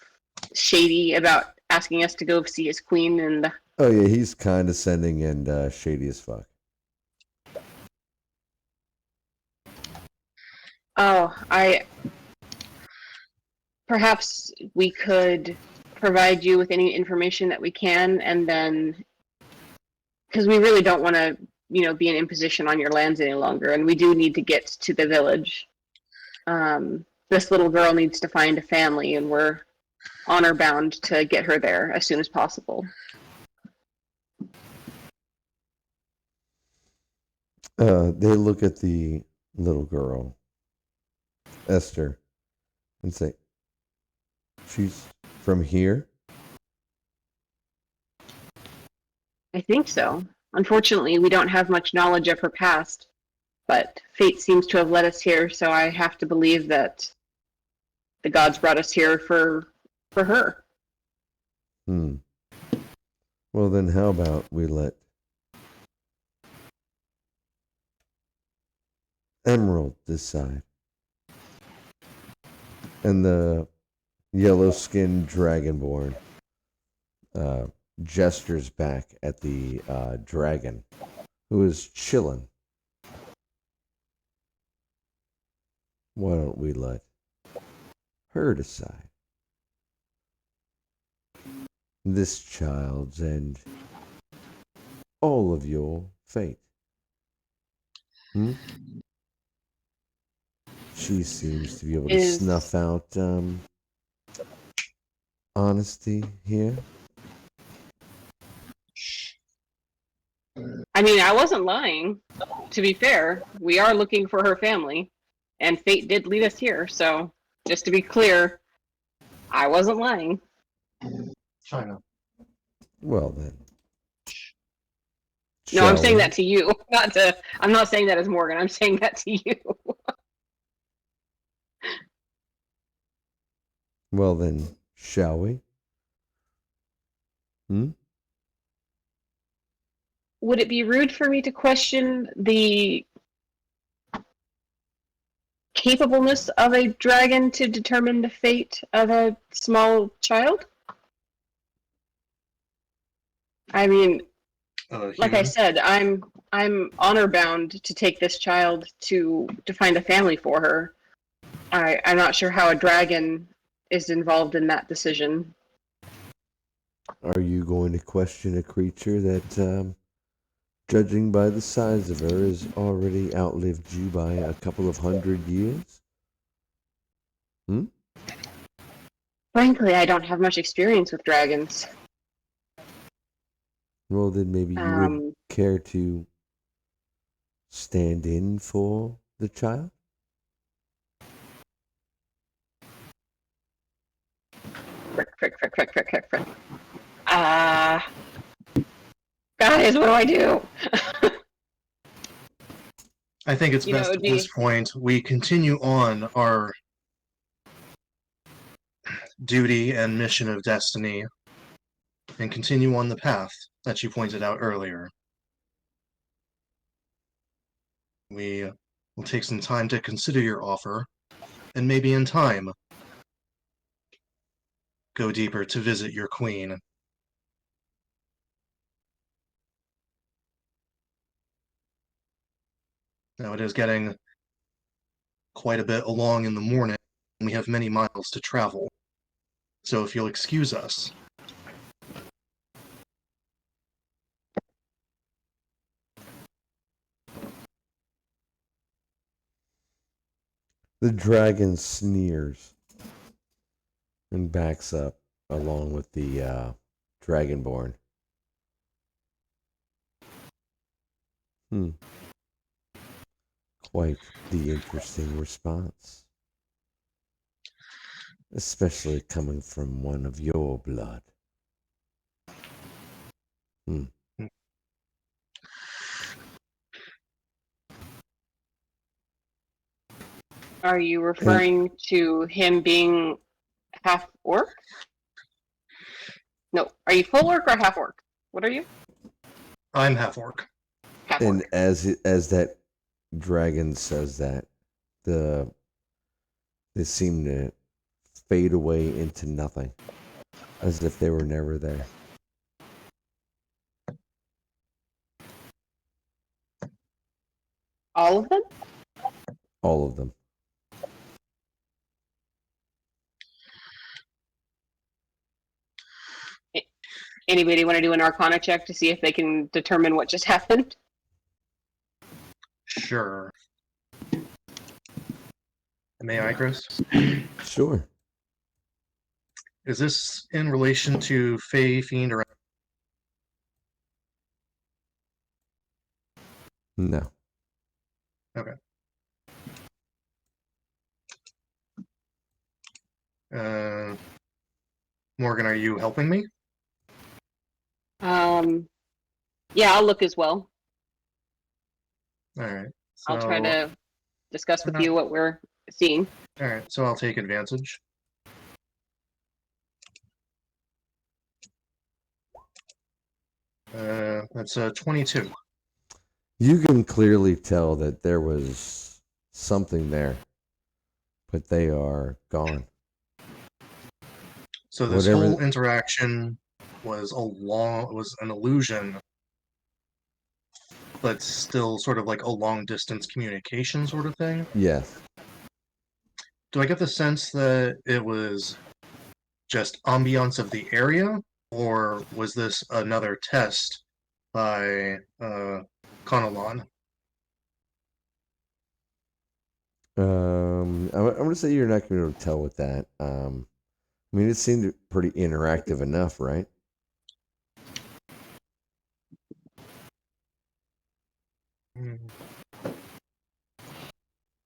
shady about asking us to go see his queen and Oh yeah, he's condescending and shady as fuck. Perhaps we could provide you with any information that we can, and then because we really don't want to, be an imposition on your lands any longer, and we do need to get to the village. This little girl needs to find a family, and we're honor bound to get her there as soon as possible. They look at the little girl, Esther, and say, "She's from here?" I think so. Unfortunately, we don't have much knowledge of her past, but fate seems to have led us here, so I have to believe that the gods brought us here for her. Well, then how about we let Emerald this side. And the yellow-skinned dragonborn gestures back at the dragon, who is chilling. Why don't we let her decide? This child's and all of your fate. Hmm? She seems to be able to Is- snuff out honesty here. I mean, I wasn't lying. To be fair, we are looking for her family, and fate did lead us here. So, just to be clear, I wasn't lying. China. Well then. No, I'm Shall saying we? that to you, not to. I'm not saying that as Morgan. I'm saying that to you. Well then, shall we? Hmm? Would it be rude for me to question the capableness of a dragon to determine the fate of a small child? I mean, like I Human. said, I'm honor bound to take this child to find a family for her. I'm not sure how a dragon is involved in that decision. Are you going to question a creature that, judging by the size of her, has already outlived you by a couple of 100 years? Hmm? Frankly, I don't have much experience with dragons. Well, then maybe you would care to stand in for the child? Frick. Guys, what do I do? I think it's You know, best it'd at this be- point we continue on our duty and mission of destiny and continue on the path that you pointed out earlier. We will take some time to consider your offer, and maybe in time go deeper to visit your queen. Now it is getting quite a bit along in the morning, and we have many miles to travel. So if you'll excuse us. The dragon sneers and backs up along with the dragonborn. Quite the interesting response. Especially coming from one of your blood. Are you referring to him being half orc? No. Are you full orc or half orc? What are you? I'm half orc. Half And orc. as that dragon says that, they seem to fade away into nothing, as if they were never there. All of them? All of them. Anybody want to do an Arcana check to see if they can determine what just happened? Sure. May I, Chris? Sure. Is this in relation to Fey, Fiend, or... No. Okay. Morgan, are you helping me? Yeah, I'll look as well. All right. I'll try to discuss with Uh-huh. you what we're seeing. All right, so I'll take advantage. That's 22. You can clearly tell that there was something there, but they are gone. So this Whatever- whole interaction was was an illusion, but still sort of like a long distance communication sort of thing. Yes. Do I get the sense that it was just ambiance of the area, or was this another test by Conalon? I'm gonna say you're not gonna be able to tell with that. I mean, it seemed pretty interactive enough, right?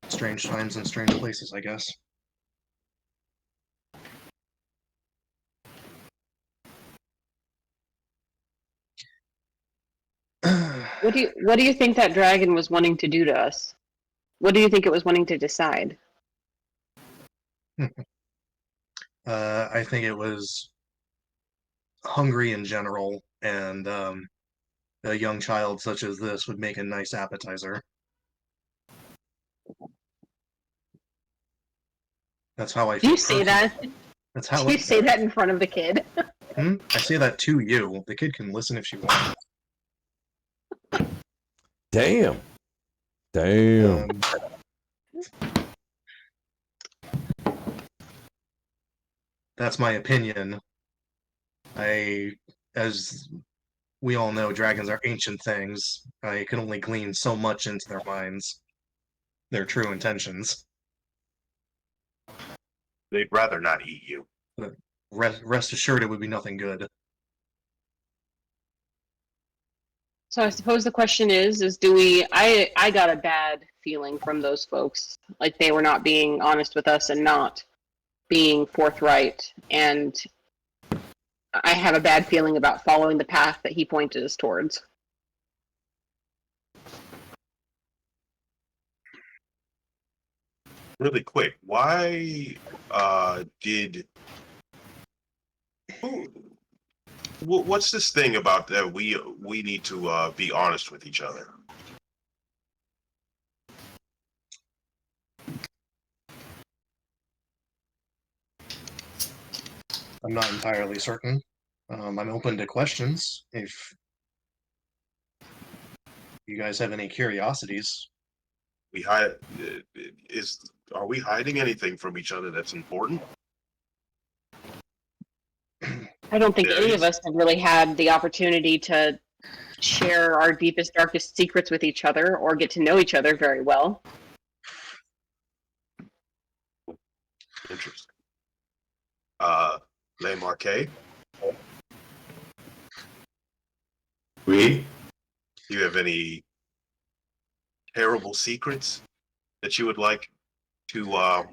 Strange times and strange places, I guess. What do you think that dragon was wanting to do to us? What do you think it was wanting to decide? I think it was hungry in general, and a young child such as this would make a nice appetizer. That's how I Do feel. you say that? That's how Do you say that in front of the kid? I say that to you. The kid can listen if she wants. Damn. Damn. That's my opinion. As we all know, dragons are ancient things. I can only glean so much into their minds, their true intentions. They'd rather not eat you. Rest assured, it would be nothing good. So I suppose the question is do we? I got a bad feeling from those folks, like they were not being honest with us and not being forthright, and I have a bad feeling about following the path that he pointed us towards. Really quick, why did what's this thing about that we need to be honest with each other? I'm not entirely certain. I'm open to questions if you guys have any curiosities. We hide are we hiding anything from each other that's important? I don't think There any is. of us have really had the opportunity to share our deepest, darkest secrets with each other or get to know each other very well. Interesting. Le Marquet, We? do you have any terrible secrets that you would like to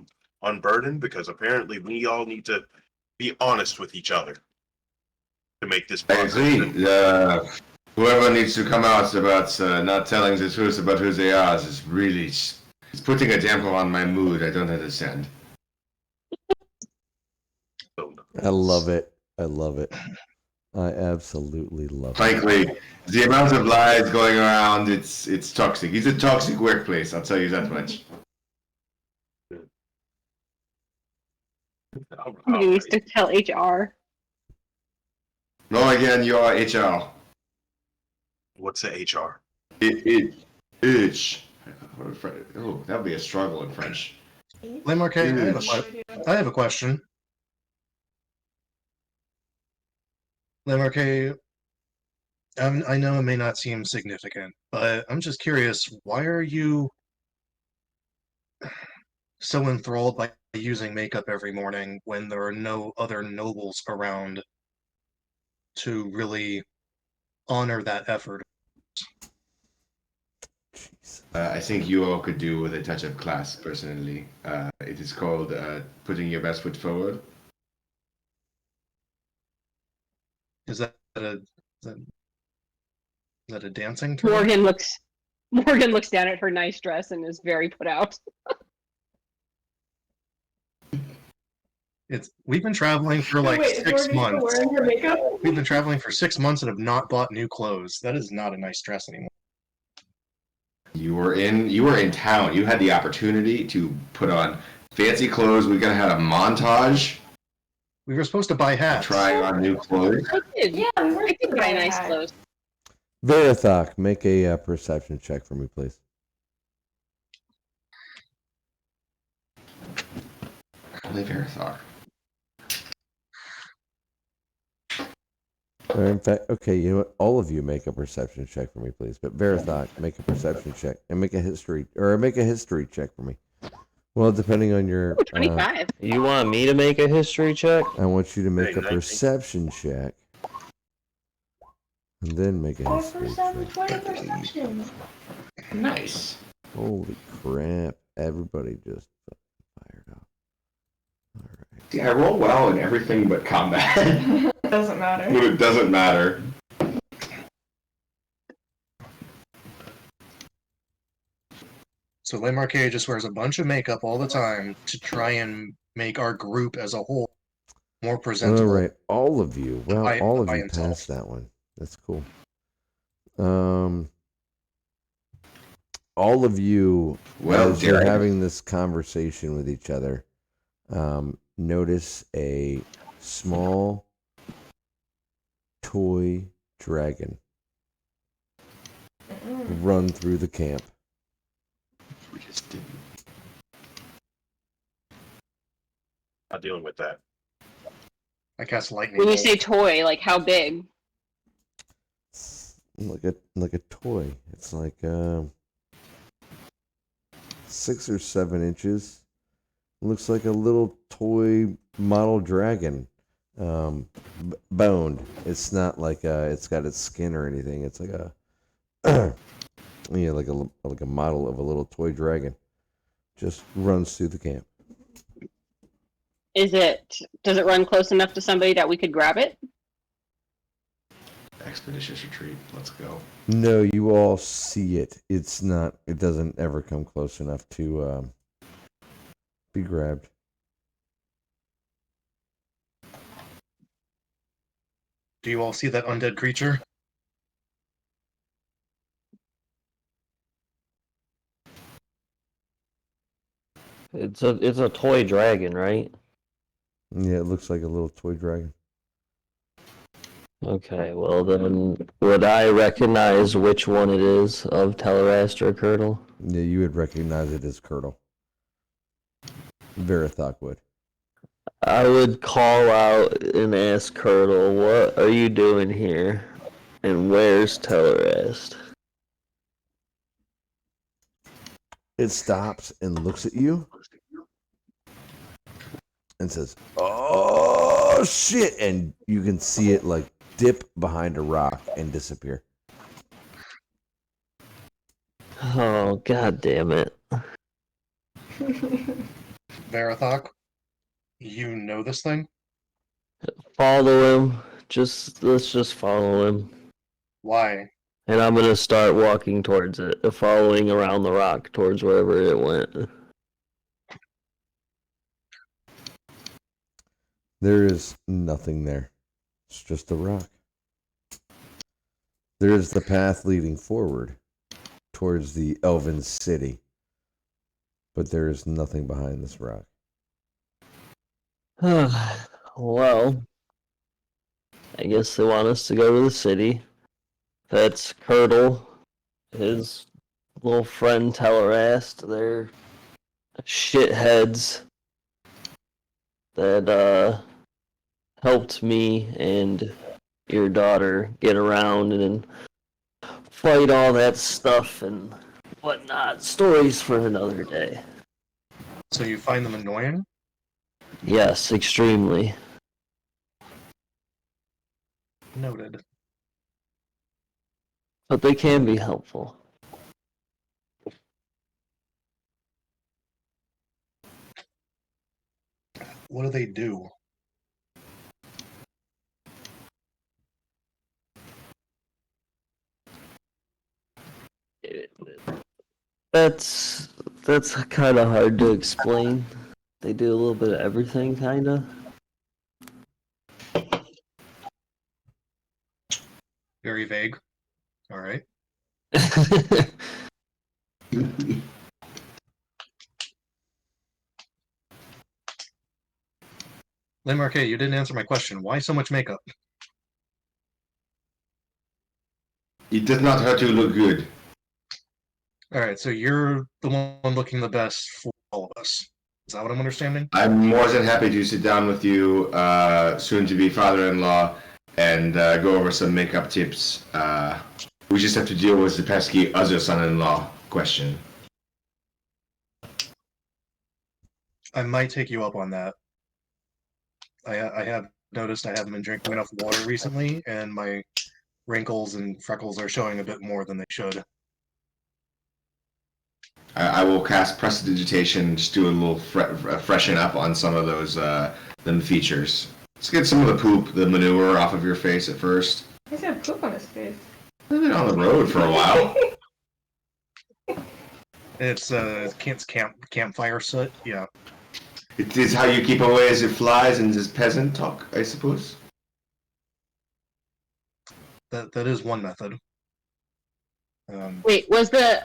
unburden? Because apparently we all need to be honest with each other to make this I process. agree. Whoever needs to come out about not telling the truth about who they are is really it's putting a damper on my mood. I don't understand. I love it. I love it. I absolutely love it. Frankly, the amount of lies going around, it's toxic. It's a toxic workplace, I'll tell you that much. Somebody needs to tell HR. No, again, you are HR. What's the HR? Itch. Oh, that would be a struggle in French. Le Marquet, I have a question. Le Marquet, I know it may not seem significant, but I'm just curious, why are you so enthralled by using makeup every morning when there are no other nobles around to really honor that effort? I think you all could do with a touch of class, personally. It is called putting your best foot forward. Is that a dancing term? Morgan looks down at her nice dress and is very put out. We've been traveling for like Wait, 6 Morgan's months. wearing her makeup? We've been traveling for 6 months and have not bought new clothes. That is not a nice dress anymore. You were in town. You had the opportunity to put on fancy clothes. We gotta have a montage We were supposed to buy of hats. trying on new clothes. I did. Yeah, we were I did buy nice hat. clothes. Verithok, make a perception check for me, please. Only Verithok. Or in fact, okay, you know what? All of you make a perception check for me, please. But Verithok, make a perception check and make a history check for me. Well, depending on your, 25. You want me to make a history check? I want you to make Hey, a 19. perception check, and then make a history 5% check. 20 perception. Nice. Holy crap! Everybody just fired up. All right. See, I roll well in everything but combat. Doesn't matter. But it doesn't matter. So Le Marquet just wears a bunch of makeup all the time to try and make our group as a whole more All presentable. right, all of you. Well, By- all of by you himself. passed that one. That's cool. All of you, Well, as you're Derek. having this conversation with each other, notice a small toy dragon run through the camp. We just didn't. Not dealing with that. I cast lightning. When you bolt. say toy, like how big? It's like a toy. It's like 6 or 7 inches. Looks like a little toy model dragon, boned. It's not like it's got its skin or anything. It's like a like a model of a little toy dragon. Just runs through the camp. Does it run close enough to somebody that we could grab it? Expeditious retreat. Let's go. No, you all see it. It's not. It doesn't ever come close enough to be grabbed. Do you all see that undead creature? It's a toy dragon, right? Yeah, it looks like a little toy dragon. Okay, well then, would I recognize which one it is of Teleraster or Curdle? Yeah, you would recognize it as Curdle. Verithok would. I would call out and ask Curdle, what are you doing here? And where's Telerast? It stops and looks at you and says, "Oh shit!" And you can see it like dip behind a rock and disappear. Oh, god damn it. Verithok, you know this thing? Follow him. Let's just follow him. Why? And I'm gonna start walking towards it, following around the rock towards wherever it went. There is nothing there. It's just a rock. There is the path leading forward towards the Elven city, but there is nothing behind this rock. Well, I guess they want us to go to the city. That's Curdle, his little friend Telerast. They're shitheads that helped me and your daughter get around and fight all that stuff and whatnot. Stories for another day. So you find them annoying? Yes, extremely. Noted. But they can be helpful. What do they do? That's kind of hard to explain. They do a little bit of everything, kind of. Very vague. All right. Marquet, you didn't answer my question. Why so much makeup? It does not hurt to look good. Alright, so you're the one looking the best for all of us. Is that what I'm understanding? I'm more than happy to sit down with you, soon to be father-in-law, and go over some makeup tips. We just have to deal with the pesky other son-in-law question. I might take you up on that. I have noticed I haven't been drinking enough water recently, and my wrinkles and freckles are showing a bit more than they should. I will cast prestidigitation, just do a little freshen up on some of those them features. Let's get some of the poop, the manure off of your face at first. He's got poop on his face. I've been on the road for a while. It's campfire soot. Yeah, It is how you keep away the flies in this peasant talk, I suppose. that is one method. Wait,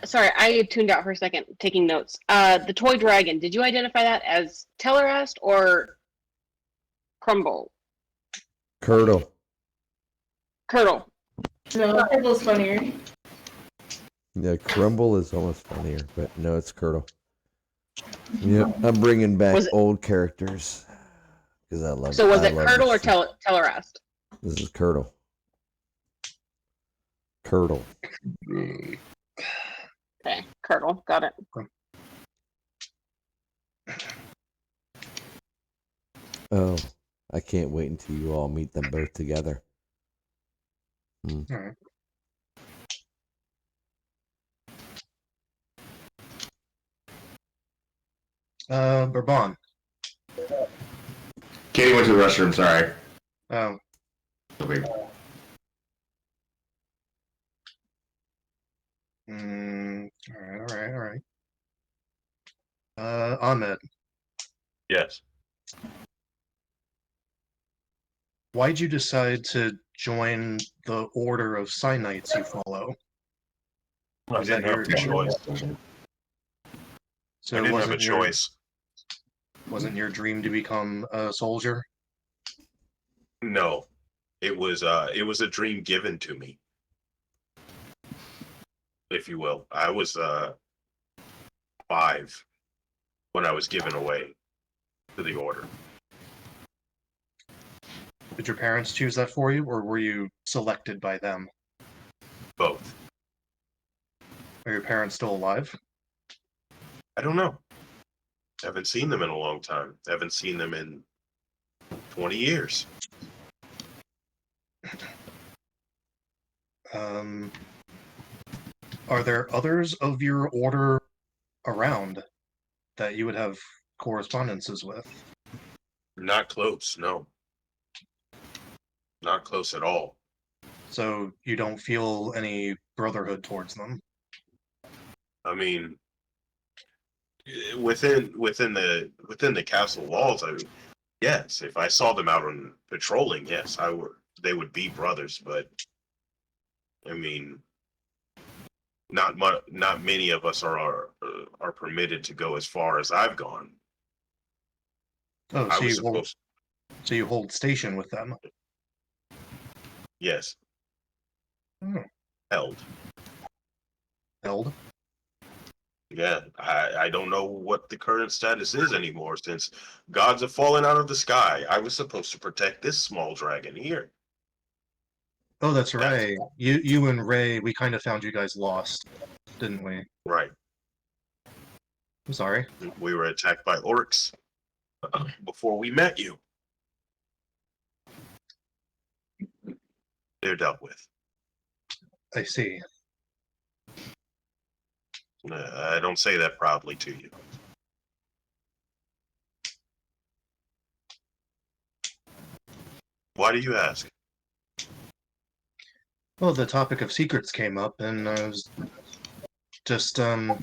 sorry, I tuned out for a second taking notes. The toy dragon, did you identify that as Tellerest or Crumble? Curdle. Curdle. No, Pickle's funnier. Yeah, Crumble is almost funnier, but no, it's Curdle. Yep, I'm bringing back old characters because I love. So was it love Curdle or this. Tellerest? This is Curdle. Curdle. Okay, Curdle, got it. Oh, I can't wait until you all meet them both together. Alright. Bourbon. Katie went to the restroom, sorry. Oh, Okay. alright. Ahmed, Yes. why'd you decide to join the order of Synites you follow? I Is that didn't have a choice. So I it didn't have a wasn't your, choice. wasn't your dream to become a soldier? No, it was a dream given to me, if you will. I was 5 when I was given away to the order. Did your parents choose that for you, or were you selected by them? Both. Are your parents still alive? I don't know. Haven't seen them in a long time. Haven't seen them in 20 years. Are there others of your order around that you would have correspondences with? Not close, no. Not close at all. So you don't feel any brotherhood towards them? I mean, within the castle walls, yes, if I saw them out on patrolling, yes, they would be brothers, but I mean, not many of us are permitted to go as far as I've gone. Oh, I so was supposed, you hold station with them? yes, Hmm. held. Held? Yeah, I don't know what the current status is anymore since gods have fallen out of the sky. I was supposed to protect this small dragon here. Oh, that's right. You and Ray, we kind of found you guys lost, didn't we? Right. I'm sorry. We were attacked by orcs before we met you. They're dealt with. I see. I don't say that proudly to you. Why do you ask? Well, the topic of secrets came up, and I was just, I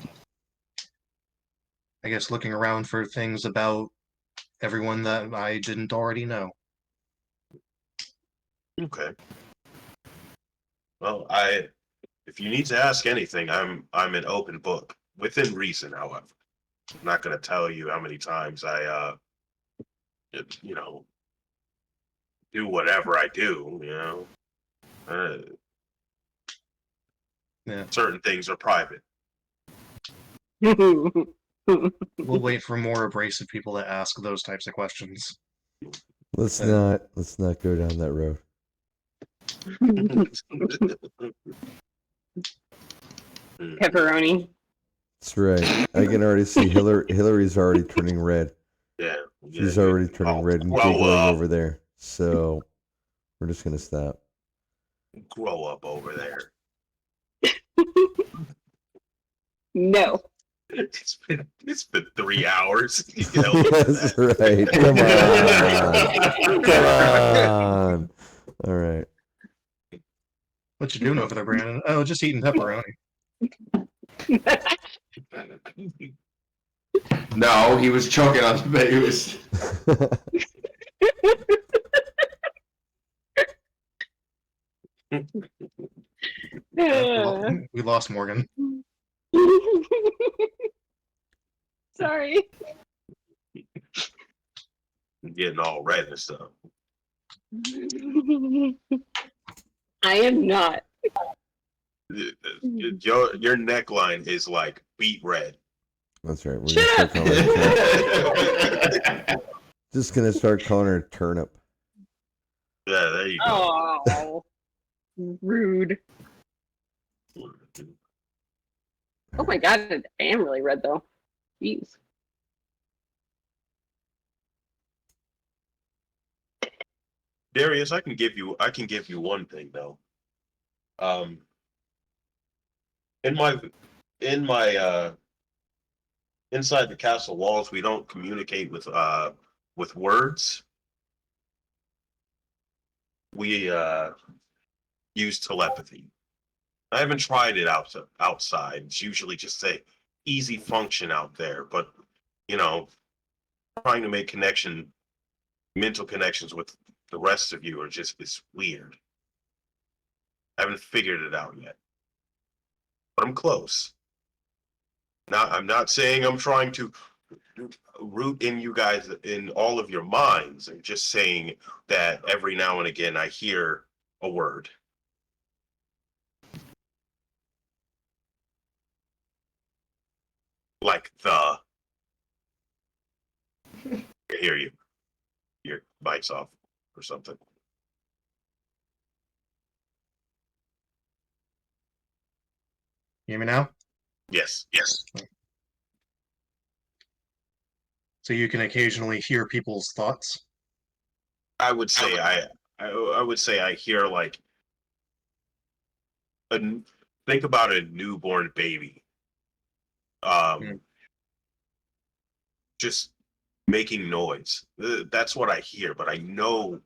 guess, looking around for things about everyone that I didn't already know. Okay. Well, if you need to ask anything, I'm an open book. within reason. However, I'm not going to tell you how many times I, you know, do whatever I do. You know, Yeah. certain things are private. We'll wait for more abrasive people to ask those types of questions. Let's not go down that road. Pepperoni. That's right. I can already see Hillary's already turning red. Yeah, She's yeah, already turning red and grow giggling up. over there. So we're just gonna stop. Grow up over there. No. It's been 3 hours. You can help me with That's that. right. Come on. All right. What you doing over there, Brandon? Oh, just eating pepperoni. No, he was choking on he was. We lost Morgan. Sorry. Getting all red and stuff. I am not. Your neckline is like beet red. That's right. We're Shut gonna up. start calling her turnip. Just gonna start calling her turnip. Yeah, there you go. Oh, rude. Oh my god, I am really red though. Jeez. Darius, I can give you one thing though. In my inside the castle walls, we don't communicate with words. We use telepathy. I haven't tried it outside. It's usually just a easy function out there, but you know, trying to make mental connections with the rest of you it's weird. I haven't figured it out yet, but I'm close. Now, I'm not saying I'm trying to root in you guys in all of your minds. I'm just saying that every now and again I hear a word. Like I hear you. Your mic's off or something. Hear me now? Yes. So you can occasionally hear people's thoughts. I would say I would say I hear like think about a newborn baby. Just making noise. That's what I hear, but I know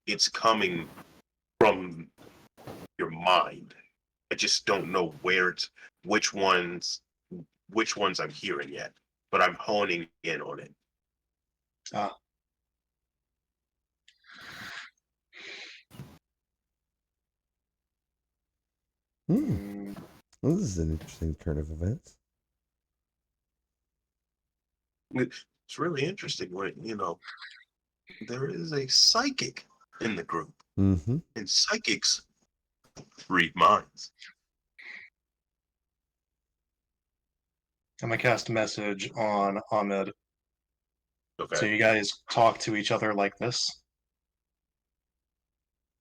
it's coming from your mind. I just don't know which ones I'm hearing yet, but I'm honing in on it. Well, this is an interesting turn of events. It's really interesting when, there is a psychic in the group. Mm-hmm. And psychics read minds. I'm gonna cast a message on Ahmed. Okay. So you guys talk to each other like this.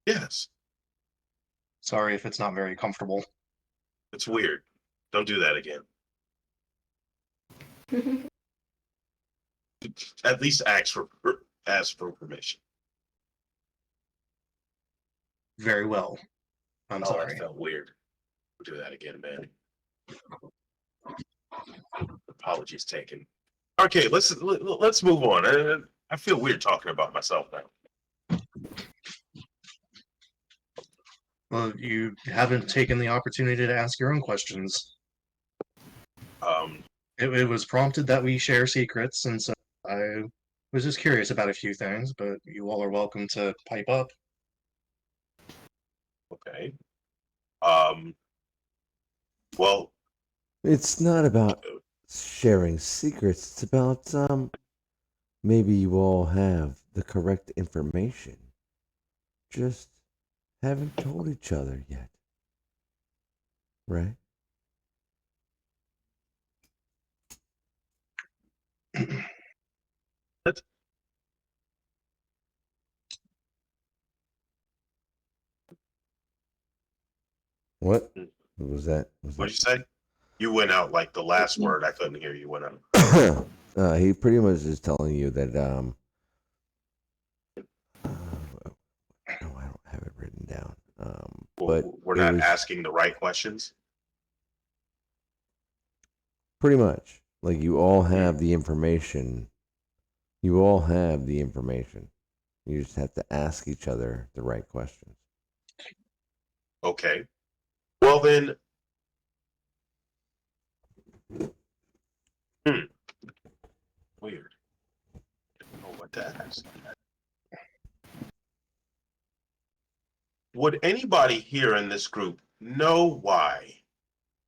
Yes. Sorry if it's not very comfortable. It's weird. Don't do that again. At least ask for permission. Very well. I'm sorry. That felt weird. We'll do that again, man. Apologies taken. Okay, let's move on. I feel weird talking about myself now. Well, you haven't taken the opportunity to ask your own questions. It was prompted that we share secrets, and so I was just curious about a few things, but you all are welcome to pipe up. Okay. Well, It's not about sharing secrets. It's about maybe you all have the correct information. Just haven't told each other yet. Right? What? What was that? What'd you say? You went out like the last word. I couldn't hear you. Went out. He pretty much is telling you that oh, I don't have it written down. But We're it not was asking the right questions. pretty much like you all have the information. You all have the information. You just have to ask each other the right questions. Okay. Well then. Weird. I don't know what to ask. Would anybody here in this group know why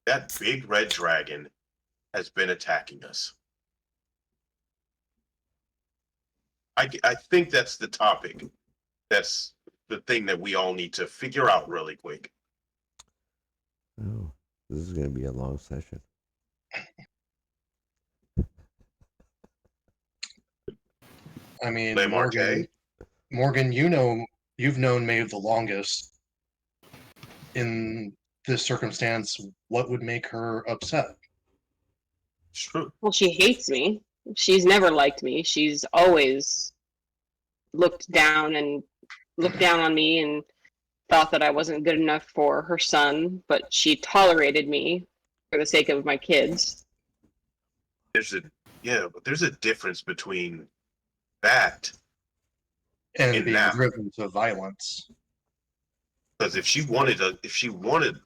that big red dragon has been attacking us? I think that's the topic. That's the thing that we all need to figure out really quick. Oh, this is going to be a long session. I mean, Le Marquet? Morgan, you've known Maeve the longest. In this circumstance, what would make her upset? It's true. Well, she hates me. She's never liked me. She's always looked down on me and thought that I wasn't good enough for her son, but she tolerated me for the sake of my kids. But there's a difference between that And and being now. driven to violence. Because if she wanted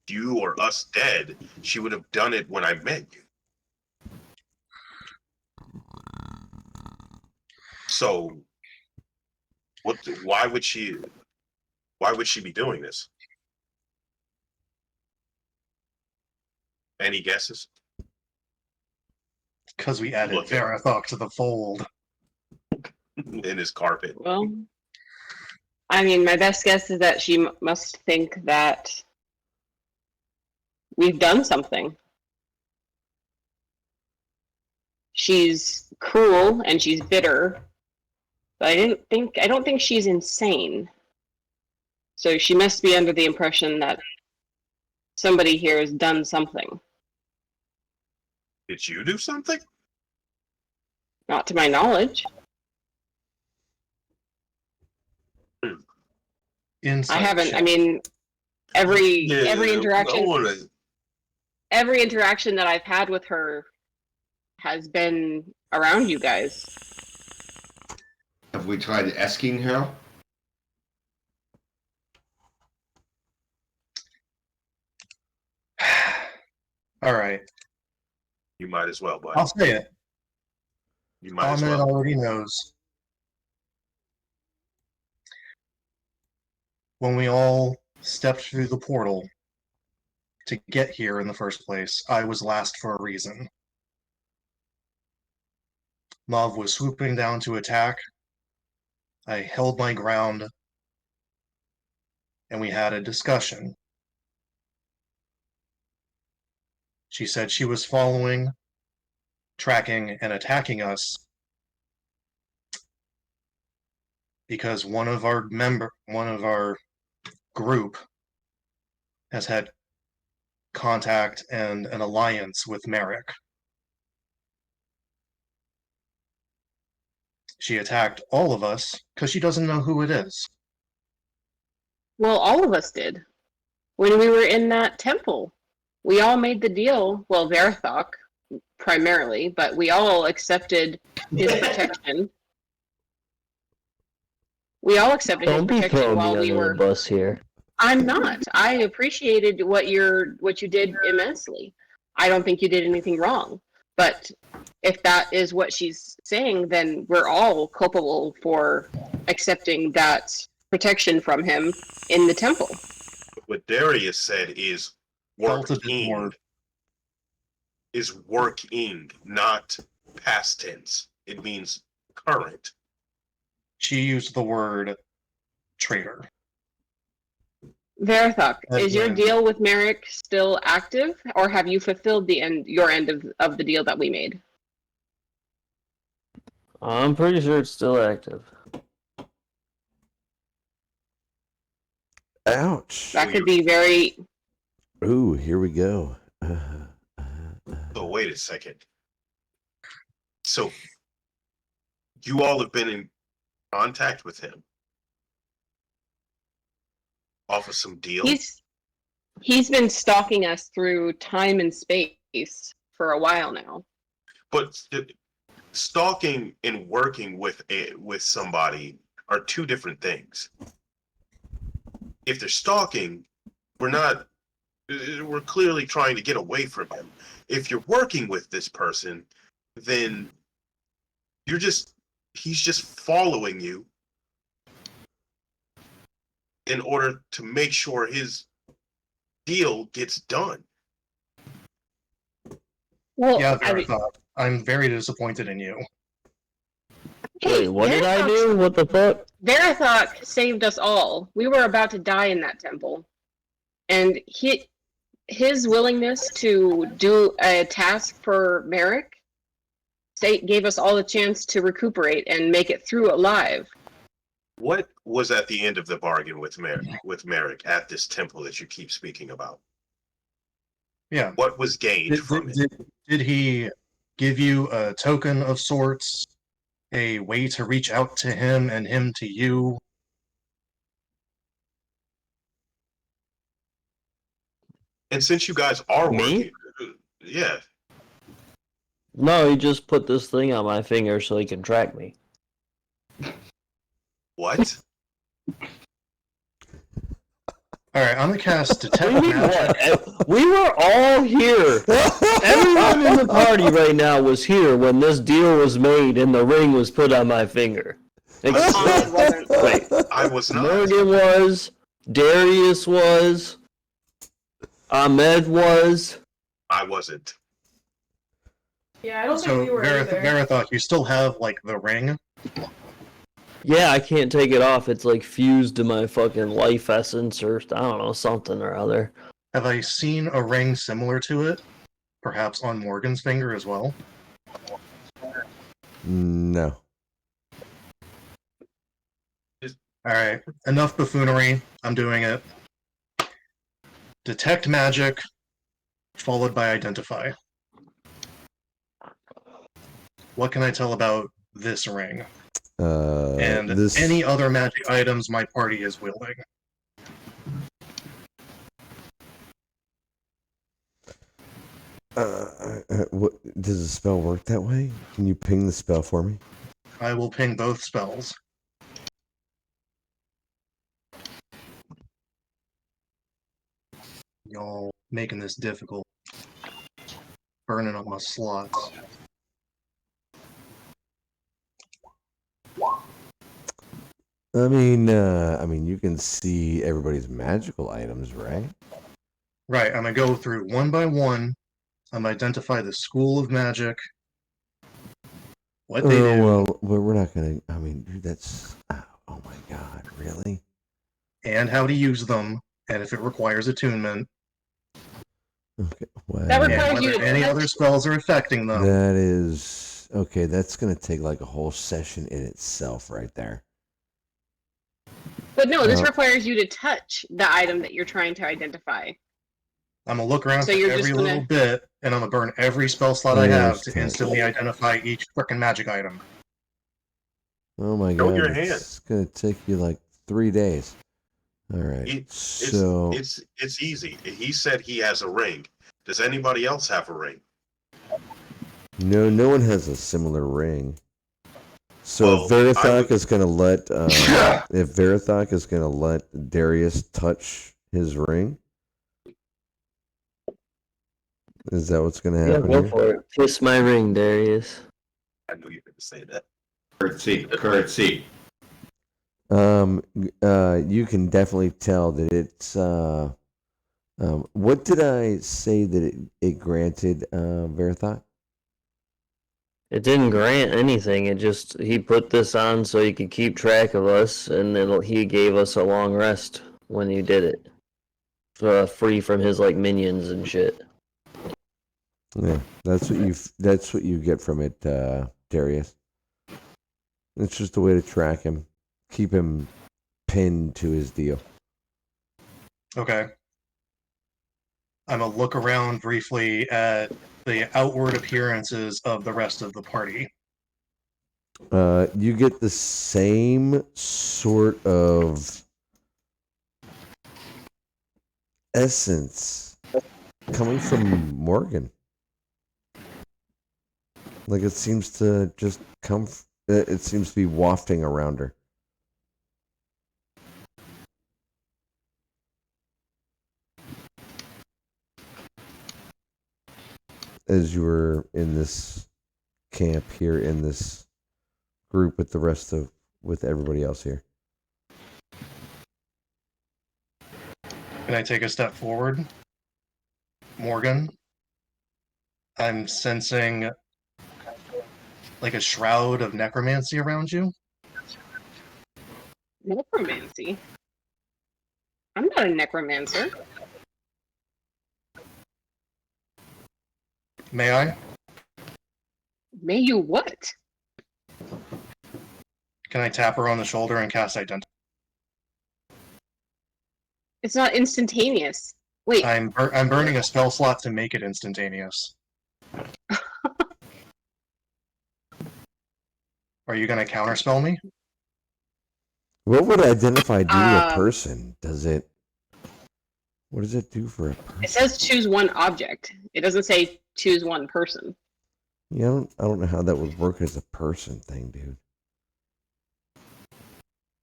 you or us dead, she would have done it when I met you. So, why would she be doing this? Any guesses? Because we added Look at- Varathok to the fold. In his carpet. Well, I mean, my best guess is that she must think that we've done something. She's cruel and she's bitter, but I don't think she's insane. So she must be under the impression that somebody here has done something. Did you do something? Not to my knowledge. Insight I haven't. check. I mean, every interaction, No every interaction that I've had with her has been around you guys. Have we tried asking her? All right, you might as well, buddy. I'll say it. You might as Ahmed well. already knows. When we all stepped through the portal to get here in the first place, I was last for a reason. Mav was swooping down to attack. I held my ground, and we had a discussion. She said she was following, tracking, and attacking us because one of our group has had contact and an alliance with Merrick. She attacked all of us because she doesn't know who it is. Well, all of us did. When we were in that temple, we all made the deal. Well, Varathok primarily, but we all accepted his protection. We all accepted his Don't be protection throwing while me we under were. the bus here. I'm not. I appreciated what you did immensely. I don't think you did anything wrong. But if that is what she's saying, then we're all culpable for accepting that protection from him in the temple. What Darius said is Felt work a bit more. is working, not past tense. It means current. She used the word traitor. Verathok, That's is your fine. deal with Merrick still active, or have you fulfilled your end of the deal that we made? I'm pretty sure it's still active. Ouch. That could be very. Ooh, here we go. So wait a second. So you all have been in contact with him off of some deal? He's been stalking us through time and space for a while now. But stalking and working with somebody are two different things. If they're stalking, we're clearly trying to get away from him. If you're working with this person, then he's just following you in order to make sure his deal gets done. Well, Yeah, Verathok, I'm very disappointed in you. Wait, what did I do? What the fuck? Verathok saved us all. We were about to die in that temple. And his willingness to do a task for Merrick gave us all a chance to recuperate and make it through alive. What was at the end of the bargain with Merrick at this temple that you keep speaking about? Yeah. What was gained from it? Did he give you a token of sorts? A way to reach out to him and him to you? And since you guys are Me? working, yeah. No, he just put this thing on my finger so he can track me. What? Alright, I'm gonna cast Detect What do you mean, Magic. what? We were all here. Everyone in the party right now was here when this deal was made and the ring was put on my finger. Ahmed wasn't. Wait, I was not. Morgan was, Darius was, Ahmed was. I wasn't. Yeah, I don't So, think we were either. Verathok, you still have, like, the ring? Yeah, I can't take it off. It's like fused to my fucking life essence or I don't know, something or other. Have I seen a ring similar to it? Perhaps on Morgan's finger as well? No. Alright, enough buffoonery. I'm doing it. Detect Magic, followed by Identify. What can I tell about this ring? And This any other magic items my party is wielding. what does the spell work that way? Can you ping the spell for me? I will ping both spells. Y'all making this difficult. Burning up my slots. I mean, you can see everybody's magical items, right? Right, I'm gonna go through one by one. I'm gonna identify the school of magic. What they do. Well, we're not gonna. I mean, dude, that's. Oh my God, really? And how to use them, and if it requires attunement, Okay. Well, That and requires you whether to any touch- other spells are affecting them. that is okay. That's gonna take like a whole session in itself, right there. But no, this No. requires you to touch the item that you're trying to identify. I'm gonna look around So for you're every just little gonna- bit, and I'm gonna burn every spell slot I have Yes, to touch. instantly identify each frickin' magic item. Oh my Show God, your hand. it's gonna take you like 3 days. All right. So It's easy. He said he has a ring. Does anybody else have a ring? no one has a similar ring. So Well, if I Verathok would- is gonna let if Verathok is gonna let Darius touch his ring, is that what's gonna Yeah, happen go here? for it. Kiss my ring, Darius. I knew you were going to say that. Curtsy. You can definitely tell that What did I say that it granted, Verithot? It didn't grant anything. It just he put this on so he could keep track of us, and then he gave us a long rest when he did it, free from his like minions and shit. Yeah, that's what you get from it, Darius. It's just a way to track him, keep him pinned to his deal. Okay. I'm gonna look around briefly at the outward appearances of the rest of the party. You get the same sort of essence coming from Morgan. Like it seems to just come. It seems to be wafting around her. As you were in this camp here, in this group with everybody else here. Can I take a step forward? Morgan, I'm sensing like a shroud of necromancy around you. Necromancy? I'm not a necromancer. May I? May you what? Can I tap her on the shoulder and cast Identify? It's not instantaneous. Wait, I'm burning a spell slot to make it instantaneous. Are you going to counterspell me? What would identify do to a Um, person? What does it do for a person? it says choose one object. It doesn't say choose one person. Yeah, I don't know how that would work as a person thing, dude.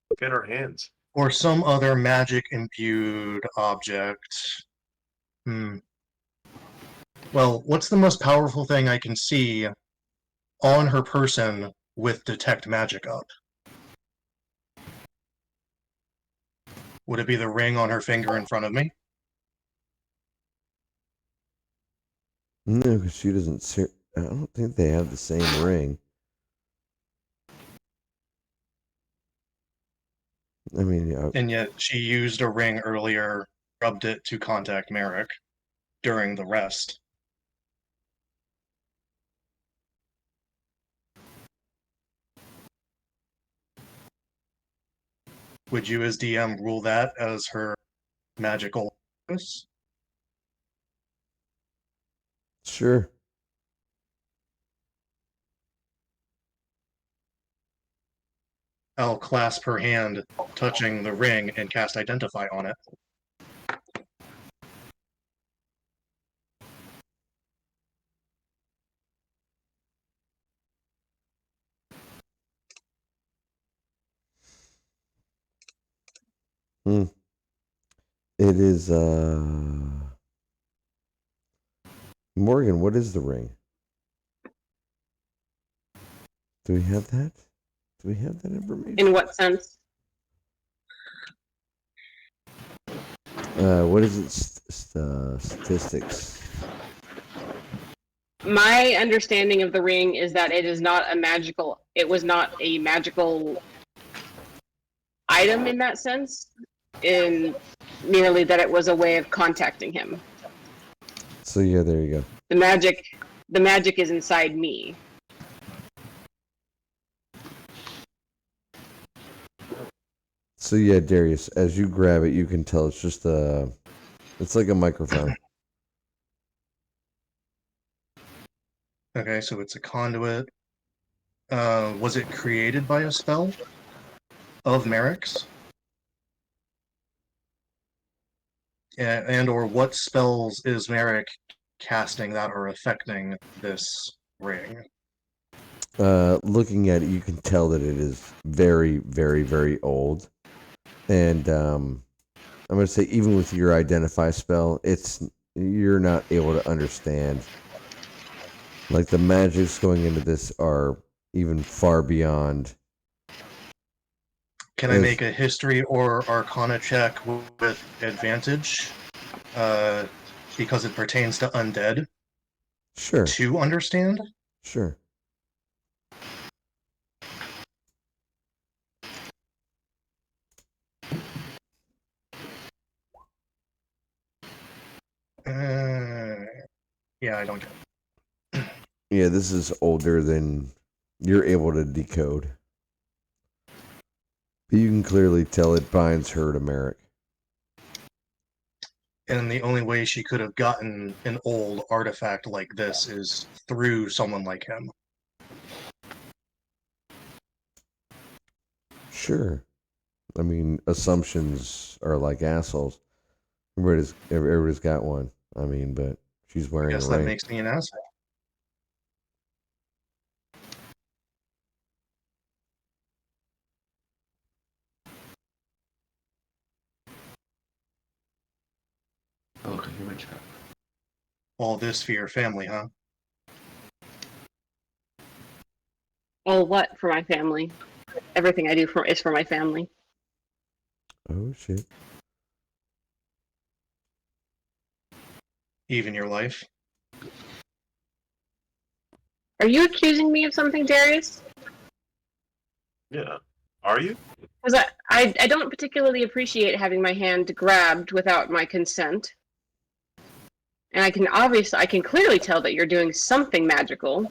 Look at our hands. Or some other magic imbued object? Well, what's the most powerful thing I can see on her person with detect magic up? Would it be the ring on her finger in front of me? No, because she doesn't. I don't think they have the same ring. I mean, And yet she used a ring earlier, rubbed it to contact Merrick during the rest. Would you, as DM, rule that as her magical focus? sure. I'll clasp her hand, touching the ring, and cast Identify on it. It is Morgan, what is the ring? Do we have that? Do we have that information? In what sense? What is it? Statistics. My understanding of the ring is that it is not a magical. It was not a magical item in that sense. In merely that it was a way of contacting him. So yeah, there you go. The magic is inside me. So yeah, Darius, as you grab it, you can tell it's just it's like a microphone. Okay, so it's a conduit. Was it created by a spell of Merrick's? And or what spells is Merrick casting that are affecting this ring? Looking at it, you can tell that it is very, very, very old. And I'm gonna say, even with your identify spell, you're not able to understand. Like the magics going into this are even far beyond. Can I make a history or arcana check with advantage because it pertains to undead, Sure. to understand? Sure. Yeah, I don't get it. Yeah, this is older than you're able to decode. But you can clearly tell it binds her to Merrick. And the only way she could have gotten an old artifact like this is through someone like him. Sure. I mean, assumptions are like assholes. Everybody's got one. I mean, but she's I wearing guess a that ring. makes me an asshole. Okay, you're my trap. All this for your family, huh? All what for my family? Everything I do is for my family. Oh shit. Even your life? Are you accusing me of something, Darius? Yeah. Are you? Because I don't particularly appreciate having my hand grabbed without my consent. And I can clearly tell that you're doing something magical,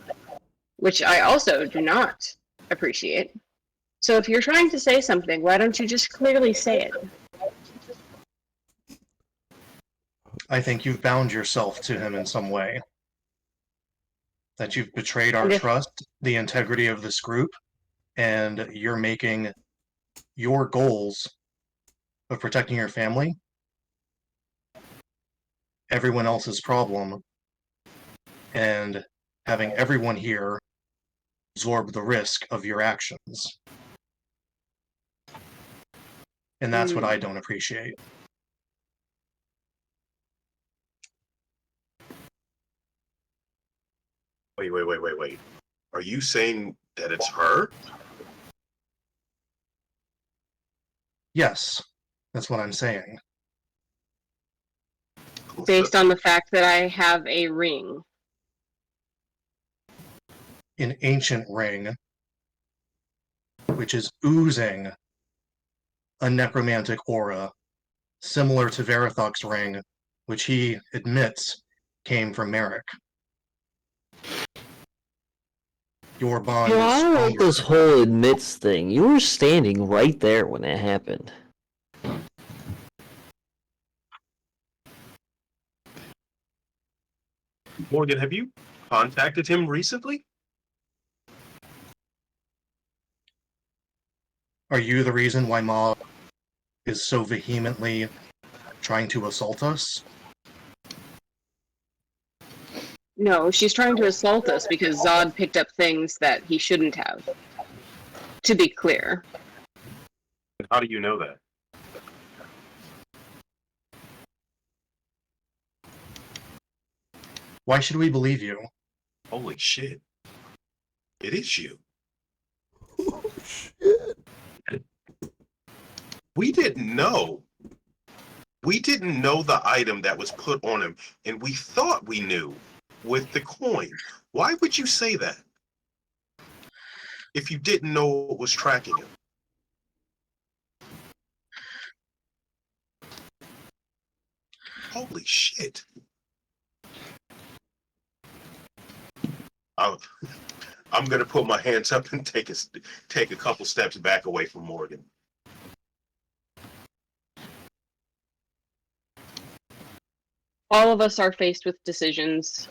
which I also do not appreciate. So if you're trying to say something, why don't you just clearly say it? I think you've bound yourself to him in some way. That you've betrayed our And if trust, the integrity of this group, and you're making your goals of protecting your family everyone else's problem, and having everyone here absorb the risk of your actions. And that's what I don't appreciate. Wait. Are you saying that it's her? Yes, that's what I'm saying. based on the fact that I have a ring. An ancient ring, which is oozing a necromantic aura, similar to Verathok's ring, which he admits came from Merrick. Your bond Yo, is I don't know stronger. this whole admits thing. You were standing right there when it happened. Morgan, have you contacted him recently? Are you the reason why Ma is so vehemently trying to assault us? No, she's trying to assault us because Zod picked up things that he shouldn't have. To be clear. How do you know that? Why should we believe you? Holy shit. It is you. Oh shit. We didn't know. We didn't know the item that was put on him, and we thought we knew with the coin. Why would you say that? If you didn't know what was tracking him? Holy shit. I'm going to put my hands up and take a couple steps back away from Morgan. All of us are faced with decisions.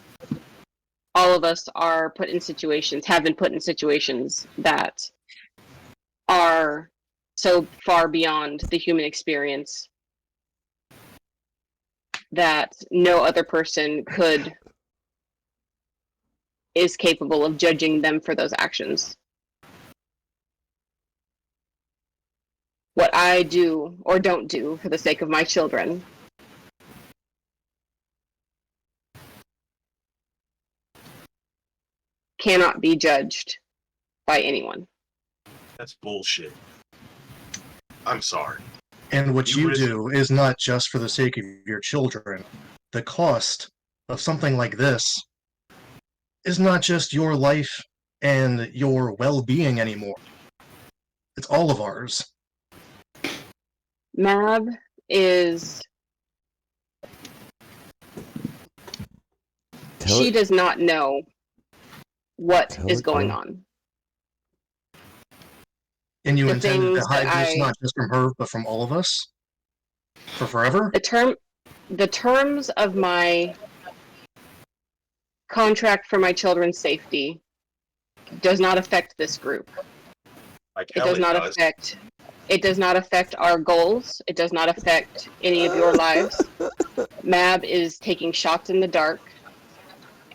All of us are put in situations, have been put in situations that are so far beyond the human experience that no other person is capable of judging them for those actions. What I do or don't do for the sake of my children cannot be judged by anyone. That's bullshit. I'm sorry. And what You you risk- do is not just for the sake of your children. The cost of something like this is not just your life and your well-being anymore. It's all of ours. Mab is. She does not know what Tell is it, going girl. on. And you The intended to things hide that this not just from her, but from all of us? For forever? The terms of my contract for my children's safety does not affect this group. like It hell does not does. affect. It does not affect our goals. It does not affect any of your lives. Mab is taking shots in the dark,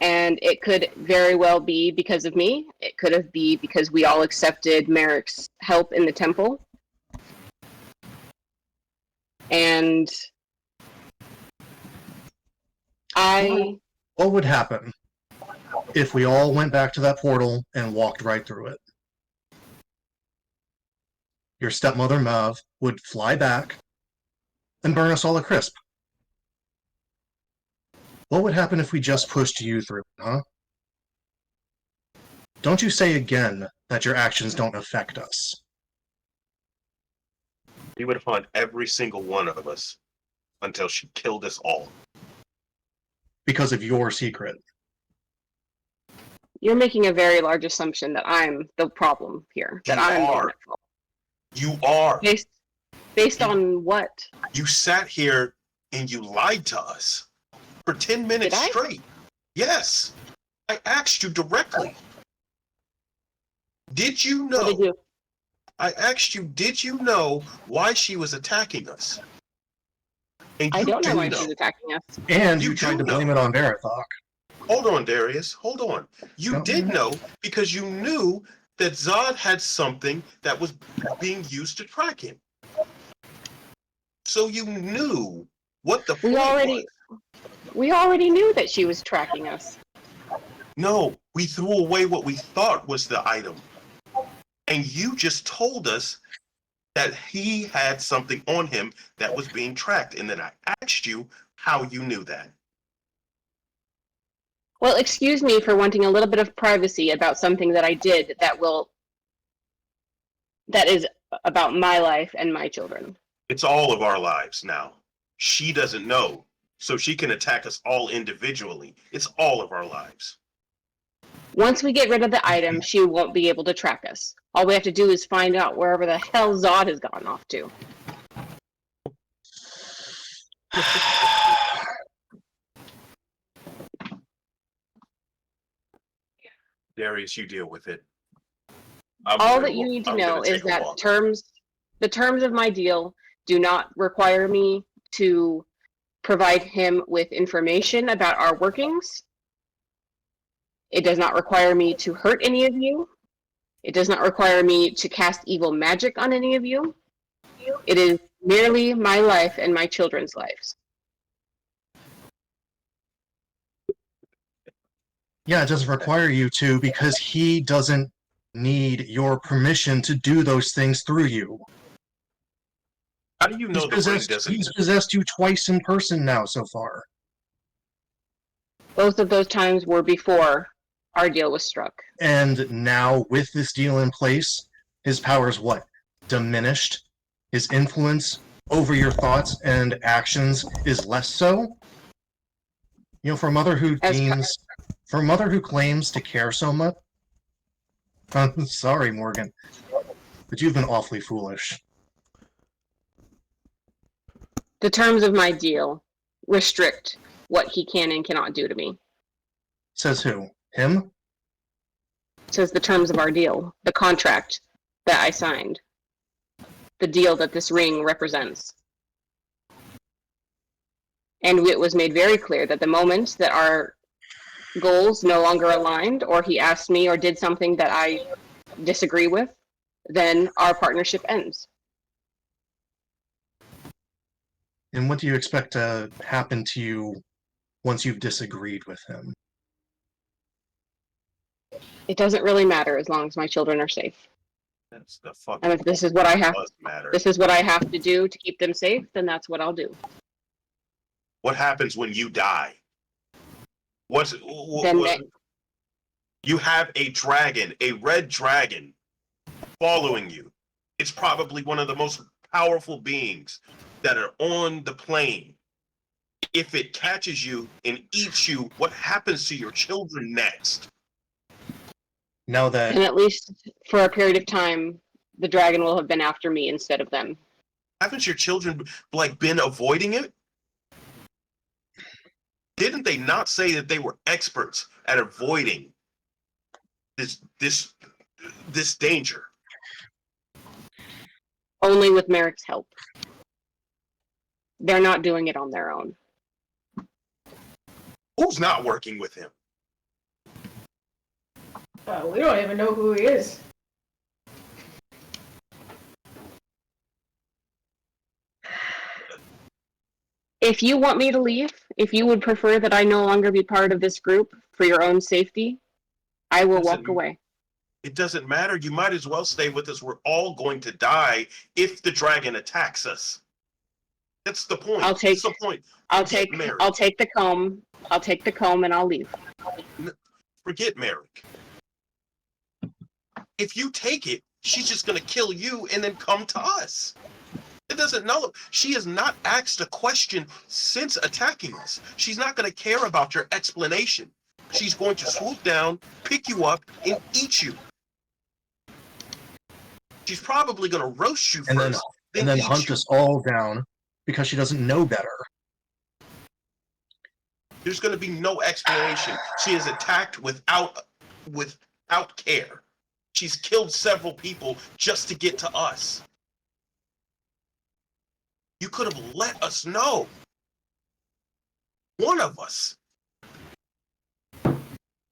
and it could very well be because of me. It could have been because we all accepted Merrick's help in the temple. And What would happen if we all went back to that portal and walked right through it? Your stepmother, Mav, would fly back and burn us all a crisp. What would happen if we just pushed you through, huh? Don't you say again that your actions don't affect us. He would hunt every single one of us until she killed us all. Because of your secret. you're making a very large assumption that I'm the problem here. That You I'm the are. one at fault. You are. Based on what? You sat here and you lied to us for 10 minutes Did I? straight. Yes. I asked you directly. Did you know? What did you? I asked you, did you know why she was attacking us? And I you don't know do why she's attacking us. And You you tried do to blame know. it on Varathok. Hold on, Darius. Hold on. You No. did know because you knew that Zod had something that was being used to track him. So you knew what the point was. We already knew that she was tracking us. No, we threw away what we thought was the item. And you just told us that he had something on him that was being tracked. And then I asked you how you knew that. Well, excuse me for wanting a little bit of privacy about something that I did that is about my life and my children. It's all of our lives now. She doesn't know, so she can attack us all individually. It's all of our lives. Once we get rid of the item, she won't be able to track us. All we have to do is find out wherever the hell Zod has gone off to. Darius, you deal with it. All that you need to know is that the terms of my deal do not require me to provide him with information about our workings. It does not require me to hurt any of you. It does not require me to cast evil magic on any of you. It is merely my life and my children's lives. Yeah, it doesn't require you to because he doesn't need your permission to do those things through you. How do you know the ring doesn't? He's possessed you twice in person now so far. Both of those times were before our deal was struck. And now, with this deal in place, his power's what? Diminished? His influence over your thoughts and actions is less so? You know, for a mother who claims to care so much, I'm sorry, Morgan, but you've been awfully foolish. The terms of my deal restrict what he can and cannot do to me. Says who? Him? Says the terms of our deal, the contract that I signed, the deal that this ring represents. And it was made very clear that the moment that our goals no longer aligned, or he asked me or did something that I disagree with, then our partnership ends. And what do you expect to happen to you once you've disagreed with him? It doesn't really matter as long as my children are safe. That's the fucking. And if this is what I have, does matter. this is what I have to do to keep them safe, then that's what I'll do. What happens when you die? Then You have a dragon, a red dragon, following you. It's probably one of the most powerful beings that are on the plane. If it catches you and eats you, what happens to your children next? Now and that at least for a period of time, the dragon will have been after me instead of them. Haven't your children like been avoiding it? Didn't they not say that they were experts at avoiding this danger? Only with Merrick's help. They're not doing it on their own. Who's not working with him? We don't even know who he is. If you want me to leave, if you would prefer that I no longer be part of this group for your own safety, I will walk away. It doesn't matter. You might as well stay with us. We're all going to die if the dragon attacks us. That's the point. I'll take That's the point. I'll take the comb. I'll take the comb and I'll leave. Forget Merrick. If you take it, she's just going to kill you and then come to us. It doesn't know. She has not asked a question since attacking us. She's not going to care about your explanation. She's going to swoop down, pick you up, and eat you. She's probably going to roast you and first, then eat hunt you. us all down because she doesn't know better. There's going to be no explanation. She is attacked without care. She's killed several people just to get to us. You could have let us know. One of us.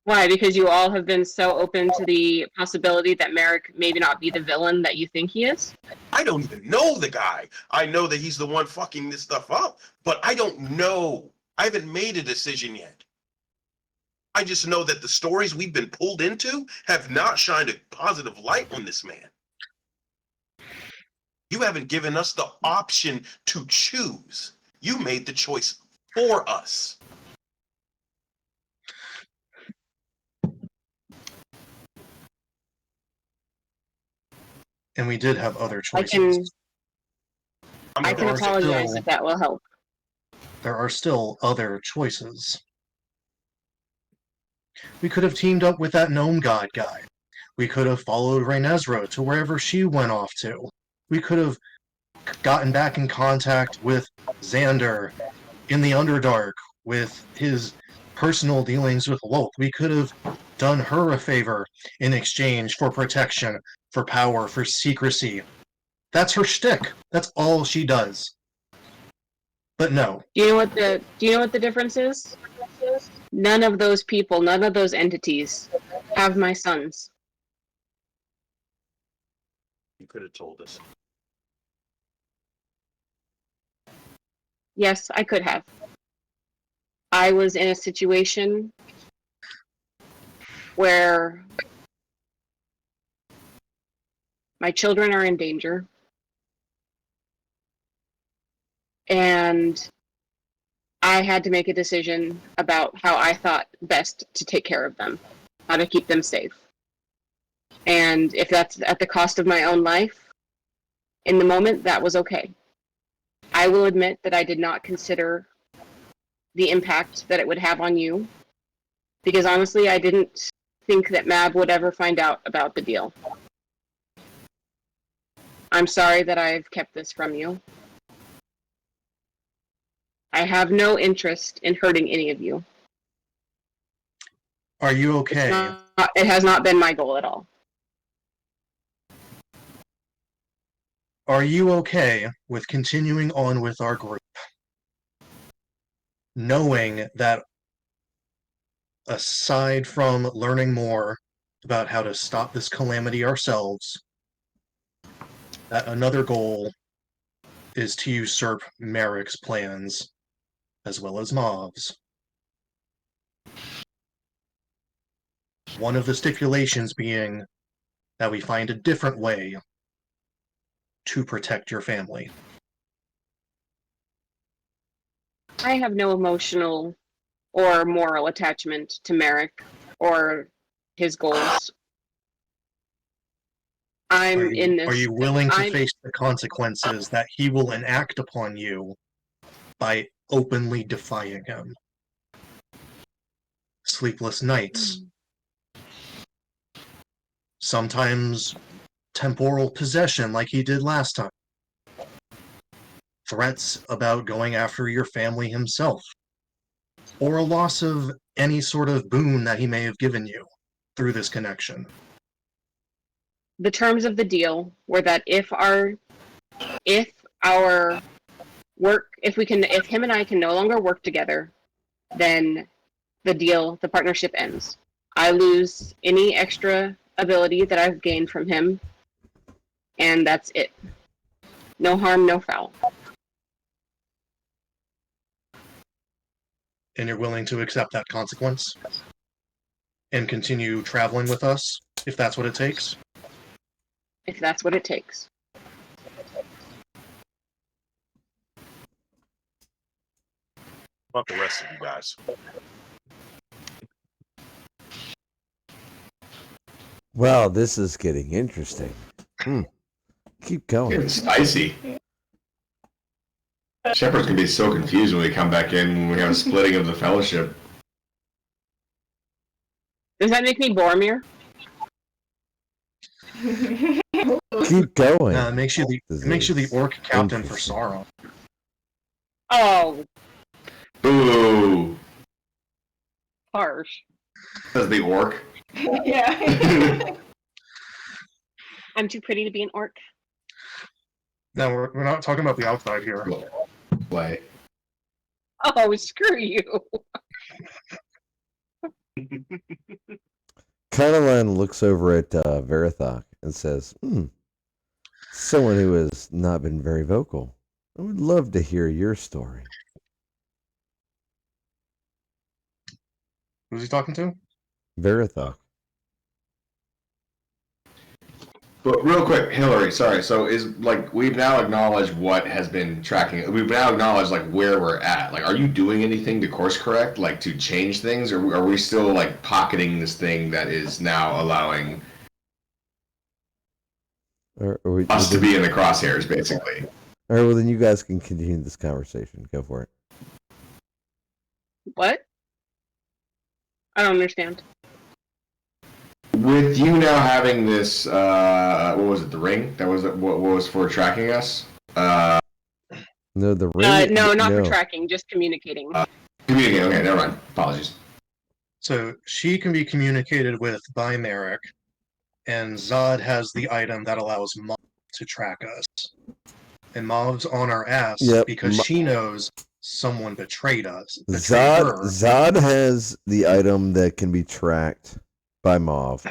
Why? Because you all have been so open to the possibility that Merrick maybe not be the villain that you think he is? I don't even know the guy. I know that he's the one fucking this stuff up, but I don't know. I haven't made a decision yet. I just know that the stories we've been pulled into have not shined a positive light on this man. You haven't given us the option to choose. You made the choice for us. And we did have other I choices. can there are apologize still- if that will help. There are still other choices. We could have teamed up with that gnome god guy. We could have followed Rhaenezra to wherever she went off to. We could have gotten back in contact with Xander in the Underdark with his personal dealings with Lope. We could have done her a favor in exchange for protection, for power, for secrecy. That's her shtick. That's all she does. But no. Do you know what the difference is? None of those people, none of those entities have my sons. You could have told us. Yes, I could have. I was in a situation where my children are in danger. And I had to make a decision about how I thought best to take care of them, how to keep them safe. And if that's at the cost of my own life, in the moment, that was okay. I will admit that I did not consider the impact that it would have on you, because honestly, I didn't think that Mab would ever find out about the deal. I'm sorry that I've kept this from you. I have no interest in hurting any of you. Are you okay? It has not been my goal at all. Are you okay with continuing on with our group? Knowing that aside from learning more about how to stop this calamity ourselves, that another goal is to usurp Merrick's plans as well as Mav's. One of the stipulations being that we find a different way to protect your family. I have no emotional or moral attachment to Merrick or his goals. I'm in this. Are you willing to I'm- face the consequences that he will enact upon you by openly defying him? Sleepless nights. Sometimes temporal possession like he did last time. Threats about going after your family himself. Or a loss of any sort of boon that he may have given you through this connection. The terms of the deal were that if him and I can no longer work together, then the partnership ends. I lose any extra ability that I've gained from him, and that's it. No harm, no foul. And you're willing to accept that consequence? And continue traveling with us, if that's what it takes? If that's what it takes. About the rest of you guys. Well, this is getting interesting. Keep going. It's spicy. Shepard's gonna be so confused when we come back in when we have a splitting of the fellowship. Does that make me Boromir? Keep going. It makes you the orc captain for Sauron. Oh, Ooh, harsh. says the orc. Yeah. I'm too pretty to be an orc. No, we're not talking about the outside here. Wait. Oh, screw you. Canalan looks over at Verithok and says, someone who has not been very vocal. I would love to hear your story. Who's he talking to? Verithok. But real quick, Hillary, sorry. So we've now acknowledged what has been tracking. We've now acknowledged where we're at. Are you doing anything to course correct, to change things, or are we still pocketing this thing that is now allowing us to be in the crosshairs, basically? All right, well then you guys can continue this conversation. Go for it. What? I don't understand. With you now having this, what was it? The ring that was what was for tracking us? No, the ring. No, not for tracking, just communicating. Communicating. Okay, never mind. Apologies. So she can be communicated with by Merrick, and Zod has the item that allows Mav to track us. And Mav's on our ass because she knows someone betrayed us. Zod has the item that can be tracked by Mav.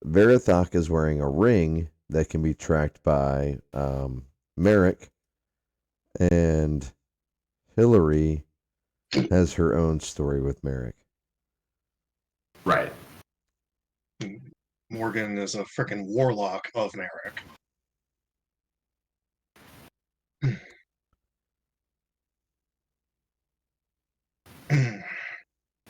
Verithok is wearing a ring that can be tracked by Merrick, and Hillary has her own story with Merrick. Right. Morgan is a freaking warlock of Merrick.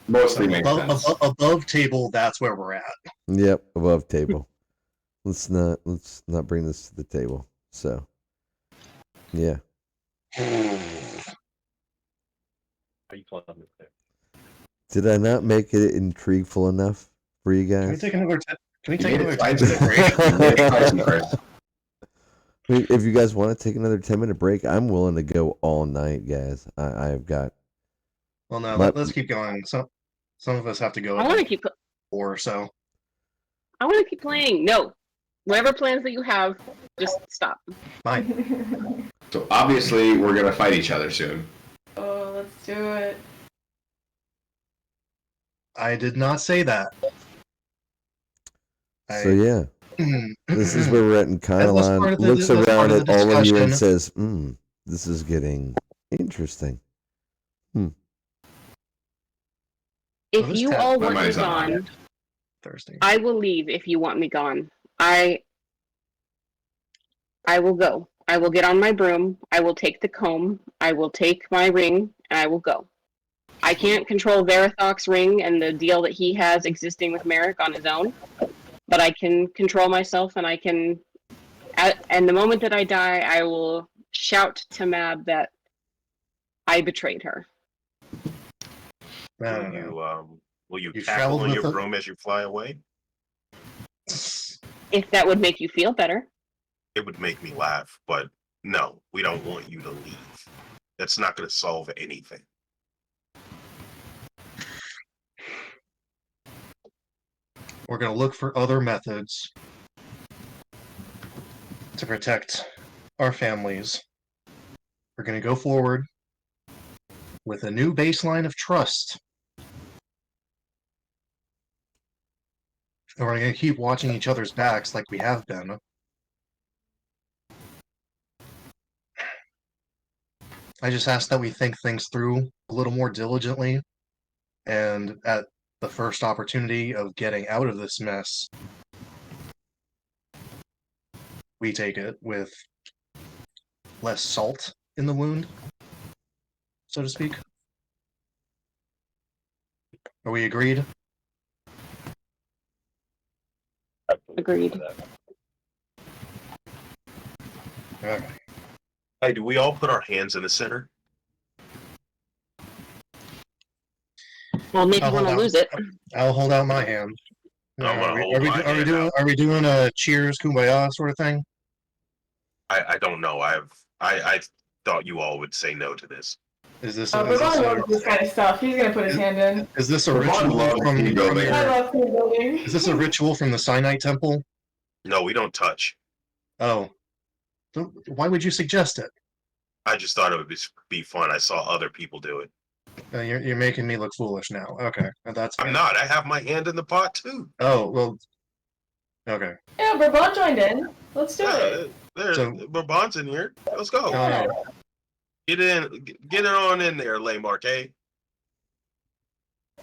Mostly makes sense. Above table, that's where we're at. Yep, above table. Let's not bring this to the table. So, yeah. Did I not make it intrigueful enough for you guys? Can we take another 10-minute break? If you guys want to take another 10-minute break, I'm willing to go all night, guys. I've got. Well, no, let's keep going. Some of us have to go. I want to keep. Or so. I want to keep playing. No, whatever plans that you have, just stop. Fine. So obviously, we're gonna fight each other soon. Oh, let's do it. I did not say that. So yeah, this is where we're at, and Kylan looks around at all of you and says, "This is getting interesting." If you all want Zon Thursday. I will leave if you want me gone. I will go. I will get on my broom. I will take the comb. I will take my ring, and I will go. I can't control Verathok's ring and the deal that he has existing with Merrick on his own, but I can control myself, and I can. And the moment that I die, I will shout to Mab that I betrayed her. I don't know. Will you You cackle traveled on with your it? broom as you fly away? If that would make you feel better. It would make me laugh, but no, we don't want you to leave. That's not going to solve anything. We're going to look for other methods to protect our families. We're going to go forward with a new baseline of trust. And we're going to keep watching each other's backs like we have been. I just ask that we think things through a little more diligently, and at the first opportunity of getting out of this mess, we take it with less salt in the wound, so to speak. Are we agreed? Agreed. Okay. Hey, do we all put our hands in the center? Well, maybe I'll you want to hold out. lose it. I'll hold out my hand. I'm gonna hold Are we my hand out. doing a cheers, kumbaya sort of thing? I don't know. I thought you all would say no to this. Is this But Ron loves this kind of stuff. He's gonna put his hand in. is this a Ron ritual loves from team building. I your, love team building. is this a ritual from the Sinite Temple? No, we don't touch. Oh. So why would you suggest it? I just thought it would be fun. I saw other people do it. You're making me look foolish now. Okay, that's I'm fine. not. I have my hand in the pot too. Oh well. Okay. Yeah, Bourbon joined in. Let's do it. There's So- Brabant's in here. Let's go. Oh, Get it on in there, Laymark, eh?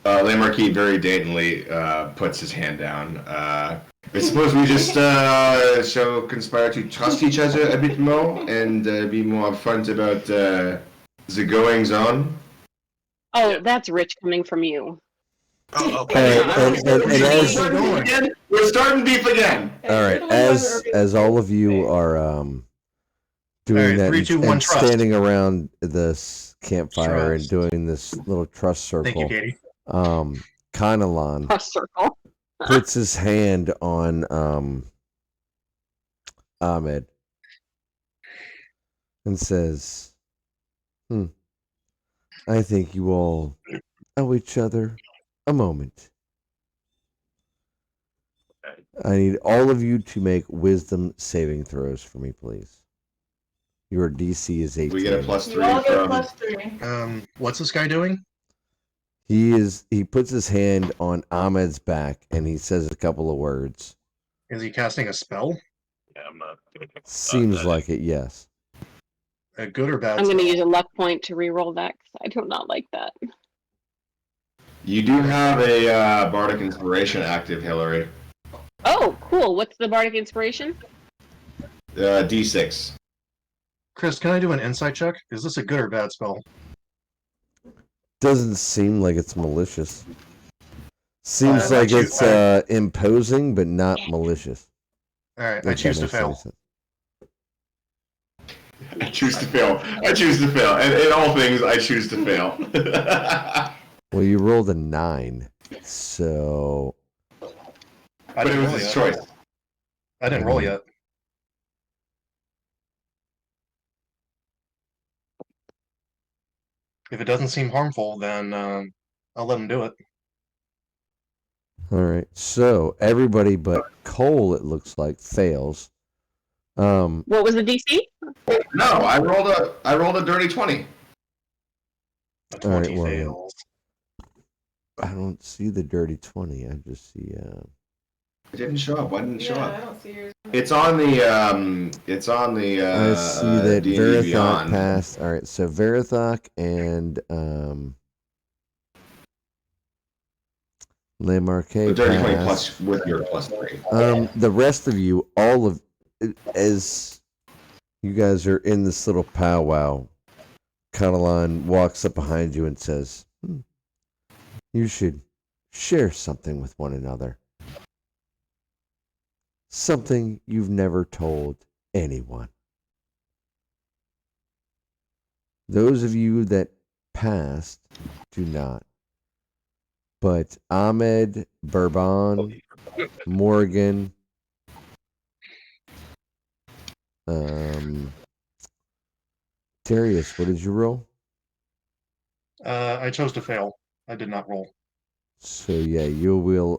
Le Marquis very daintily puts his hand down. I suppose we just shall conspire to trust each other a bit more and be more upfront about the goings on. Oh, that's rich coming from you. Oh, And We're starting beef again. all right, as all of you are doing All right, that 3, 2, 1, and trust. standing around this campfire and Trust. doing this little trust thank you, circle, Katie. Kanalan A circle. puts his hand on Ahmed and says, I think you all owe each other a moment. Okay. I need all of you to make wisdom saving throws for me, please. Your DC is 18. We get a plus You 3 all get from. +3. What's this guy doing? He puts his hand on Ahmed's back and he says a couple of words. Is he casting a spell? Yeah, I'm not. Seems like it, yes. A good or bad I'm going to spell? use a luck point to re-roll that because I do not like that. You do have a bardic inspiration active, Hillary. Oh, cool. What's the bardic inspiration? D6. Chris, can I do an insight check? Is this a good or bad spell? Doesn't seem like it's malicious. Seems like choose- it's imposing, but not malicious. All right, I If that choose to makes any fail. sense. I choose to fail. I choose to fail. And in all things, I choose to fail. Well, you rolled a 9, so I But it didn't was roll his yet. choice. I didn't roll yet. If it doesn't seem harmful, then I'll let him do it. all right. So everybody but Cole, it looks like, fails. What was the DC? No, I rolled a dirty 20. A All right, 20 well, fails. I don't see the dirty 20. I just see. It didn't show up. Why didn't it show Yeah, I up? don't see yours. It's on the I see that D&D Verathok Beyond. passed. All right, so Verathok and Le Marquet The dirty 20 pass. plus with your +3. The rest of you, all of, as you guys are in this little powwow, Catalan walks up behind you and says, "You should share something with one another. Something you've never told anyone. Those of you that passed do not. But Ahmed, Bourbon, Morgan, Darius, what did you roll? I chose to fail. I did not roll. So yeah, you will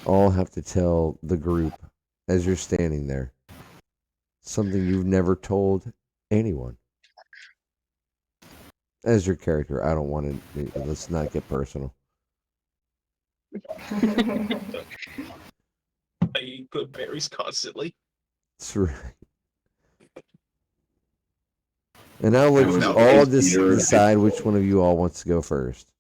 all have to tell the group as you're standing there something you've never told anyone. As your character, I don't want to. Let's not get personal. I eat good berries constantly. That's right. And I'll let It was you okay, all Peter. decide which one of you all wants to go first.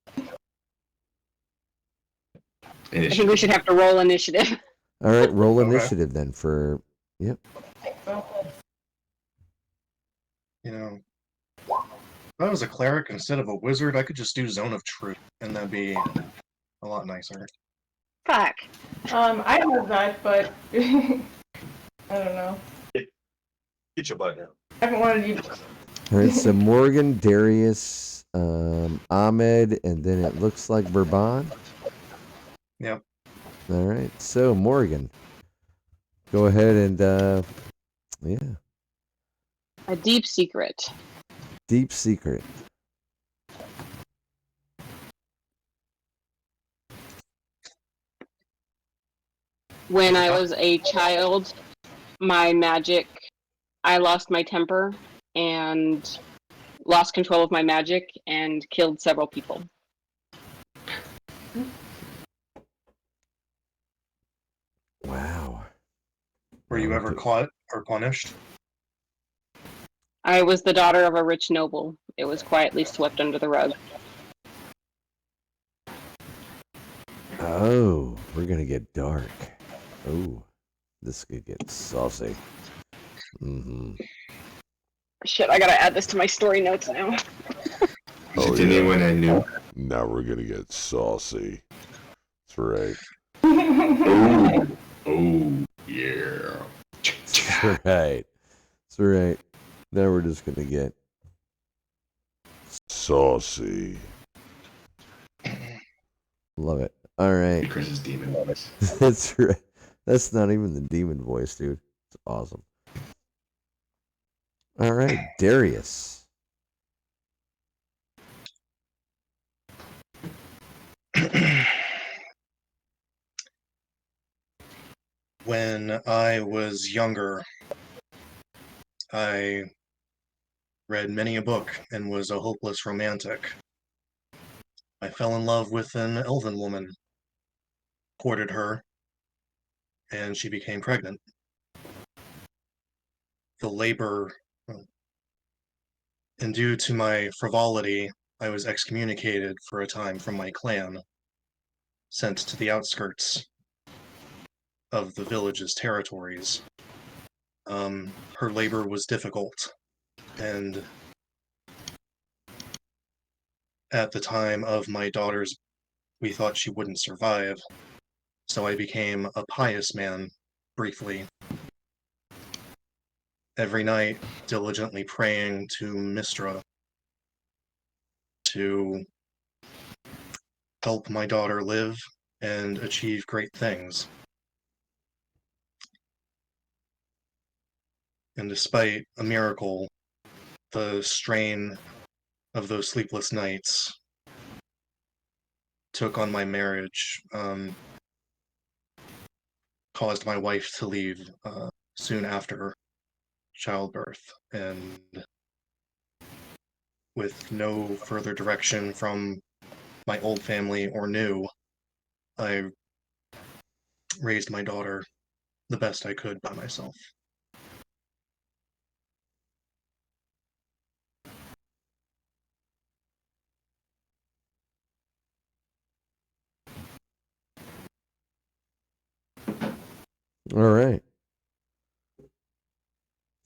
I think we should have to roll initiative. All right, roll Okay. initiative then for. Yep. You know, if I was a cleric instead of a wizard, I could just do Zone of Truth, and that'd be a lot nicer. Fuck. I have that, but I don't know. Get your butt now. I haven't wanted you. All right, so Morgan, Darius, Ahmed, and then it looks like Bourbon. Yep. All right, so Morgan, go ahead and yeah, A deep secret. deep secret. When I was a child, I lost my temper and lost control of my magic and killed several people. Wow. Were you ever caught or punished? I was the daughter of a rich noble. It was quietly swept under the rug. Oh, we're gonna get dark. Oh, this could get saucy. Shit, I gotta add this to my story notes now. Oh, Didn't yeah. he win a new? Now we're gonna get saucy. That's right. Oh, yeah. That's right. That's right. Now we're just gonna get Saucy. love it. All right. Chris's demon voice. That's right. That's not even the demon voice, dude. It's awesome. All right, Darius. When I was younger, I read many a book and was a hopeless romantic. I fell in love with an elven woman, courted her, and she became pregnant. The labor, and due to my frivolity, I was excommunicated for a time from my clan, sent to the outskirts of the village's territories. Her labor was difficult, and at the time of my daughter's, we thought she wouldn't survive, so I became a pious man, briefly. Every night, diligently praying to Mistra to help my daughter live and achieve great things. And despite a miracle, the strain of those sleepless nights took on my marriage, caused my wife to leave soon after childbirth, and with no further direction from my old family or new, I raised my daughter the best I could by myself. All right.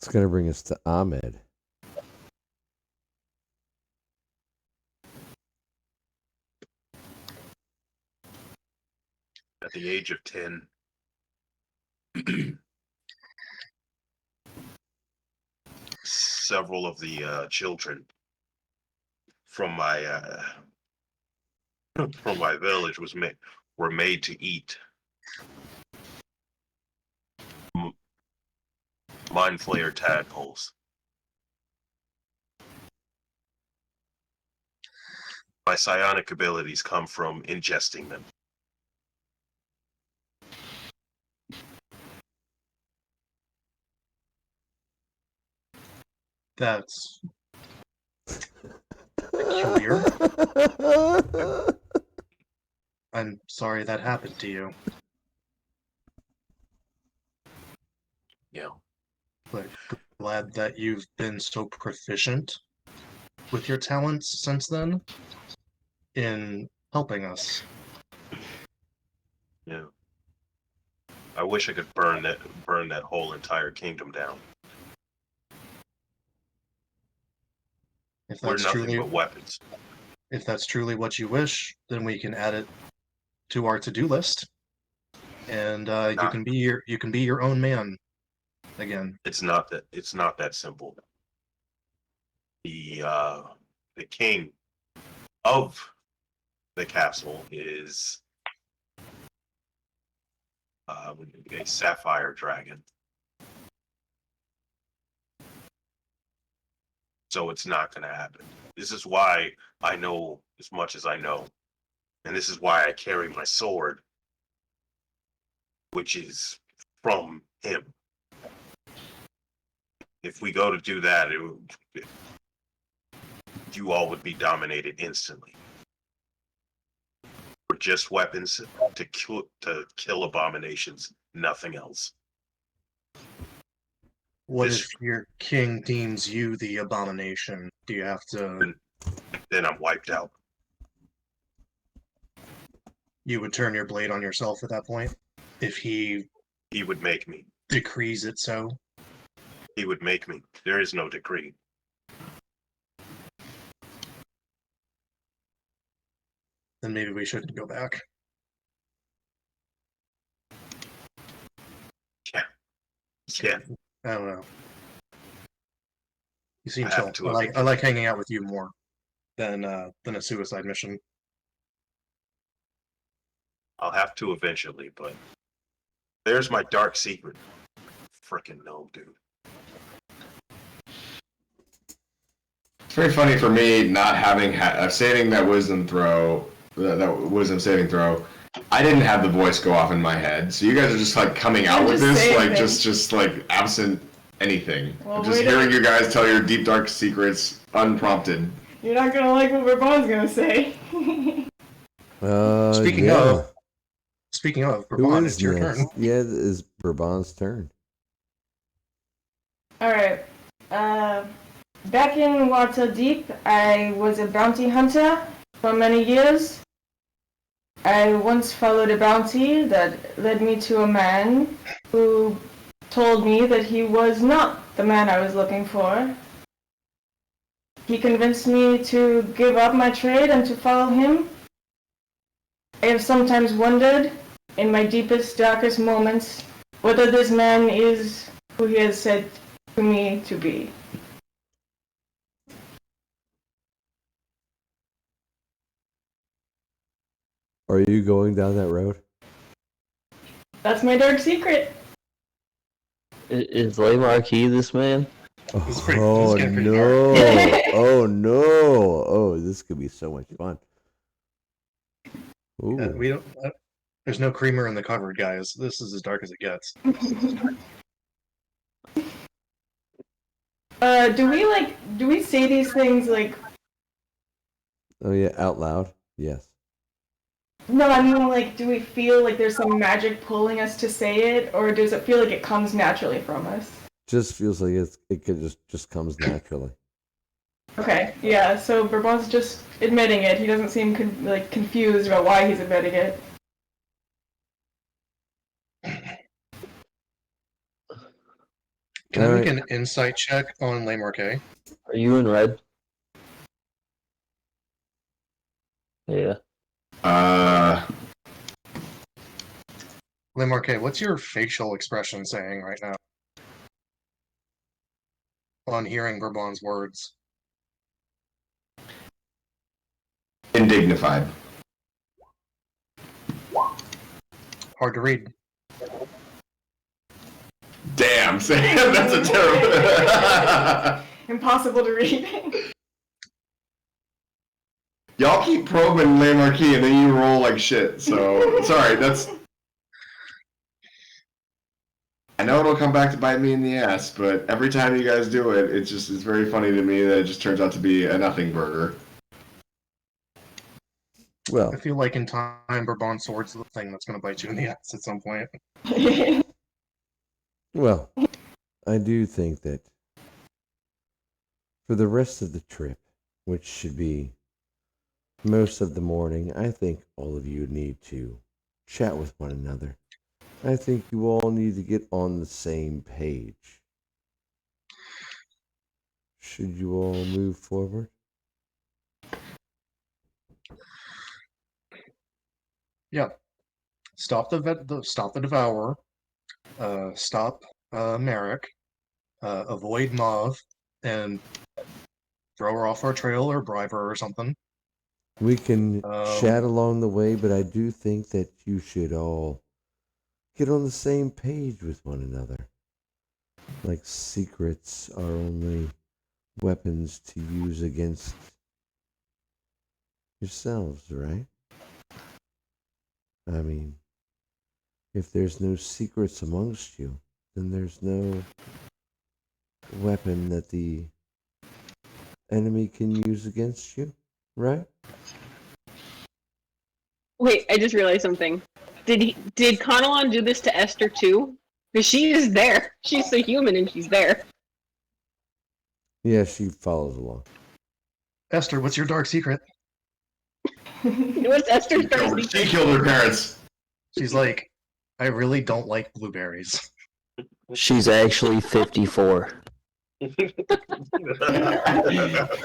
It's going to bring us to Ahmed. At the age of 10, several of the children from my village were made to eat mind flayer tadpoles. My psionic abilities come from ingesting them. That's peculiar. I'm sorry that happened to you. Yeah. But glad that you've been so proficient with your talents since then in helping us. Yeah. I wish I could burn that whole entire kingdom down. If We're that's nothing truly but weapons. if that's truly what you wish, then we can add it to our to-do list, and you can be your own man again. It's not that simple. The king of the castle is a sapphire dragon. So it's not going to happen. This is why I know as much as I know. And this is why I carry my sword, which is from him. If we go to do that, you all would be dominated instantly. We're just weapons to kill abominations, nothing else. What if your king deems you the abomination? Do you have to... Then I'm wiped out. You would turn your blade on yourself at that point? If he would make me. Decrees it so? He would make me. There is no decree. Then maybe we shouldn't go back. Yeah. I don't know. You seem I chill. have to I like hanging out with you more than a suicide mission. I'll have to eventually, but there's my dark secret. Frickin' gnome, dude. It's very funny for me not having saving that wisdom throw, that wisdom saving throw. I didn't have the voice go off in my head, so you guys are just like coming out with this, like just like absent anything. Well, just hearing you guys tell your deep dark secrets unprompted. You're not gonna like what Bourbon's gonna say. Speaking of, Bourbon, it's your turn. Yeah, it is Bourbon's turn. Alright. Back in Waterdeep, I was a bounty hunter for many years. I once followed a bounty that led me to a man who told me that he was not the man I was looking for. He convinced me to give up my trade and to follow him. I have sometimes wondered, in my deepest, darkest moments, whether this man is who he has said to me to be. Are you going down that road? That's my dark secret. Is Le Marquis this man? Oh no! Oh no! Oh, this could be so much fun. Ooh. We don't. There's no creamer in the cupboard, guys. This is as dark as it gets. Do we say these things like? Oh yeah, out loud. Yes. No, I mean like, do we feel like there's some magic pulling us to say it, or does it feel like it comes naturally from us? Just feels like it could just comes naturally. Okay, yeah. So Bourbon's just admitting it. He doesn't seem confused about why he's admitting it. Can I All make right. an insight check on Le Marquet? Are you in red? Yeah. Le Marquet, what's your facial expression saying right now? On hearing Bourbon's words. Indignified. Hard to read. Damn, Sam, that's a terrible. Impossible to read. Y'all keep probing Le Marquis and then you roll like shit. So sorry, that's. I know it'll come back to bite me in the ass, but every time you guys do it, it's very funny to me that it just turns out to be a nothing burger. Well, I feel like in time, Bourbon Sword's the thing that's going to bite you in the ass at some point. well, I do think that for the rest of the trip, which should be most of the morning, I think all of you need to chat with one another. I think you all need to get on the same page. Should you all move forward? Yeah. Stop stop the Devourer. Stop Merrick. Avoid Mauve, and throw her off our trail or bribe her or something. We can chat along the way, but I do think that you should all get on the same page with one another. Like secrets are only weapons to use against yourselves, right? I mean, if there's no secrets amongst you, then there's no weapon that the enemy can use against you, right? Wait, I just realized something. Did Conalon do this to Esther too? Because she is there. She's a human and she's there. Yeah, she follows along. Esther, what's your dark secret? What's Esther's dark She secret? killed her parents. She's like, I really don't like blueberries. She's actually 54. She's the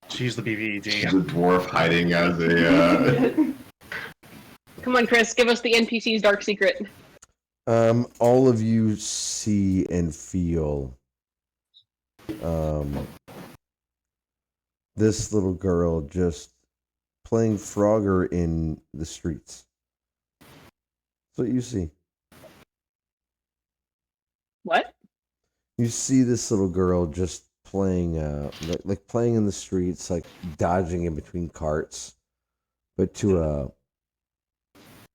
She's BBED. a dwarf hiding as a. Come on, Chris, give us the NPC's dark secret. All of you see and feel this little girl just playing Frogger in the streets. That's what you see. What? You see this little girl just playing, like playing in the streets, like dodging in between carts, but to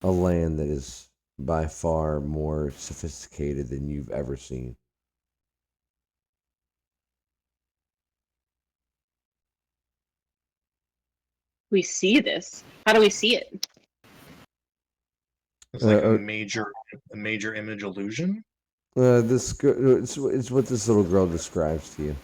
a land that is by far more sophisticated than you've ever seen. We see this. How do we see it? It's like a major image illusion. It's what this little girl describes to you.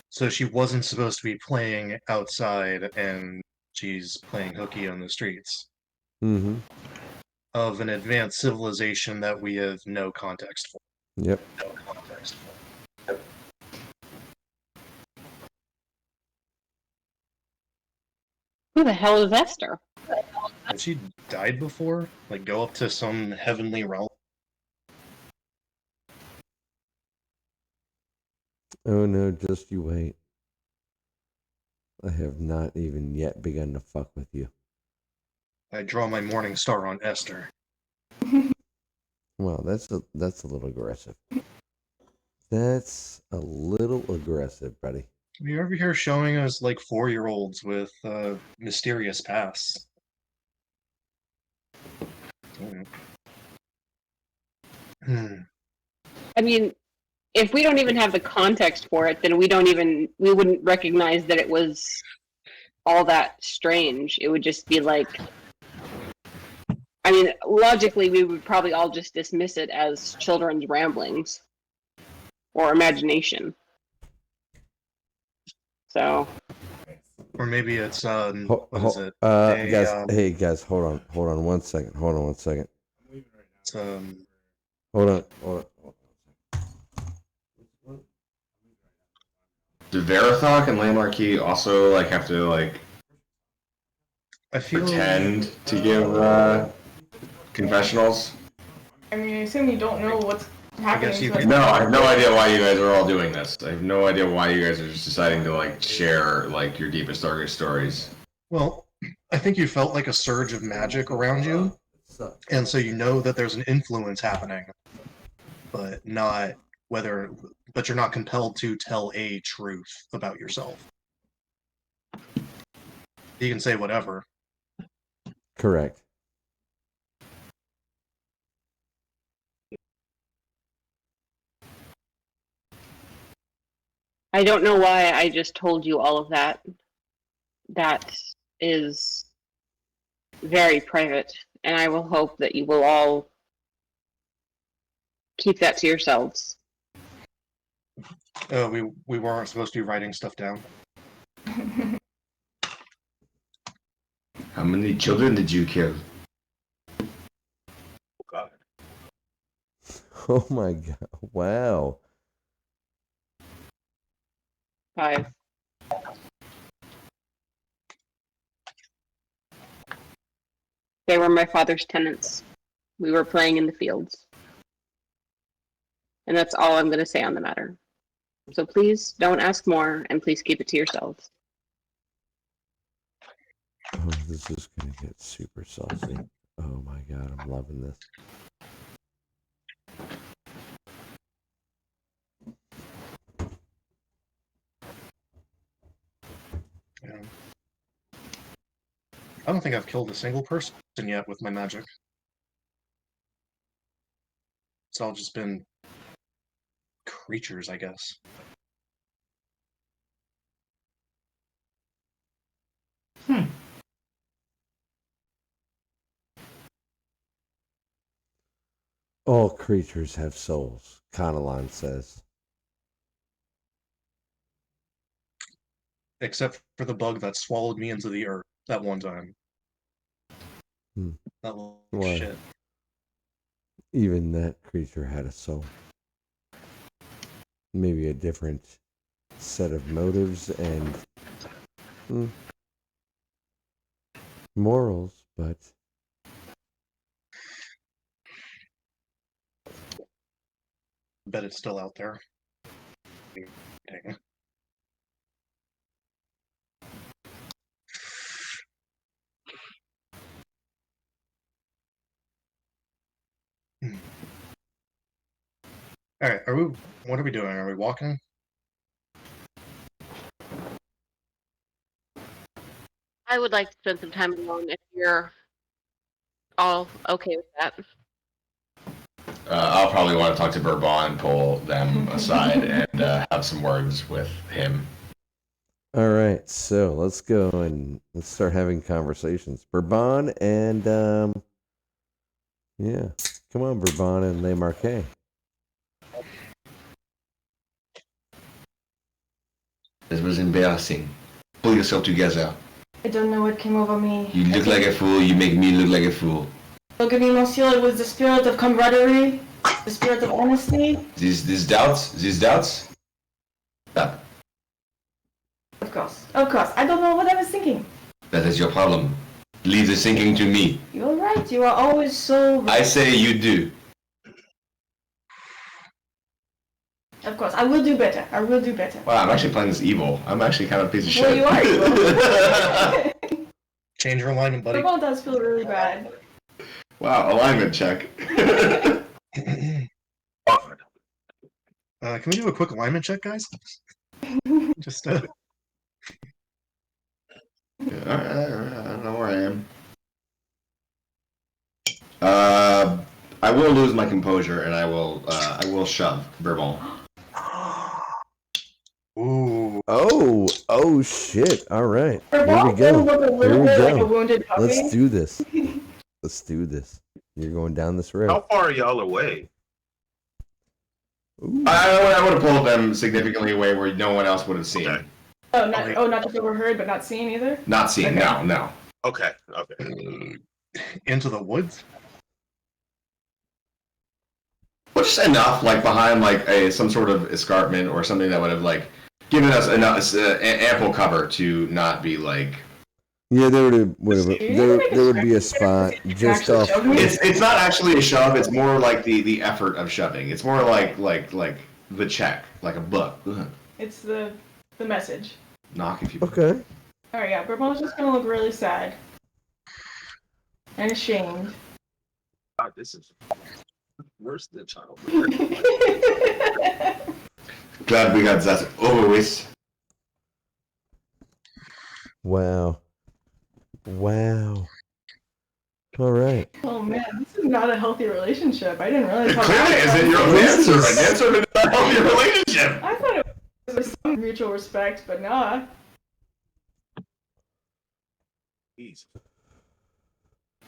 So she wasn't supposed to be playing outside, and she's playing hooky on the streets Mm-hmm. of an advanced civilization that we have no context for. Yep. Who the hell is Esther? Has she died before? Like, go up to some heavenly realm? Oh no, just you wait. I have not even yet begun to fuck with you. I draw my morning star on Esther. Well, that's a little aggressive. That's a little aggressive, buddy. You ever hear showing us like 4-year-olds with mysterious pasts? I mean, if we don't even have the context for it, then we wouldn't recognize that it was all that strange. It would just be like, I mean, logically, we would probably all just dismiss it as children's ramblings or imagination. So, Or maybe it's Ho- what ho- is it? A, hey guys, hold on 1 second. It's Hold on. Do Verathok and Landmarkey also like have to like I feel pretend to give confessionals? I mean, I assume you don't know what's happening. you so can- No, I have no idea why you guys are all doing this. I have no idea why you guys are just deciding to like share like your deepest, darkest stories. Well, I think you felt like a surge of magic around you, and so you know that there's an influence happening, but not whether. But you're not compelled to tell a truth about yourself. You can say whatever. Correct. I don't know why I just told you all of that. That is very private, and I will hope that you will all keep that to yourselves. We weren't supposed to be writing stuff down. How many children did you kill? Oh, God. Oh my god! Wow. 5. They were my father's tenants. We were playing in the fields. And that's all I'm going to say on the matter. So please don't ask more, and please keep it to yourselves. Oh, this is gonna get super saucy. Oh my god, I'm loving this. Yeah. I don't think I've killed a single person yet with my magic. It's all just been creatures, I guess. All creatures have souls, Conalon says. Except for the bug that swallowed me into the earth that one time. Hmm. That little Why? shit. Even that creature had a soul. Maybe a different set of motives and morals, but Bet it's still out there. Dang. All right, what are we doing? Are we walking? I would like to spend some time alone if you're all okay with that. I'll probably want to talk to Bourbon and pull them aside and have some words with him. all right. So let's go and let's start having conversations. Bourbon and yeah, come on, Bourbon and Le Marquet. This was embarrassing. Pull yourself together. I don't know what came over me. You look like a fool. You make me look like a fool. Look at me, monsieur. It was the spirit of camaraderie, the spirit of honesty. These doubts. Stop. Of course. I don't know what I was thinking. That is your problem. Leave the thinking to me. You're right. You are always so. I say you do. Of course, I will do better. Wow, I'm actually playing this evil. I'm actually kind of a piece of shit. Well, you are evil. Change your alignment, buddy. Football does feel really bad. Wow, alignment check. Can we do a quick alignment check, guys? Just Yeah, all right, I don't know where I am. I will lose my composure, and I will shove Bourbon. ooh. Oh shit! All right, here we Football go. look a Here little we bit like a go. wounded puppy. Let's do this. Let's do this. You're going down this road. How far are y'all away? Ooh. I would have pulled them significantly away where no one else would have seen. Okay. Not just overheard, but not seen either. Not seen. Okay. No. Okay. Okay. Into the woods? But just enough, like behind like some sort of escarpment or something that would have like given us enough ample cover to not be like. Yeah, there would be a spot just off. It's not actually a shove. It's more like the effort of shoving. It's more like the check, like a book. Ugh. It's the message. Knock if you. Okay. All right, yeah. Bourbon's just gonna look really sad and ashamed. God, this is worse than child. Glad we got that over with. Wow. All right. Oh man, this is not a healthy relationship. I didn't realize It how clearly bad isn't. it You're a was. manservant. Manservant is not a healthy relationship. I thought it was some mutual respect, but nah. Jeez.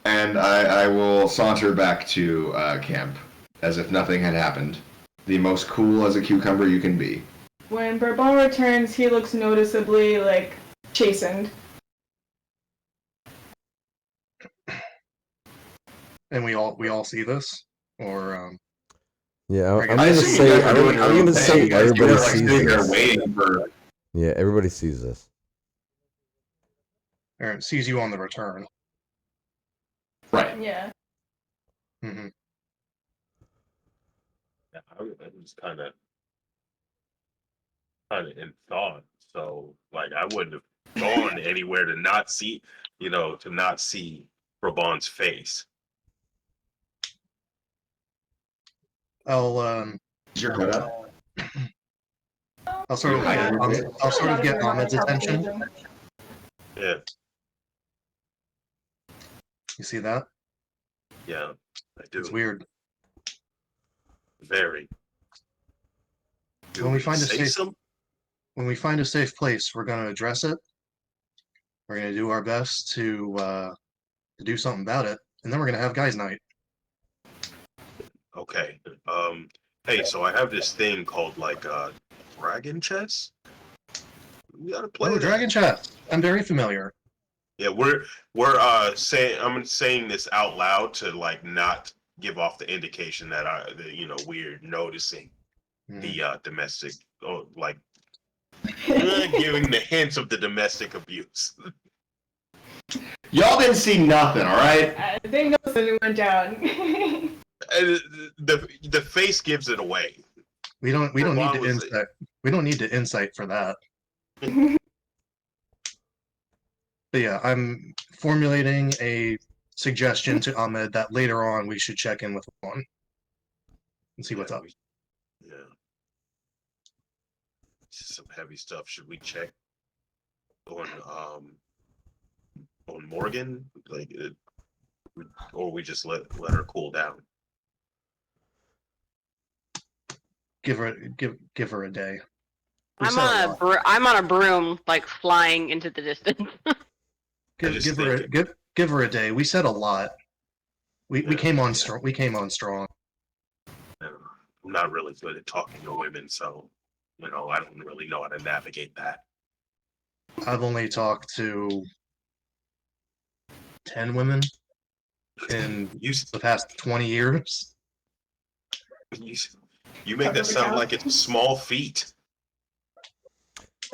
And I will saunter back to camp as if nothing had happened. The most cool as a cucumber you can be. When Bourbon returns, he looks noticeably like chastened. And we all see this? Or Yeah, I'm I gonna assume say. you guys are I'm doing gonna your own say thing. You guys everybody are, like, sees sitting there this. waiting for. Yeah, everybody sees this. Aaron sees you on the return. Right. Yeah. Hmm. Yeah, I was kind of in thought. So, like, I wouldn't have gone anywhere to not see, Brabant's face. I'll Is your hood up? I'll sort of Yeah. I'll sort of get Ahmed's attention. Yeah, You see that? yeah, I do. It's weird. Very. Do When we find a say safe some? when we find a safe place, we're gonna address it. We're gonna do our best to do something about it, and then we're gonna have guys' night. Okay. Hey, so I have this thing called like dragon chess. We gotta play Oh, that. Dragon Chat. I'm very familiar. Yeah, we're saying I'm saying this out loud to like not give off the indication that we're noticing Mhm. the domestic, like giving the hints of the domestic abuse. Y'all didn't see nothing, all right? They know something went down. The face gives it away. We don't need Why to was it- insight. We don't need to insight for that. But yeah, I'm formulating a suggestion to Ahmed that later on we should check in with one and see what's up. Yeah. Some heavy stuff. Should we check on Morgan, or we just let her cool down? Give her a day. We I'm said a on lot. I'm on a broom, like flying into the distance. just Give her a day. We said a lot. We Yeah. came on strong. We came on strong. I'm not really good at talking to women, so I don't really know how to navigate that. I've only talked to 10 women in You the past 20 years. you make that sound like it's a small feat.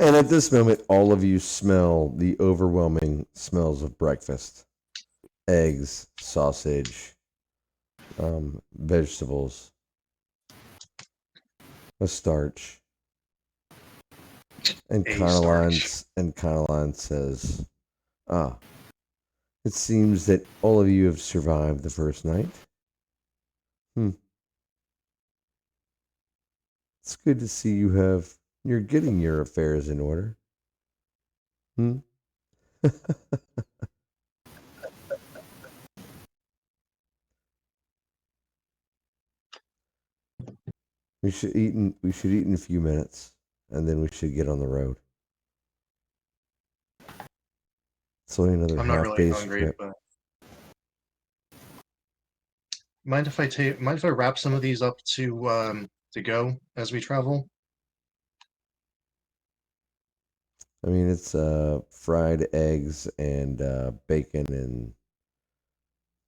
And at this moment, all of you smell the overwhelming smells of breakfast: eggs, sausage, vegetables, a starch. And A Carnalon says, "Ah, it seems that all of you have survived the first night. It's good to see you're getting your affairs in order. We should eat in a few minutes, and then we should get on the road. It's only another I'm not half really day's hungry, trip. but mind if I wrap some of these up to go as we travel? I mean, it's fried eggs and bacon and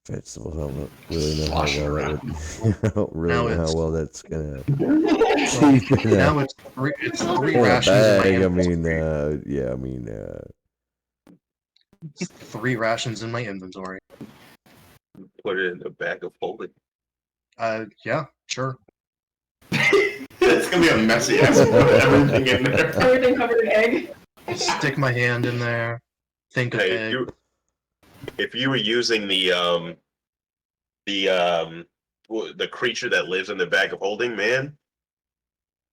vegetables. I don't really know how Sloshing well that around. would. I don't really Now know how it's- well that's gonna Well, keep in now a, it's three in a rations in my bag. I mean, inventory. yeah. I mean, It's 3 rations in my inventory. Put it in a bag of holding. Yeah, sure. It's gonna be a messy ass put everything in there. Everything covered in egg. Stick my hand in there. Think of Hey, egg. if you were using the creature that lives in the bag of holding, man,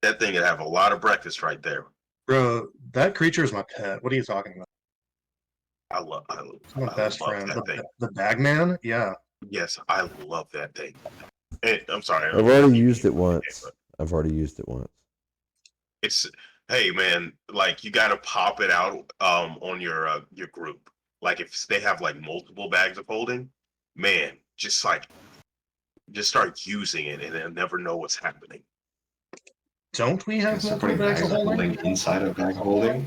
that thing would have a lot of breakfast right there. Bro, that creature is my pet. What are you talking about? It's My best love friend. that thing. The Bagman? Yeah. Yes, I love that thing. I'm sorry. I've already used it once. I've already used it once. It's hey man, like you gotta pop it out on your group. Like if they have like multiple bags of holding, man, just start using it and they'll never know what's happening. Don't we have So multiple putting bags of holding? inside of bag holding.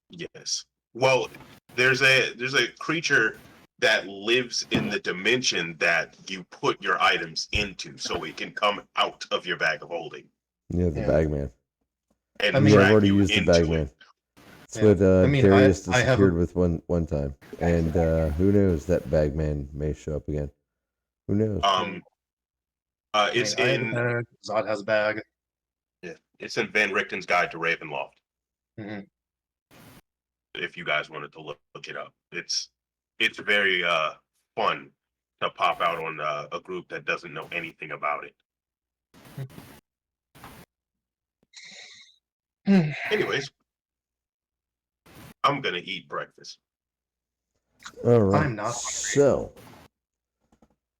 Yes. Well, there's a creature that lives in the dimension that you put your items into, so it can come out of your bag of holding Yeah, the Yeah. bag man. and I mean, Yeah, I've drag already you used the into bag it. man. It's Yeah. what I mean, Darius I have a- secured with one time, and who knows, that bag man may show up again. Who knows? It's I have a in bag. Zod has a bag. it's in Van Richten's Guide to Ravenloft. hmm If you guys wanted to look it up, it's very fun to pop out on a group that doesn't know anything about it. Anyways, I'm gonna eat breakfast. All right. I'm not hungry. So,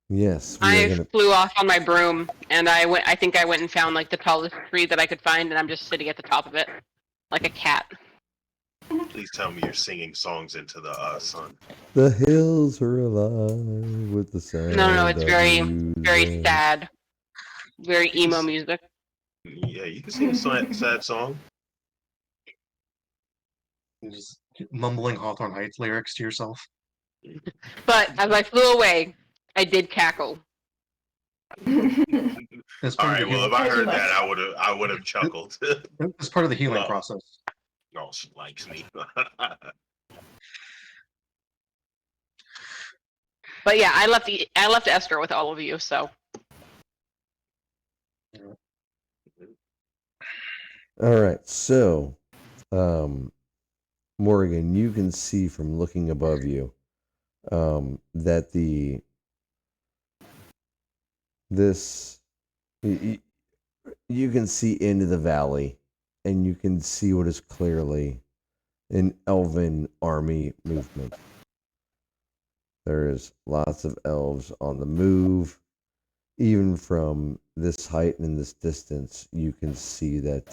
yes, we are I gonna. flew off on my broom, and I think I went and found like the tallest tree that I could find, and I'm just sitting at the top of it, like a cat. Please tell me you're singing songs into the sun. The hills are alive with the sound. No, it's of very music. sad, very emo music. Yeah, you can sing a sad song. Just mumbling Hawthorne Heights lyrics to yourself. But as I flew away, I did cackle. It's All part, right. of, the Well, healing, if I As you heard that, must. I would have chuckled. it's part of the healing Well. process. No, she likes me. But yeah, I left Esther with all of you, so All right. So, Morgan, you can see from looking above you that you can see into the valley, and you can see what is clearly an elven army movement. There's lots of elves on the move. Even from this height and this distance, you can see that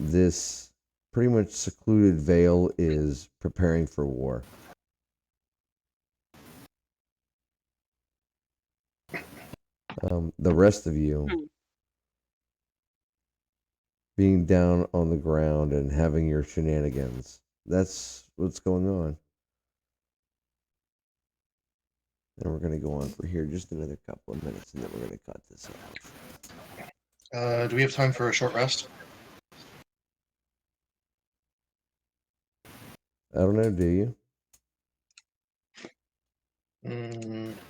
this pretty much secluded vale is preparing for war. The rest of you being down on the ground and having your shenanigans. That's what's going on. And we're going to go on for here just another couple of minutes, and then we're going to cut this off. Do we have time for a short rest? I don't know, do you?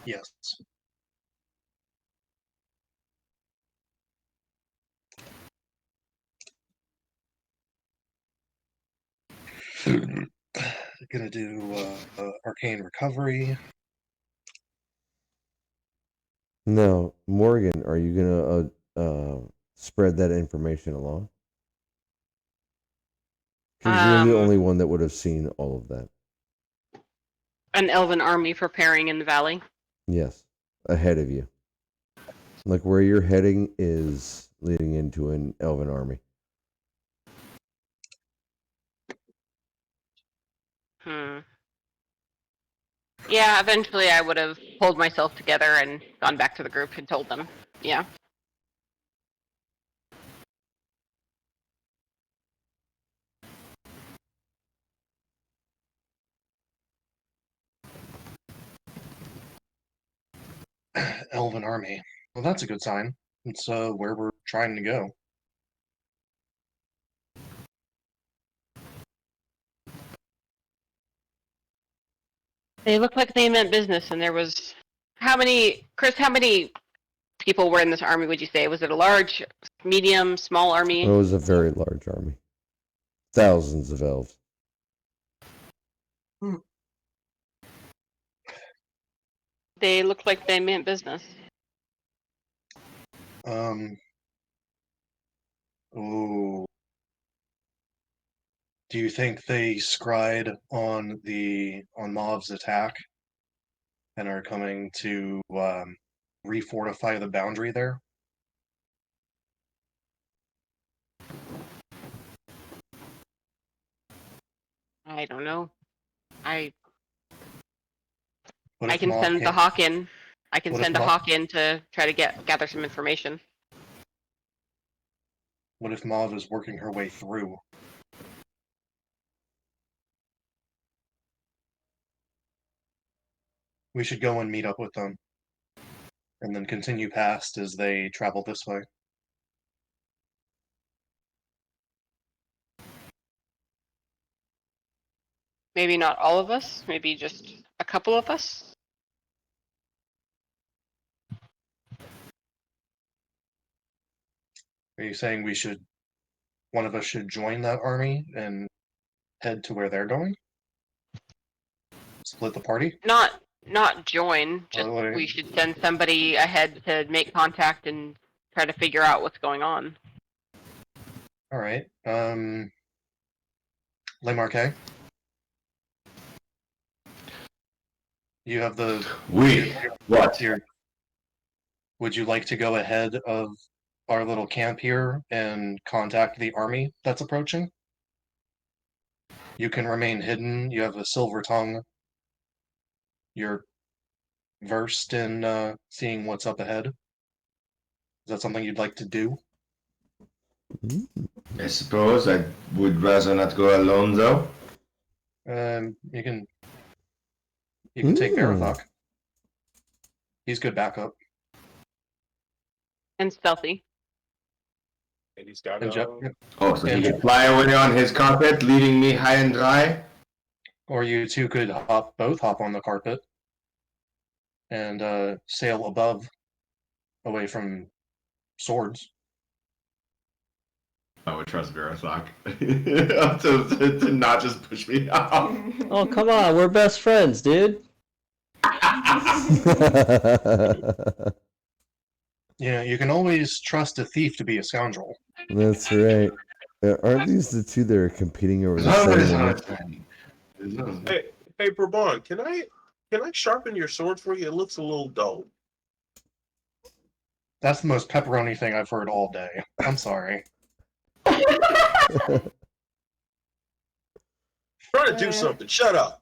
Yes. Gonna do arcane recovery. No. Morgan, are you going to spread that information along? Because you're the only one that would have seen all of that. an elven army preparing in the valley. Yes, ahead of you. Like where you're heading is leading into an elven army. Yeah, eventually I would have pulled myself together and gone back to the group and told them. Yeah. elven army. Well, that's a good sign. It's where we're trying to go. They looked like they meant business, and there was Chris? How many people were in this army? Would you say was it a large, medium, small army? It was a very large army. Thousands of elves. They looked like they meant business. Ooh. Do you think they scried on Mav's attack and are coming to refortify the boundary there? I don't know. I What if can Mav send the can't- hawk in. I can What if send a Mav- hawk in to try to gather some information. What if Mav is working her way through? We should go and meet up with them, and then continue past as they travel this way. Maybe not all of us. Maybe just a couple of us. Are you saying one of us should join that army and head to where they're going? Split the party? Not join. Just what are- we should send somebody ahead to make contact and try to figure out what's going on. All right. Le Marquet? You have the. What? Here. Would you like to go ahead of our little camp here and contact the army that's approaching? You can remain hidden. You have a silver tongue. You're versed in seeing what's up ahead. Is that something you'd like to do? I suppose I would rather not go alone, though. You can take Verathok. He's good backup. And stealthy. And he's got And Jeff, Oh, so he can fly away on his carpet, leaving me high and dry? or you two could both hop on the carpet and sail above, away from swords. I would trust Verathok to not just push me off. Oh, come on, we're best friends, dude. You can always trust a thief to be a scoundrel. That's right. Aren't these the two that are competing over the same one? Hey, Brabant, can I sharpen your sword for you? It looks a little dull. That's the most pepperoni thing I've heard all day. I'm sorry. Trying to do something. Shut up.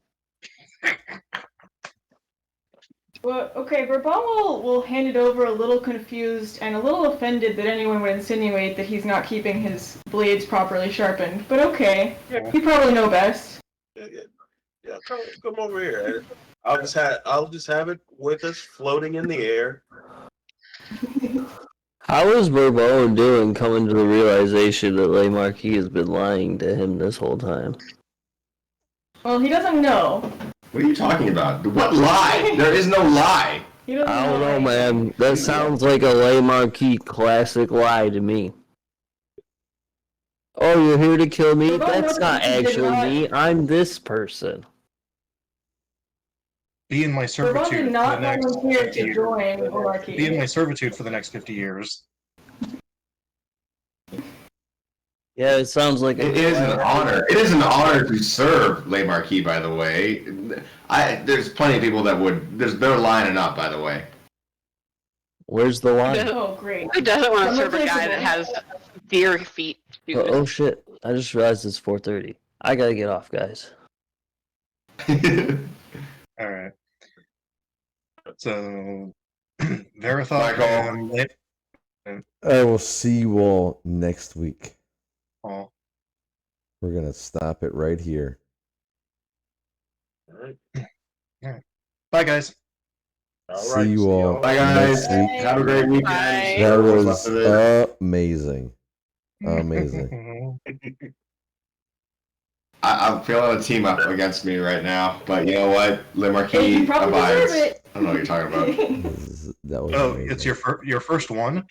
Well, okay, Bourbon will hand it over a little confused and a little offended that anyone would insinuate that he's not keeping his blades properly sharpened. But okay, you probably know best. Yeah, come over here. I'll just have it with us, floating in the air. How is Bourbon doing coming to the realization that Le Marquis has been lying to him this whole time? Well, he doesn't know. What are you talking about? What lie? There is no lie. He doesn't I don't know, right? man. That sounds like a Le Marquis classic lie to me. Oh, you're here to kill me? Bourbon That's knows not that he did actually not- me. I'm this person. Be in my Bourbon servitude did for not the next volunteer 50 to years. join the monarchy. Be in my servitude for the next 50 years. Yeah, it sounds like It is an honor. It is an honor to serve Le Marquis, by the way. There's plenty of people that would. They're lining up, by the way. Where's the line? Oh, great. Who doesn't want to I'm serve a guy replaceable. that has deer feet? Dude? Oh shit! I just realized it's 4:30. I gotta get off, guys. All right. So, Verathok Michael. and I will see you all next week. oh, We're gonna stop it right here. All right. bye, guys. See you all Bye, guys. next week. Have a great weekend. Bye. That Whatever's was left of it. amazing. Amazing. I'm feeling a team up against me right now, but you know what? Le Hey, Marquis you probably abides. deserve it. I don't know what you're talking about. That was Oh, amazing. it's your first one.